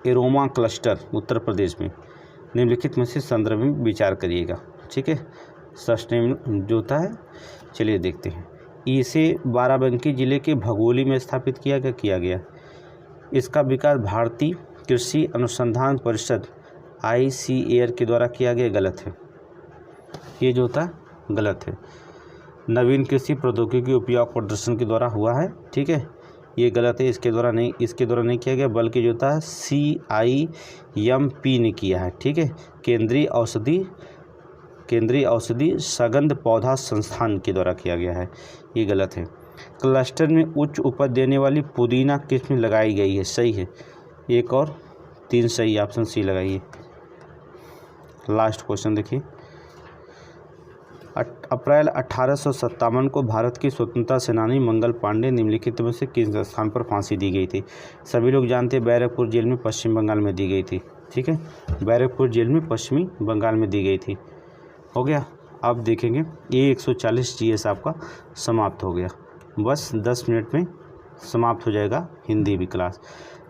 aroma cluster Uttar Pradesh में, निम्नलिखित में से संदर्भ में विचार करिएगा। ठीक है, सस्टेनेबल जो होता है, चलिए देखते हैं। इसे बाराबंकी जिले के भगोली में स्थापित किया गया। इसका विकास भारतीय कृषि अनुसंधान परिषद ICAR के द्वारा किया गया। गलत है, ये जो होता है गलत है। नवीन कृषि प्रौद्योगिकी उपयोग प्रदर्शन के द्वारा हुआ है। ठीक है, ये गलत है, इसके द्वारा नहीं किया गया, बल्कि जो होता है CIMP ने किया है। ठीक है, केंद्रीय औषधि सगंध पौधा संस्थान के द्वारा किया गया है। ये गलत है। क्लस्टर में उच्च उपज देने वाली पुदीना किस में लगाई गई है? सही है। 1 और 3 सही, ऑप्शन सी लगाइए। लास्ट क्वेश्चन देखिए। अप्रैल 1857 को भारत की स्वतंत्रता सेनानी मंगल पांडे निम्नलिखित में से किस स्थान पर फांसी दी गई थी? सभी लोग जानते हैं, बैरकपुर जेल में पश्चिम बंगाल में दी गई थी। ठीक है, बैरकपुर जेल में पश्चिमी बंगाल में दी गई थी। हो गया। अब देखेंगे, ये 140 GS आपका समाप्त हो गया। बस 10 मिनट में समाप्त हो जाएगा हिंदी भी क्लास।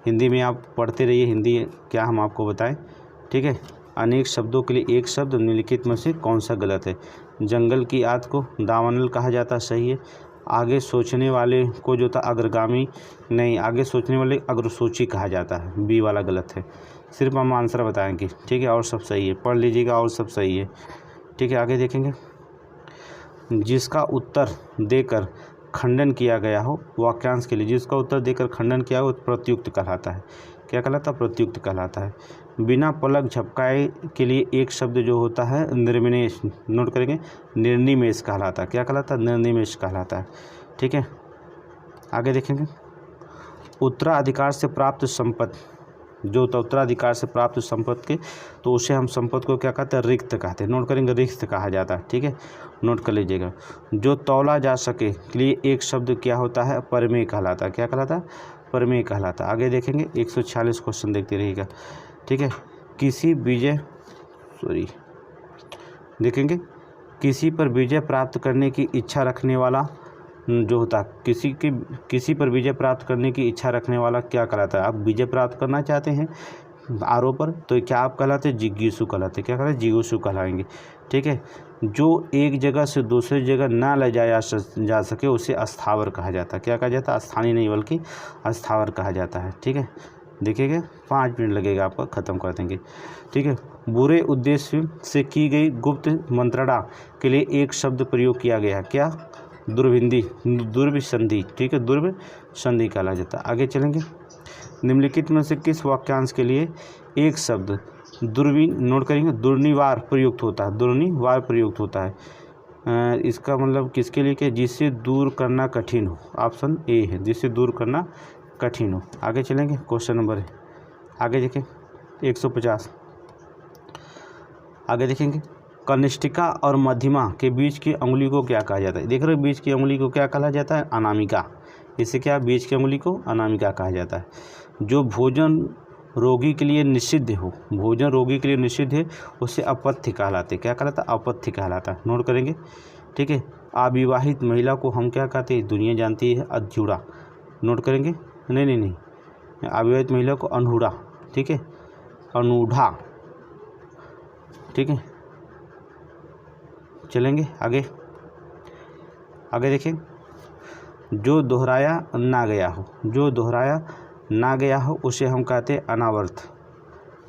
हिंदी में आप पढ़ते रहिए। हिंदी क्या हम आपको बताएं? ठीक है, अनेक शब्दों के लिए एक शब्द, निम्नलिखित में से कौन सा गलत है? जंगल की आग को दावानल कहा जाता, सही है। आगे सोचने वाले को जो था अग्रगामी नहीं, आगे सोचने वाले अग्रसूची कहा जाता है, बी वाला गलत है। सिर्फ हम आंसर बताएंगे। ठीक है, और सब सही है, पढ़ लीजिएगा, और सब सही है। ठीक है, आगे देखेंगे। जिसका उत्तर देकर खंडन किया गया हो, वाक्यांश के लिए जिसका उत्तर देकर खंडन किया हो प्रत्युक्त कहलाता है। क्या कहलाता है? प्रत्युक्त कहलाता है। बिना पलक झपकाए के लिए एक शब्द जो होता है निर्निमेष, नोट करेंगे, निर्निमेष कहलाता है। क्या कहलाता है? निर्निमेष कहलाता है। ठीक है, आगे देखेंगे। उत्तराधिकार से प्राप्त संपत्ति जो होता है, उत्तराधिकार से प्राप्त संपत्ति के, तो उसे हम संपत्ति को क्या कहते हैं? रिक्त कहते हैं। नोट करेंगे, रिक्त कहा जाता है। ठीक है, नोट कर लीजिएगा। जो तौला जा सके के लिए एक शब्द क्या होता है? परमेय कहलाता है। क्या कहलाता है? परमेय कहलाता है। आगे देखेंगे, 146 क्वेश्चन देखते रहिएगा। ठीक है, देखेंगे, किसी पर विजय प्राप्त करने की इच्छा रखने वाला जो होता है, किसी पर विजय प्राप्त करने की इच्छा रखने वाला क्या कहलाता है? आप विजय प्राप्त करना चाहते हैं आरोप पर, तो क्या आप कहलाते हैं? जिज्ञासु कहलाते हैं। क्या कहलाते हैं? जिज्ञासु कहलाएंगे। ठीक है, जो एक जगह से दूसरी जगह ना ले जाया जा सके उसे अस्थावर कहा जाता है। क्या कहा जाता है? स्थानीय नहीं बल्कि अस्थावर कहा जाता है। ठीक है, देखिएगा, 5 मिनट लगेगा आपका, ख़त्म कर देंगे। ठीक है, बुरे उद्देश्य से की गई गुप्त मंत्रणा के लिए एक शब्द प्रयोग किया गया। क्या? दुर्विसंधि। ठीक है, दुर्विसंधि कहा जाता है। आगे चलेंगे। निम्नलिखित में से किस वाक्यांश के लिए एक शब्द नोट करेंगे, दुर्निवार प्रयुक्त होता है? दुर्निवार प्रयुक्त होता है। इसका मतलब किसके लिए? कि जिससे दूर करना कठिन हो। ऑप्शन ए है, जिससे दूर करना कठिन हो। आगे चलेंगे, क्वेश्चन नंबर आगे देखें 150। आगे देखेंगे, कनिष्ठिका और मध्यमा के बीच की अंगुली को क्या कहा जाता है? देख रहे हो, बीच की अंगुली को क्या कहा जाता है? अनामिका। इससे क्या? बीच की अंगुली को अनामिका कहा जाता है। जो भोजन रोगी के लिए निषिद्ध हो, भोजन रोगी के लिए निषिद्ध है, उसे अपथ्य कहलाते। क्या कहलाता है? अपथ्य कहलाता है। नोट करेंगे। ठीक है, अविवाहित महिला को हम क्या कहते हैं, दुनिया जानती है, अधूरा। नोट करेंगे, नहीं, अविवाहित महिला को अनूढ़ा, ठीक है, अनूढ़ा, ठीक है। चलेंगे आगे देखें, जो दोहराया ना गया हो, जो दोहराया ना गया हो उसे हम कहते हैं अनावर्त,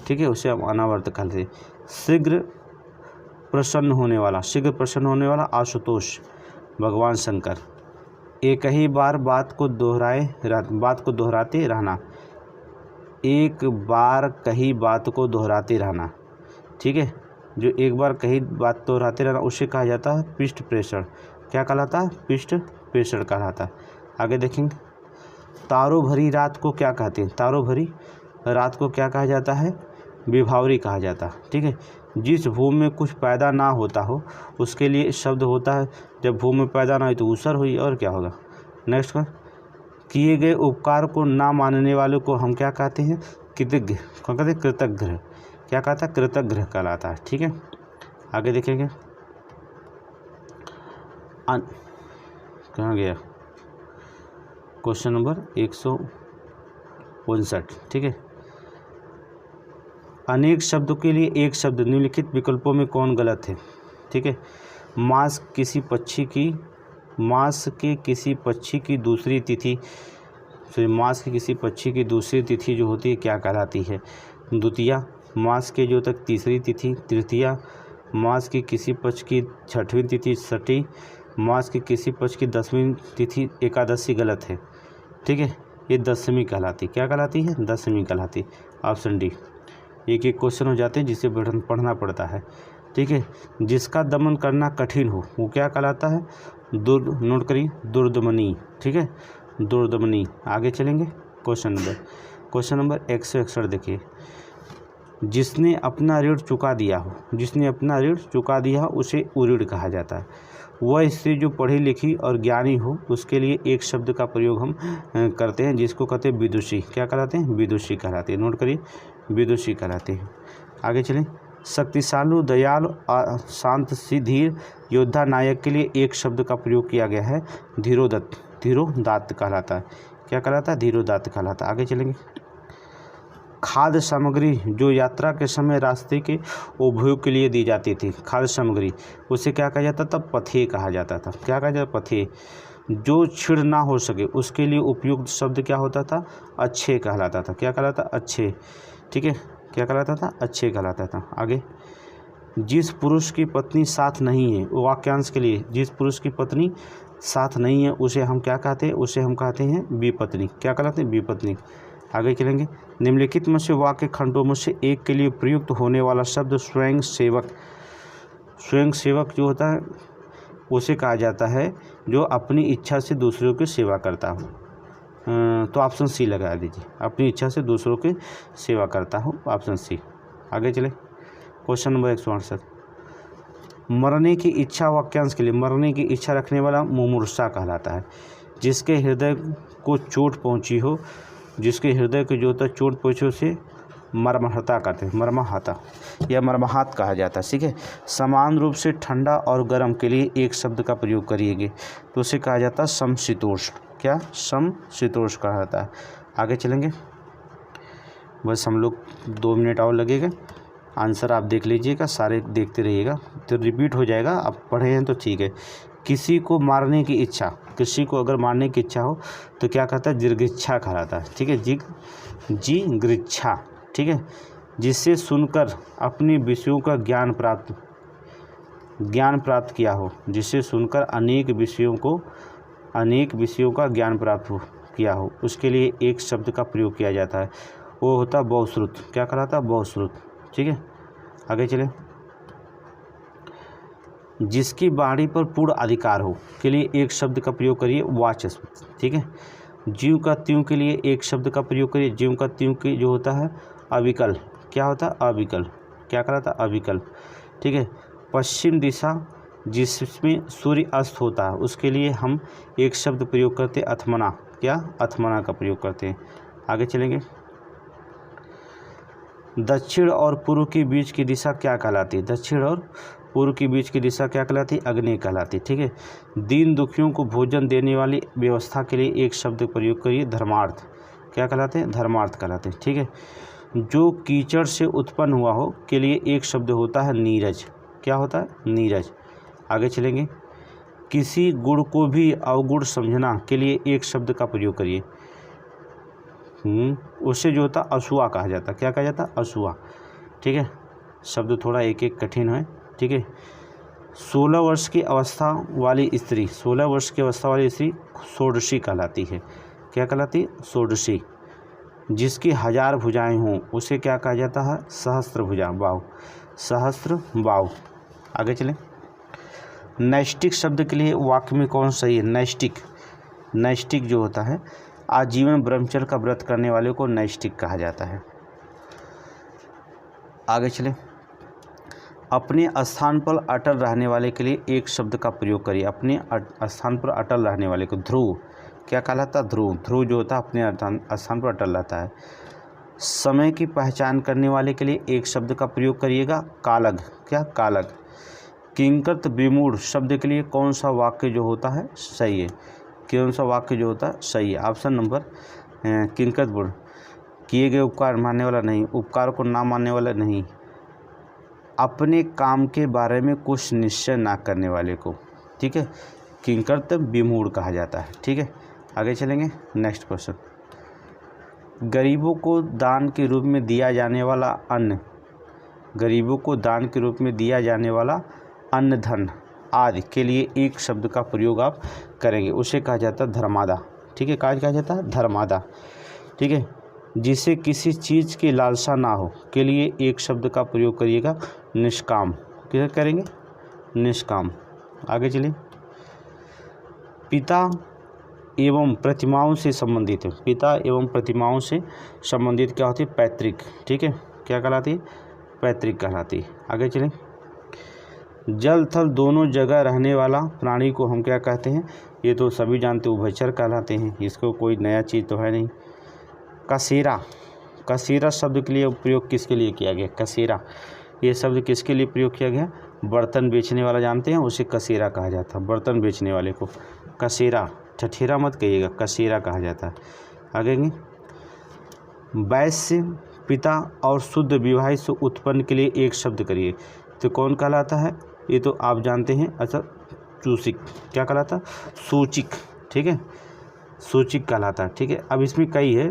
ठीक है, उसे हम अनावर्त कहते हैं। शीघ्र प्रसन्न होने वाला, शीघ्र प्रसन्न होने वाला आशुतोष, भगवान शंकर। एक ही बार बात को दोहराते रहना, एक बार कही बात को दोहराते रहना, ठीक है। जो एक बार कही बात दोहराते रहना उसे कहा जाता है पृष्ठ प्रेषण। क्या कहलाता है, पृष्ठ प्रेषण कहलाता है। आगे देखेंगे, तारों भरी रात को क्या कहते हैं, तारों भरी रात को क्या कहा जाता है, विभावरी कहा जाता है, ठीक है। जिस भूमि में कुछ पैदा ना होता हो उसके लिए शब्द होता है, जब भूमि में पैदा ना हो तो ऊसर हुई, और क्या होगा। नेक्स्ट का, किए गए उपकार को ना मानने वालों को हम क्या कहते हैं, कृतज्ञ, क्या कहते हैं, कृतज्ञ। क्या कहता है, कृतज्ञ कहलाता है, ठीक है। आगे देखेंगे, कहाँ गया, क्वेश्चन नंबर 159, ठीक है। अनेक शब्दों के लिए एक शब्द निम्नलिखित विकल्पों में कौन गलत है, ठीक है। मास के किसी पक्षी की दूसरी तिथि जो होती है क्या कहलाती है, द्वितीया। मास के जो तक तीसरी तिथि तृतीया। मास की किसी पक्ष की छठवीं तिथि छठी। मास के किसी पक्ष की 10वीं तिथि एकादशी गलत है, ठीक है। ये 10वीं कहलाती, क्या कहलाती है, 10वीं कहलाती। Option D. एक क्वेश्चन हो जाते हैं जिसे पढ़ना पड़ता है, ठीक है। जिसका दमन करना कठिन हो वो क्या कहलाता है, नोट करिए, दुर्दमनी, ठीक है, दुर्दमनी। आगे चलेंगे, क्वेश्चन नंबर 161 देखिए। जिसने अपना ऋण चुका दिया हो उसे उऋण कहा जाता है। वह स्त्री जो पढ़ी लिखी और ज्ञानी हो उसके लिए एक शब्द का प्रयोग हम करते हैं जिसको कहते हैं विदुषी। क्या कहलाते हैं, विदुषी कहलाते हैं। नोट करिए, विदुषी कहलाते हैं। आगे चलें, शक्तिशाली, दयालु, शांत, धीर योद्धा नायक के लिए एक शब्द का प्रयोग किया गया है, धीरोदात्त कहलाता है। क्या कहलाता है, धीरोदात्त कहलाता है। आगे चलेंगे, खाद्य सामग्री जो यात्रा के समय रास्ते के उपभोग के लिए दी जाती थी, खाद्य सामग्री, उसे क्या कहा जाता था, पथ्य कहा जाता था। क्या कहा जाता, पथ्य। जो छिड़ ना हो सके उसके लिए उपयुक्त शब्द क्या होता था, अच्छे कहलाता था। क्या कहलाता, अच्छे, ठीक है। क्या कहलाता था, अच्छे कहलाता था। आगे, जिस पुरुष की पत्नी साथ नहीं है, वाक्यांश के लिए, जिस पुरुष की पत्नी साथ नहीं है उसे हम क्या कहते हैं, उसे हम कहते हैं विपत्नी। क्या कहलाते हैं, विपत्नी। आगे चलेंगे, निम्नलिखित में से वाक्य खंडों में से एक के लिए प्रयुक्त होने वाला शब्द स्वयं सेवक जो होता है उसे कहा जाता है जो अपनी इच्छा से दूसरों की सेवा करता हो। तो ऑप्शन सी लगा दीजिए, अपनी इच्छा से दूसरों की सेवा करता हो, ऑप्शन सी। आगे चले, क्वेश्चन नंबर 168। मरने की इच्छा वाक्यांश के लिए, मरने की इच्छा रखने वाला मुमूर्षा कहलाता है। जिसके हृदय को चोट पहुंची हो, जिसके हृदय को जो तक चोट पहुंचे उसे मर्माहता कहते हैं, मर्माहता या मर्माहत कहा जाता है, ठीक है। समान रूप से ठंडा और गर्म के लिए एक शब्द का प्रयोग करिएगा तो उसे कहा जाता है समशीतोष्ण। क्या, समशीतोष्ण कहा जाता है। आगे चलेंगे, बस हम लोग 2 मिनट और लगेगा। आंसर आप देख लीजिएगा, सारे देखते रहिएगा तो रिपीट हो जाएगा। आप पढ़े हैं तो ठीक है। किसी को मारने की इच्छा, किसी को अगर मारने की इच्छा हो तो क्या कहता है, जिगृच्छा कहलाता है, ठीक है, जिगृच्छा, ठीक है। जिससे सुनकर अपने विषयों का ज्ञान प्राप्त किया हो, जिससे सुनकर अनेक विषयों का ज्ञान प्राप्त किया हो उसके लिए एक शब्द का प्रयोग किया जाता है, वो होता है बहुश्रुत। क्या कहलाता है, बहुश्रुत, ठीक है। आगे चलें, जिसकी बाणी पर पूर्ण अधिकार हो के लिए एक शब्द का प्रयोग करिए, वाचस्पति, ठीक है। जीव का त्यों के लिए एक शब्द का प्रयोग करिए, जीव का त्यों के जो होता है अविकल। क्या होता है, अविकल। क्या कहलाता है, अविकल, ठीक है। पश्चिम दिशा जिसमें सूर्य अस्त होता है उसके लिए हम एक शब्द प्रयोग करते हैं, अथमना। क्या, अथमना का प्रयोग करते हैं। आगे चलेंगे, दक्षिण और पूर्व के बीच की दिशा क्या कहलाती है, दक्षिण और पूर्व की बीच की दिशा क्या कहलाती? आग्नेय कहलाती। ठीक है। दीन दुखियों को भोजन देने वाली व्यवस्था के लिए एक शब्द प्रयोग करिए, धर्मार्थ। क्या कहलाते हैं? धर्मार्थ कहलाते हैं। ठीक है। जो कीचड़ से उत्पन्न हुआ हो के लिए एक शब्द होता है, नीरज। क्या होता है? नीरज। आगे चलेंगे। किसी गुण को भी अवगुण समझना के लिए एक शब्द का प्रयोग करिए। उससे जो होता असूआ कहा जाता। क्या कहा जाता? असूआ। ठीक है। शब्द थोड़ा एक एक कठिन है। ठीक है। 16 वर्ष की अवस्था वाली स्त्री, 16 वर्ष की अवस्था वाली स्त्री षोडशी कहलाती है। क्या कहलाती? षोडशी। जिसकी 1000 भुजाएं हों उसे क्या कहा जाता है? सहस्त्र भुजा, बाहु, सहस्त्र बाहु। आगे चलें। नैष्टिक शब्द के लिए वाक्य में कौन सही है? नैष्टिक। नैष्टिक जो होता है, आजीवन ब्रह्मचर्य का व्रत करने वाले को नैष्टिक कहा जाता है। आगे चलें। अपने स्थान पर अटल रहने वाले के लिए एक शब्द का प्रयोग करिए। अपने स्थान पर अटल रहने वाले को ध्रुव। क्या कहलाता? ध्रुव। ध्रुव जो होता है अपने स्थान पर अटल रहता है। समय की पहचान करने वाले के लिए एक शब्द का प्रयोग करिएगा, कालग। क्या? कालग। किंकृत विमूढ़ शब्द के लिए कौन सा वाक्य जो होता है सही है? कौन सा वाक्य जो होता है सही है? ऑप्शन नंबर किंकृत विमूढ़, किए गए उपकार मानने वाला नहीं, उपकार को ना मानने वाला नहीं, अपने काम के बारे में कुछ निश्चय ना करने वाले को, ठीक है, किंकृत विमूढ़ कहा जाता है। ठीक है। आगे चलेंगे। Next question. गरीबों को दान के रूप में दिया जाने वाला अन्न, गरीबों को दान के रूप में दिया जाने वाला अन्न, धन आदि के लिए एक शब्द का प्रयोग आप करेंगे, उसे कहा जाता है धर्मादा। ठीक है। कहा जाता है धर्मादा। ठीक है। जिसे किसी चीज़ की लालसा ना हो के लिए एक शब्द का प्रयोग करिएगा, निष्काम। क्या करेंगे? निष्काम। आगे चलिए। पिता एवं प्रतिमाओं से संबंधित है, पिता एवं प्रतिमाओं से संबंधित क्या होती है? पैतृक। ठीक है। क्या कहलाती है? पैतृक कहलाती है। आगे चलें। जल थल दोनों जगह रहने वाला प्राणी को हम क्या कहते हैं? ये तो सभी जानते, उभयचर कहलाते हैं। इसको कोई नया चीज़ तो है नहीं। कसेरा। कसेरा शब्द के लिए प्रयोग किसके लिए किया गया? कसेरा। ये शब्द किसके लिए प्रयोग किया गया? बर्तन बेचने वाला, जानते हैं, उसे कसेरा कहा जाता है। बर्तन बेचने वाले को कसेरा, ठठेरा मत कहिएगा, कसेरा कहा जाता है। आगे वैश्य, पिता और शुद्ध विवाहित से उत्पन्न के लिए एक शब्द करिए, तो कौन कहलाता है? ये तो आप जानते हैं। अच्छा, चूसिक। क्या कहलाता? सूचिक। ठीक है। सूचिक कहलाता है। ठीक है। अब इसमें कई है।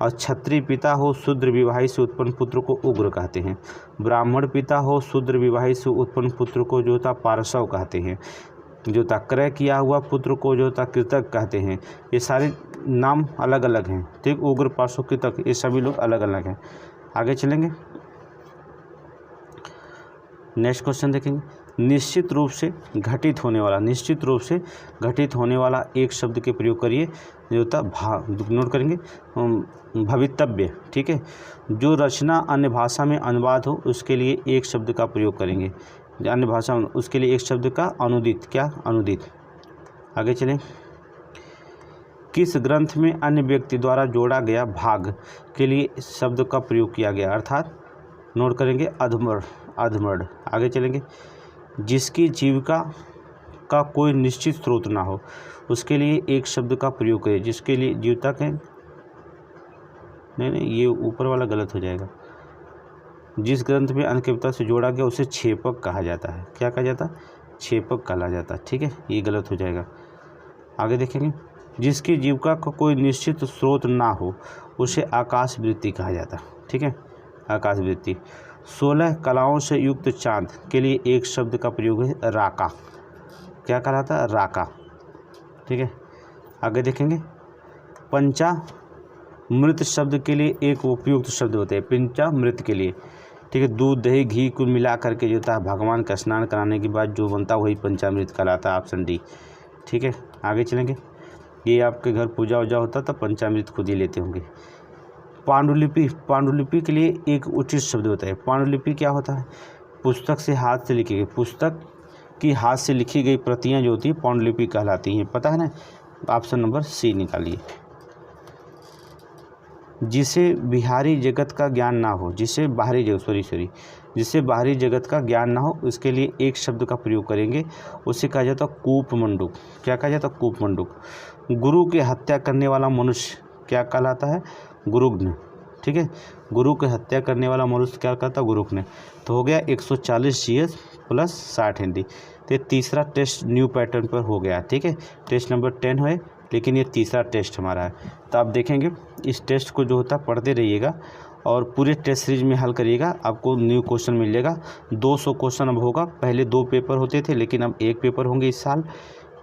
और क्षत्रिय पिता हो शूद्र विवाहित से उत्पन्न पुत्र को उग्र कहते हैं। ब्राह्मण पिता हो शूद्र विवाहित से उत्पन्न पुत्र को जो था पार्श्व कहते हैं। जो था क्रय किया हुआ पुत्र को जो था कृतक कहते हैं। ये सारे नाम अलग अलग हैं। ठीक। उग्र, पार्श्व, कृतक, ये सभी लोग अलग अलग हैं। आगे चलेंगे। नेक्स्ट क्वेश्चन देखेंगे। निश्चित रूप से घटित होने वाला, निश्चित रूप से घटित होने वाला एक शब्द के प्रयोग करिए, जो होता नोट करेंगे, भवितव्य। ठीक है। जो रचना अन्य भाषा में अनुवाद हो उसके लिए एक शब्द का प्रयोग करेंगे, अन्य भाषा उसके लिए एक शब्द का अनुदित। क्या? अनुदित। आगे चलें। किस ग्रंथ में अन्य व्यक्ति द्वारा जोड़ा गया भाग के लिए शब्द का प्रयोग किया गया, अर्थात नोट करेंगे अधमर, अधमर्ड। आगे चलेंगे। जिसकी जीविका का कोई निश्चित स्रोत ना हो उसके लिए एक शब्द का प्रयोग करें, जिसके लिए जीविका के, नहीं, ये ऊपर वाला गलत हो जाएगा। जिस ग्रंथ में अन्य कविता से जोड़ा गया उसे छेपक कहा जाता है। क्या कहा जाता है? छेपक कहा जाता है। ठीक है। ये गलत हो जाएगा। आगे देखेंगे। जिसकी जीविका का कोई निश्चित स्रोत ना हो उसे आकाशवृत्ति कहा जाता है। ठीक है। आकाशवृत्ति। 16 कलाओं से युक्त चांद के लिए एक शब्द का प्रयोग है, राका। क्या कहलाता है? राका। ठीक है। आगे देखेंगे। पंचामृत शब्द के लिए एक उपयुक्त शब्द होते हैं, पंचामृत के लिए। ठीक है। दूध, दही, घी को मिला करके जो होता है भगवान का स्नान कराने के बाद जो बनता है वही पंचामृत कहलाता है, ऑप्शन डी। ठीक है। आगे चलेंगे। ये आपके घर पूजा वूजा होता तो पंचामृत खुद ही लेते होंगे। पांडुलिपि, पांडुलिपि के लिए एक उचित शब्द होता है। पांडुलिपि क्या होता है? पुस्तक से हाथ से लिखी गई, पुस्तक की हाथ से लिखी गई प्रतियां जो होती है पांडुलिपि कहलाती हैं। पता है ना? ऑप्शन नंबर सी निकालिए। जिसे बिहारी जगत का ज्ञान ना हो, जिसे बाहरी जगत, सॉरी जिससे बाहरी जगत का ज्ञान ना हो, उसके लिए एक शब्द का प्रयोग करेंगे, उसे कहा जाता है कूपमंडूक। क्या कहा जाता है? कूपमंडूक। गुरु की हत्या करने वाला मनुष्य क्या कहलाता है? गुरुग्न। ठीक है, गुरु की हत्या करने वाला मनुष्य क्या कहता है? गुरुग्न। तो हो गया 140 GS प्लस 60 हिंदी। तो तीसरा टेस्ट न्यू पैटर्न पर हो गया। ठीक है, टेस्ट नंबर 10 है, लेकिन ये तीसरा टेस्ट हमारा है। तो आप देखेंगे इस टेस्ट को जो होता है पढ़ते रहिएगा और पूरे टेस्ट सीरीज में हल करिएगा, आपको न्यू क्वेश्चन मिल जाएगा। 200 क्वेश्चन अब होगा, पहले 2 पेपर होते थे लेकिन अब 1 पेपर होंगे इस साल।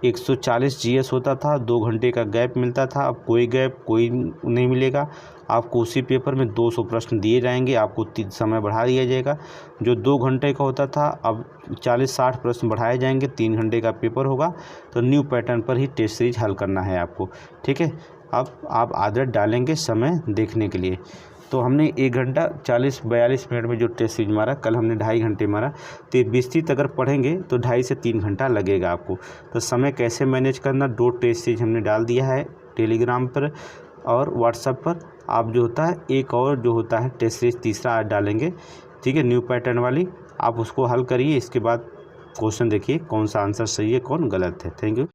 140 GS होता था, 2 घंटे का गैप मिलता था, अब कोई गैप कोई नहीं मिलेगा। आपको उसी पेपर में 200 प्रश्न दिए जाएंगे, आपको समय बढ़ा दिया जाएगा। जो 2 घंटे का होता था अब 40-60 प्रश्न बढ़ाए जाएंगे, 3 घंटे का पेपर होगा। तो न्यू पैटर्न पर ही टेस्ट सीरीज हल करना है आपको। ठीक है, अब आप आदत डालेंगे समय देखने के लिए। तो हमने 1 घंटा 40-42 मिनट में जो टेस्ट सीरीज मारा, कल हमने 2.5 घंटे मारा। तो विस्तृत अगर पढ़ेंगे तो 2.5 से 3 घंटा लगेगा आपको। तो समय कैसे मैनेज करना, 2 टेस्ट सीरीज हमने डाल दिया है टेलीग्राम पर और व्हाट्सएप पर। आप जो होता है एक और जो होता है टेस्ट सीरीज तीसरा आज डालेंगे। ठीक है, न्यू पैटर्न वाली, आप उसको हल करिए। इसके बाद क्वेश्चन देखिए कौन सा आंसर सही है कौन गलत है। Thank you.